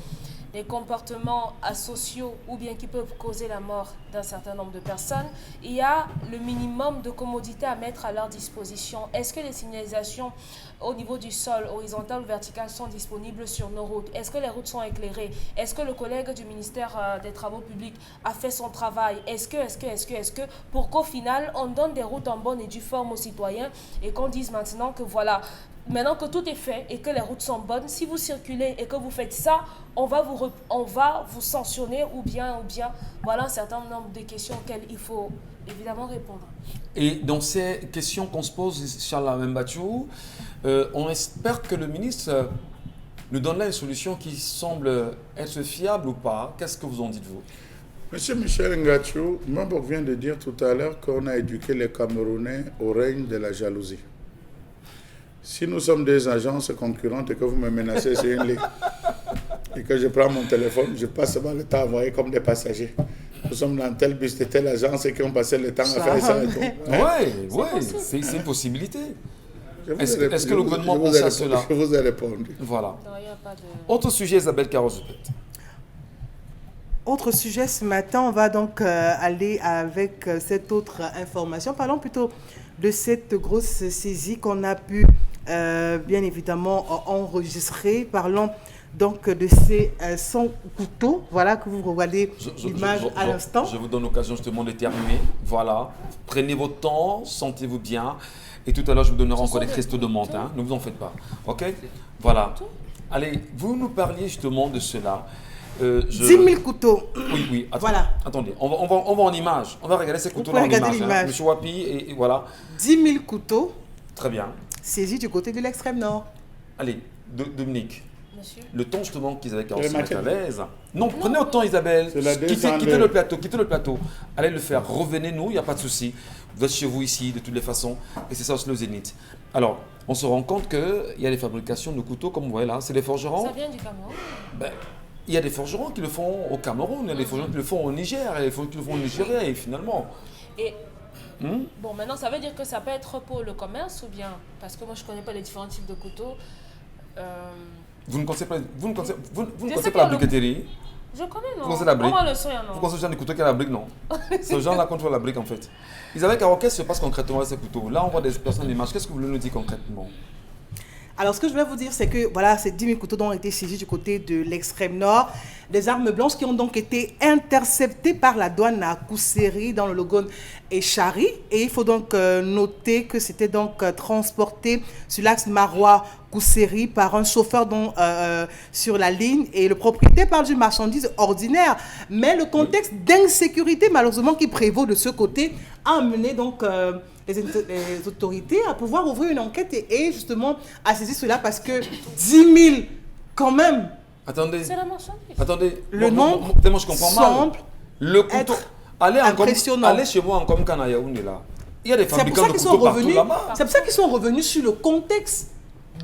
les comportements asociaux ou bien qui peuvent causer la mort d'un certain nombre de personnes, il y a le minimum de commodité à mettre à leur disposition. Est-ce que les signalisations au niveau du sol, horizontal ou vertical, sont disponibles sur nos routes? Est-ce que les routes sont éclairées? Est-ce que le collègue du ministère des Travaux publics a fait son travail? Est-ce que pour qu'au final, on donne des routes en bonne et due forme aux citoyens et qu'on dise maintenant que voilà, maintenant que tout est fait et que les routes sont bonnes, si vous circulez et que vous faites ça, on va vous sanctionner ou bien, voilà un certain nombre de questions auxquelles il faut évidemment répondre. Et dans ces questions qu'on se pose, Charles Mbachou, on espère que le ministre nous donne là une solution qui semble être fiable ou pas. Qu'est-ce que vous en dites-vous? Monsieur Michel Ngachou, Mbok vient de dire tout à l'heure qu'on a éduqué les Camerounais au règne de la jalousie. Si nous sommes des agences concurrentes et que vous me menacez sur une ligne et que je prends mon téléphone, je passe souvent le temps à envoyer comme des passagers. Nous sommes dans tel bus de telle agence et qui ont passé le temps à faire ça et tout. Oui, c'est une possibilité. Est-ce que le gouvernement pense à cela? Je vous ai répondu. Voilà. Non, il y a pas de... Autre sujet, Isabelle Carozupet. Autre sujet ce matin, on va donc aller avec cette autre information. Parlons plutôt de cette grosse saisie qu'on a pu bien évidemment enregistrer. Parlons donc de ces 100 couteaux, voilà, que vous regardez l'image à l'instant. Je vous donne l'occasion justement de terminer. Voilà. Prenez votre temps, sentez-vous bien. Et tout à l'heure, je vous donnerai encore des cristaux de menthe. Hein. Ne vous en faites pas. OK? Voilà. Allez, vous nous parliez justement de cela. 10 000 couteaux. Oui. Voilà. Attendez, on va en image. On va regarder ces couteaux-là en image. Hein. Monsieur Wapi, et voilà. 10 000 couteaux. Très bien. Saisis du côté de l'extrême nord. Allez, Dominique. Monsieur. Le temps justement qu'ils avaient carrossé à l'aise. Non, prenez autant Isabelle. Quittez le plateau. Allez le faire. Revenez-nous, il n'y a pas de souci. Vous êtes chez vous ici de toutes les façons. Et c'est ça aussi le Zénith. Alors, on se rend compte qu'il y a des fabrications de couteaux comme vous voyez là. C'est des forgerons. Ça vient du Cameroun. Il y a des forgerons qui le font au Cameroun, il y a des forgerons qui le font au Niger, il y a des forgerons qui le font au Nigeria et finalement. Et bon, maintenant ça veut dire que ça peut être pour le commerce ou bien, parce que moi je ne connais pas les différents types de couteaux. Vous ne connaissez pas la briqueterie? Je connais, non. Vous connaissez la brique? Comment le soin, non. Vous connaissez le genre de couteau qui a la brique, non? Ce genre-là contrôle la brique en fait. Isabelle Caro, qu'est-ce qui se passe concrètement avec ces couteaux? Là on voit des personnes d'image, qu'est-ce que vous voulez nous dire concrètement? Alors, ce que je vais vous dire, c'est que voilà, ces 10 000 couteaux ont été saisis du côté de l'extrême nord. Des armes blanches qui ont donc été interceptées par la douane à Kousseri dans le Logone et Chari. Et il faut donc noter que c'était donc transporté sur l'axe Marois-Kousseri par un chauffeur sur la ligne. Et le propriétaire parle d'une marchandise ordinaire. Mais le contexte d'insécurité, malheureusement, qui prévaut de ce côté, a amené donc... les autorités à pouvoir ouvrir une enquête et justement à saisir cela parce que 10 000 quand même. Attendez. C'est la marchandise. Attendez. Le nombre tellement je comprends mal. Le couteau. Impressionnant. Allez chez moi en comme Kanayaouni là. Il y a des fabricants de couteaux partout là-bas. C'est pour ça qu'ils sont revenus sur le contexte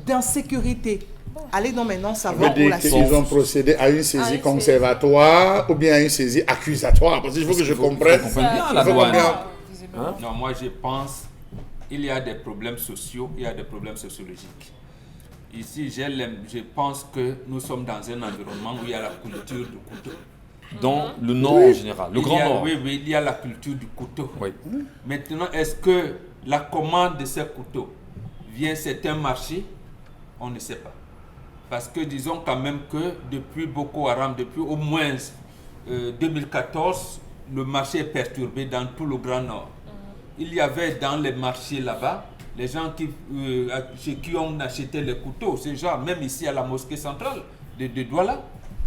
d'insécurité. Allez donc maintenant savoir où la suite. Ils ont procédé à une saisie conservatoire ou bien à une saisie accusatoire. Parce qu'il faut que je comprenne. Bien la douane. Hein? Non, moi je pense qu'il y a des problèmes sociaux, il y a des problèmes sociologiques. Ici, je pense que nous sommes dans un environnement où il y a la culture du couteau. Dans le Nord en général, le Grand Nord. Oui, il y a la culture du couteau. Oui. Maintenant, est-ce que la commande de ces couteaux vient, c'est un marché? On ne sait pas. Parce que disons quand même que depuis Boko Haram, depuis au moins 2014, le marché est perturbé dans tout le Grand Nord. Il y avait dans les marchés là-bas, les gens chez qui on achetait les couteaux, ces gens, même ici à la mosquée centrale de Douala,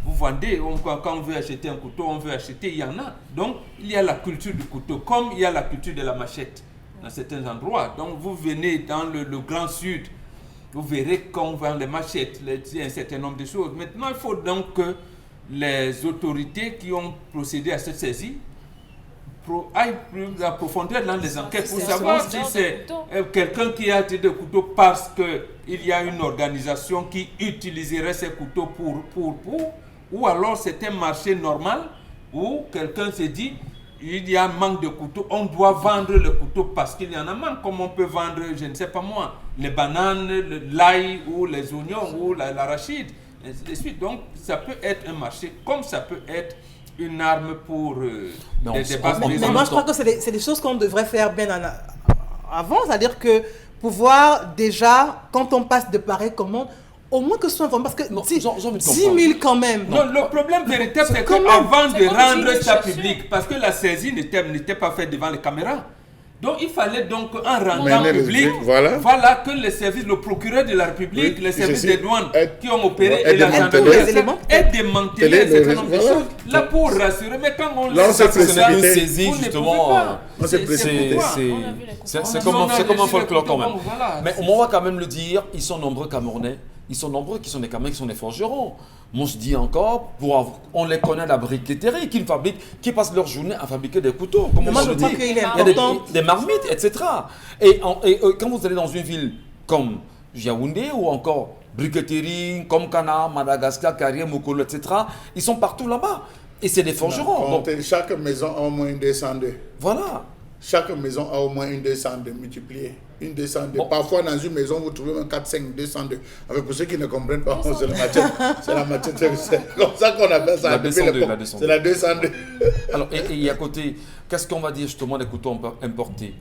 vous vendez, quand on veut acheter un couteau, on veut acheter, il y en a. Donc, il y a la culture du couteau, comme il y a la culture de la machette dans certains endroits. Donc, vous venez dans le Grand Sud, vous verrez qu'on vend les machettes, il y a un certain nombre de choses. Maintenant, il faut donc que les autorités qui ont procédé à cette saisie aille plus en profondeur dans les enquêtes pour savoir si c'est quelqu'un qui a acheté des couteaux parce qu'il y a une organisation qui utiliserait ces couteaux ou alors c'est un marché normal où quelqu'un s'est dit il y a un manque de couteaux, on doit vendre le couteau parce qu'il y en a manque, comme on peut vendre, je ne sais pas moi, les bananes, l'ail ou les oignons ou l'arachide, et ainsi de suite. Donc ça peut être un marché comme ça peut être une arme pour des bases. Mais moi je crois que c'est des choses qu'on devrait faire bien avant, c'est-à-dire que pouvoir déjà, quand on passe de pareilles commandes, au moins que ce soit informé, parce que 10 000 quand même. Non, le problème véritable c'est qu'avant de rendre ça public, parce que la saisie n'était pas faite devant les caméras, Donc il fallait donc un rendement Mener le public, truc, voilà. voilà que les services, le procureur de la République, Oui, les services je des sais. douanes Aide- qui ont opéré aide et la démanteler. gendarmerie est démantelé un certain nombre de Voilà. choses. Là pour rassurer, mais quand on Là, on laisse s'est ça comme ça, précipité. Saisie, vous ne justement, pouvez pas. on s'est précipité. C'est On a comme un laissé folklore les quand même. couteaux, voilà. Mais on va quand même le dire, ils sont nombreux Camerounais, ils sont nombreux qui sont des Camerounais, qui sont des forgerons. Moi je dis encore, on les connaît la briqueterie, qui passent leur journée à fabriquer des couteaux, comme Moi, on je le crois dit. qu'il est Il y a important. des marmites, etc. Et quand vous allez dans une ville comme Yaoundé ou encore briqueterie, comme Cana, Madagascar, Carrière, Mokolo, etc., ils sont partout là-bas. Et c'est des forgerons. Donc, Chaque maison a au moins une descendée. voilà. Chaque maison a au moins une descendée multipliée. Une descendée. Bon. Parfois, dans une maison, vous trouvez même 4, 5 descendées. Avec pour ceux qui ne comprennent pas, c'est la matière. C'est la matière. C'est comme ça qu'on appelle ça. La depuis descendée, l'époque. la descendée. C'est la descendée. Alors, et à côté, qu'est-ce qu'on va dire justement des couteaux importés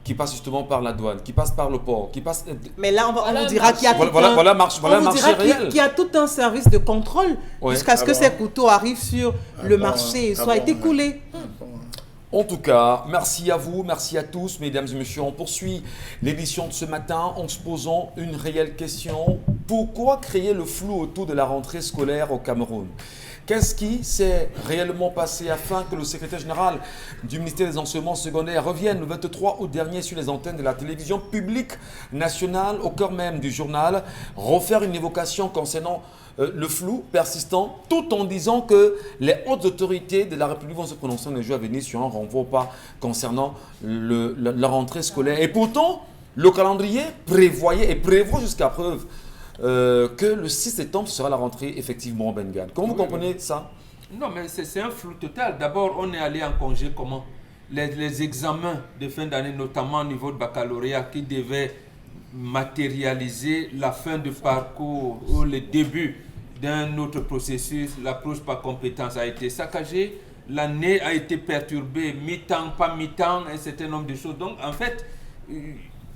qui passent justement par la douane, qui passent par le port, qui passent... Mais là, on vous dira qu'il y a Voilà, tout un... voilà marché on vous dira réel. qu'il y a tout un service de contrôle Ouais. jusqu'à ce Ah que bon? ces couteaux arrivent sur le bon, marché et ah soient bon, écoulés. En tout cas, merci à vous, merci à tous, mesdames et messieurs. On poursuit l'édition de ce matin en se posant une réelle question. Pourquoi créer le flou autour de la rentrée scolaire au Cameroun ? Qu'est-ce qui s'est réellement passé afin que le secrétaire général du ministère des Enseignements secondaires revienne le 23 août dernier sur les antennes de la télévision publique nationale, au cœur même du journal, refaire une évocation concernant le flou persistant, tout en disant que les hautes autorités de la République vont se prononcer dans les jours à venir sur un renvoi ou pas concernant la rentrée scolaire. Et pourtant, le calendrier prévoyait et prévoit jusqu'à preuve que le 6 septembre sera la rentrée effectivement au Bengale. Comment vous comprenez ça? Non, mais c'est un flou total. D'abord, on est allé en congé comment les examens de fin d'année, notamment au niveau de baccalauréat, qui devaient matérialiser la fin de parcours ou le début d'un autre processus, l'approche par compétence a été saccagée, l'année a été perturbée, mi-temps, pas mi-temps, un certain nombre de choses. Donc, en fait,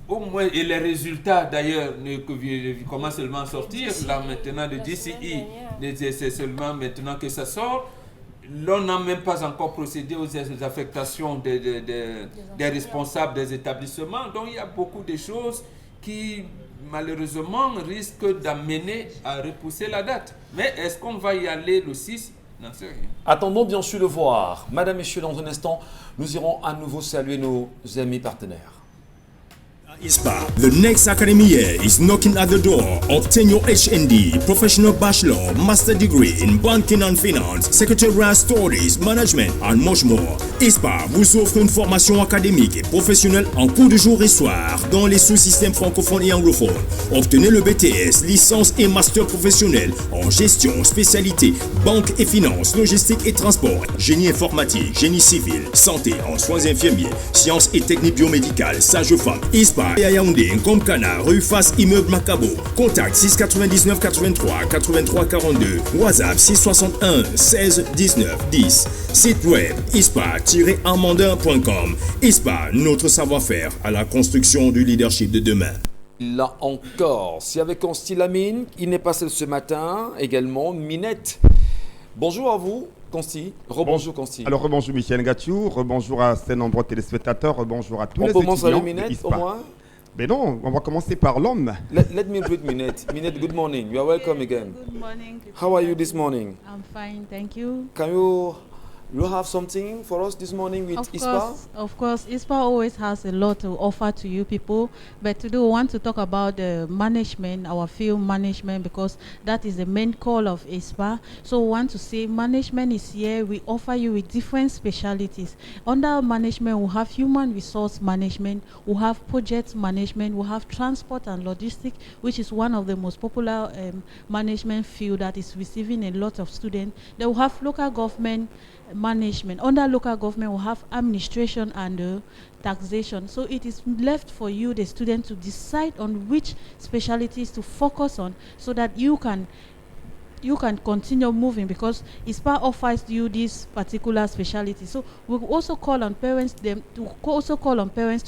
au moins, et les résultats d'ailleurs commencent seulement à sortir, là maintenant de DCI, c'est seulement maintenant que ça sort. L'on n'a même pas encore procédé aux affectations des responsables des établissements. Donc il y a beaucoup de choses qui malheureusement risquent d'amener à repousser la date. Mais est-ce qu'on va y aller le 6 ? Non, c'est rien. Attendons bien sûr le voir. Madame, Messieurs, dans un instant, nous irons à nouveau saluer nos amis partenaires. ISPA. The next academy year is knocking at the door. Obtain your HND, professional bachelor, master degree in banking and finance, secretarial studies, management and much more. ISPA vous offre une formation académique et professionnelle en cours de jour et soir dans les sous-systèmes francophones et anglophones. Obtenez le BTS, licence et master professionnel en gestion, spécialité, banque et finance, logistique et transport, génie informatique, génie civil, santé en soins infirmiers, sciences et techniques biomédicales, sage-femme. ISPA et à Yaoundé, Ngomkana, rue Face Immeuble Macabo. Contact 699 83 83 42. WhatsApp 661 16 19 10. Site web ispa-amandin.com. ISPA, notre savoir-faire à la construction du leadership de demain. Là encore, c'est avec Consti Lamine, il n'est pas seul ce matin, également Minette. Bonjour à vous, Consti. Rebonjour, Consti. Alors, rebonjour Michel Ngachou, rebonjour à ces nombreux téléspectateurs, rebonjour à tous les On commence étudiants avec Minette d'ISPA. au moins. Mais non, on va commencer par l'homme. Let me greet Minette. Minette, good morning. You are welcome again. Good morning. How are you this morning? I'm fine, thank you. Can you have something for us this morning with ISPA? Of course, ISPA always has a lot to offer to you people. But today we want to talk about the management, our field management, because that is the main call of ISPA. So we want to say management is here. We offer you with different specialities. Under management, we have human resource management, we have project management, we have transport and logistics, which is one of the most popular management field that is receiving a lot of students. Then we have local government management. Under local government, we have administration and taxation. So it is left for you, the student, to decide on which specialties to focus on, so that you can continue moving, because ISPA offers you this particular specialty. So we also call on parents to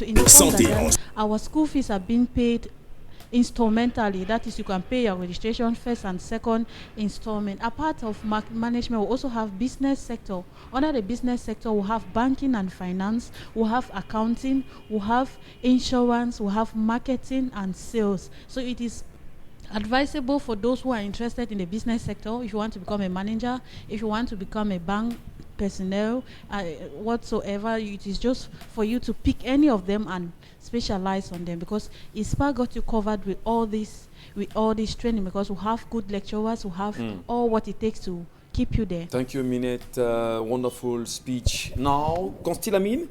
inform Santé. that our school fees are being paid instrumentally. That is, you can pay your registration first and second installment. A part of management, we also have business sector. Under the business sector, we have banking and finance, we have accounting, we have insurance, we have marketing and sales. So it is advisable for those who are interested in the business sector. If you want to become a manager, if you want to become a bank personnel, whatsoever, it is just for you to pick any of them and specialize on them, because ISPA got you covered with all this training, because we have good lecturers who have all what it takes to keep you there. Thank you, Minette. Wonderful speech. Now, Constille Lamine,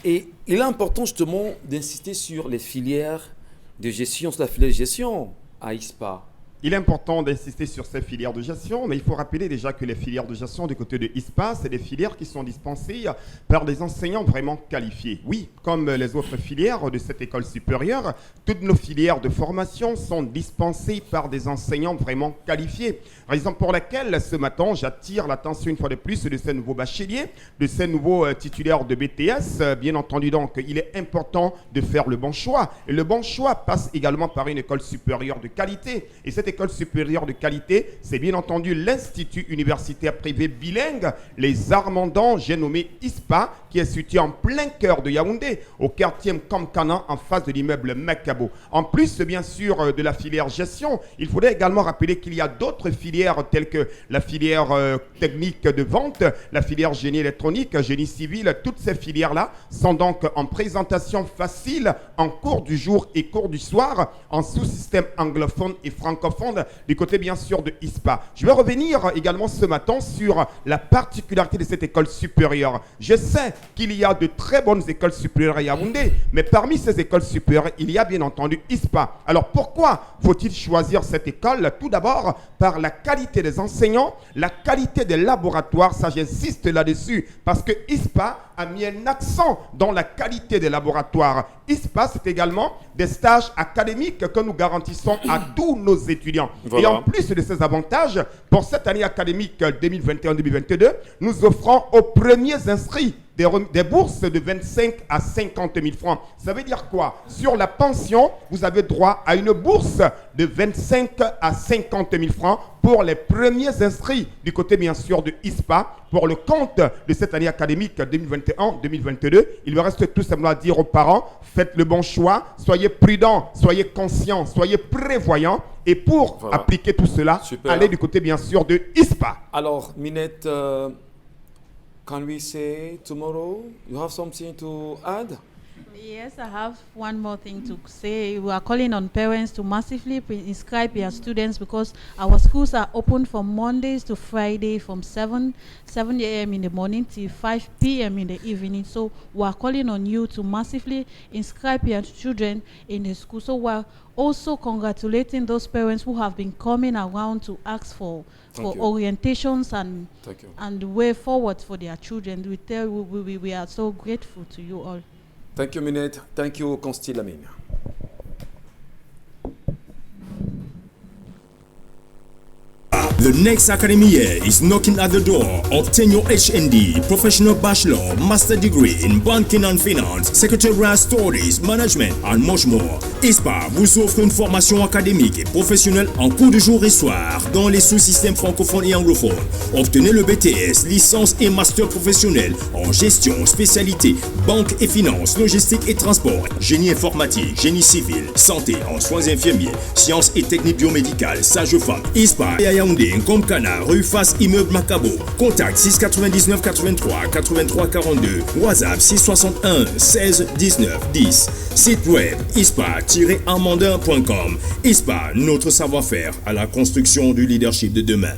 et il est important justement d'insister sur les filières de gestion, sur la filière de gestion à ISPA. Il est important d'insister sur ces filières de gestion, mais il faut rappeler déjà que les filières de gestion du côté de ISPA, c'est des filières qui sont dispensées par des enseignants vraiment qualifiés. Oui, comme les autres filières de cette école supérieure, toutes nos filières de formation sont dispensées par des enseignants vraiment qualifiés. Raison pour laquelle ce matin, j'attire l'attention une fois de plus de ces nouveaux bacheliers, de ces nouveaux titulaires de BTS. Bien entendu, donc, il est important de faire le bon choix. Et le bon choix passe également par une école supérieure de qualité. Et cette école supérieure de qualité, c'est bien entendu l'Institut universitaire privé bilingue, les Armandans, j'ai nommé ISPA, qui est situé en plein cœur de Yaoundé, au quartier Kamkana, en face de l'immeuble Macabo. En plus, bien sûr, de la filière gestion, il faudrait également rappeler qu'il y a d'autres filières telles que la filière technique de vente, la filière génie électronique, génie civil. Toutes ces filières-là sont donc en présentation facile, en cours du jour et cours du soir, en sous-système anglophone et francophone, du côté bien sûr de ISPA. Je vais revenir également ce matin sur la particularité de cette école supérieure. Je sais qu'il y a de très bonnes écoles supérieures à Yaoundé, mais parmi ces écoles supérieures, il y a bien entendu ISPA. Alors pourquoi faut-il choisir cette école? Tout d'abord par la qualité des enseignants, la qualité des laboratoires, ça j'insiste là-dessus, parce que ISPA a mis un accent dans la qualité des laboratoires. ISPA, c'est également des stages académiques que nous garantissons à tous nos étudiants. Voilà. Et en plus de ces avantages, pour cette année académique 2021-2022, nous offrons aux premiers inscrits des bourses de 25 à 50 000 francs. Ça veut dire quoi? Sur la pension, vous avez droit à une bourse de 25 à 50 000 francs pour les premiers inscrits du côté bien sûr de ISPA. Pour le compte de cette année académique 2021-2022, il me reste tout simplement à dire aux parents, faites le bon choix, soyez prudents, soyez conscients, soyez prévoyants. Et pour appliquer tout cela, allez du côté bien sûr de ISPA. Alors, Minette, can we say tomorrow you have something to add? Yes, I have one more thing to say. We are calling on parents to massively inscribe their students, because our schools are open from Mondays to Friday from 7 a.m. in the morning till 5 p.m. in the evening. So we are calling on you to massively inscribe your children in the school. So we are also congratulating those parents who have been coming around to ask for orientations and the way forward for their children. We are so grateful to you all. Thank you, Minette. Thank you, Constille Lamine. The next academy year is knocking at the door. Obtain your HND, Professional Bachelor, Master Degree in Banking and Finance, Secretarial Studies, Management and much more. ISPA vous offre une formation académique et professionnelle en cours de jour et soir dans les sous-systèmes francophones et anglophones. Obtenez le BTS, licence et master professionnel en gestion, spécialité, banque et finance, logistique et transport, génie informatique, génie civil, santé en soins infirmiers, sciences et techniques biomédicales, sage-femme. ISPA et à Yaoundé, Komkana, rue Face Immeuble Macabo. Contact 699 83 83 42. WhatsApp 661 16 19 10. Site web ispa-armandin.com. ISPA, notre savoir-faire à la construction du leadership de demain.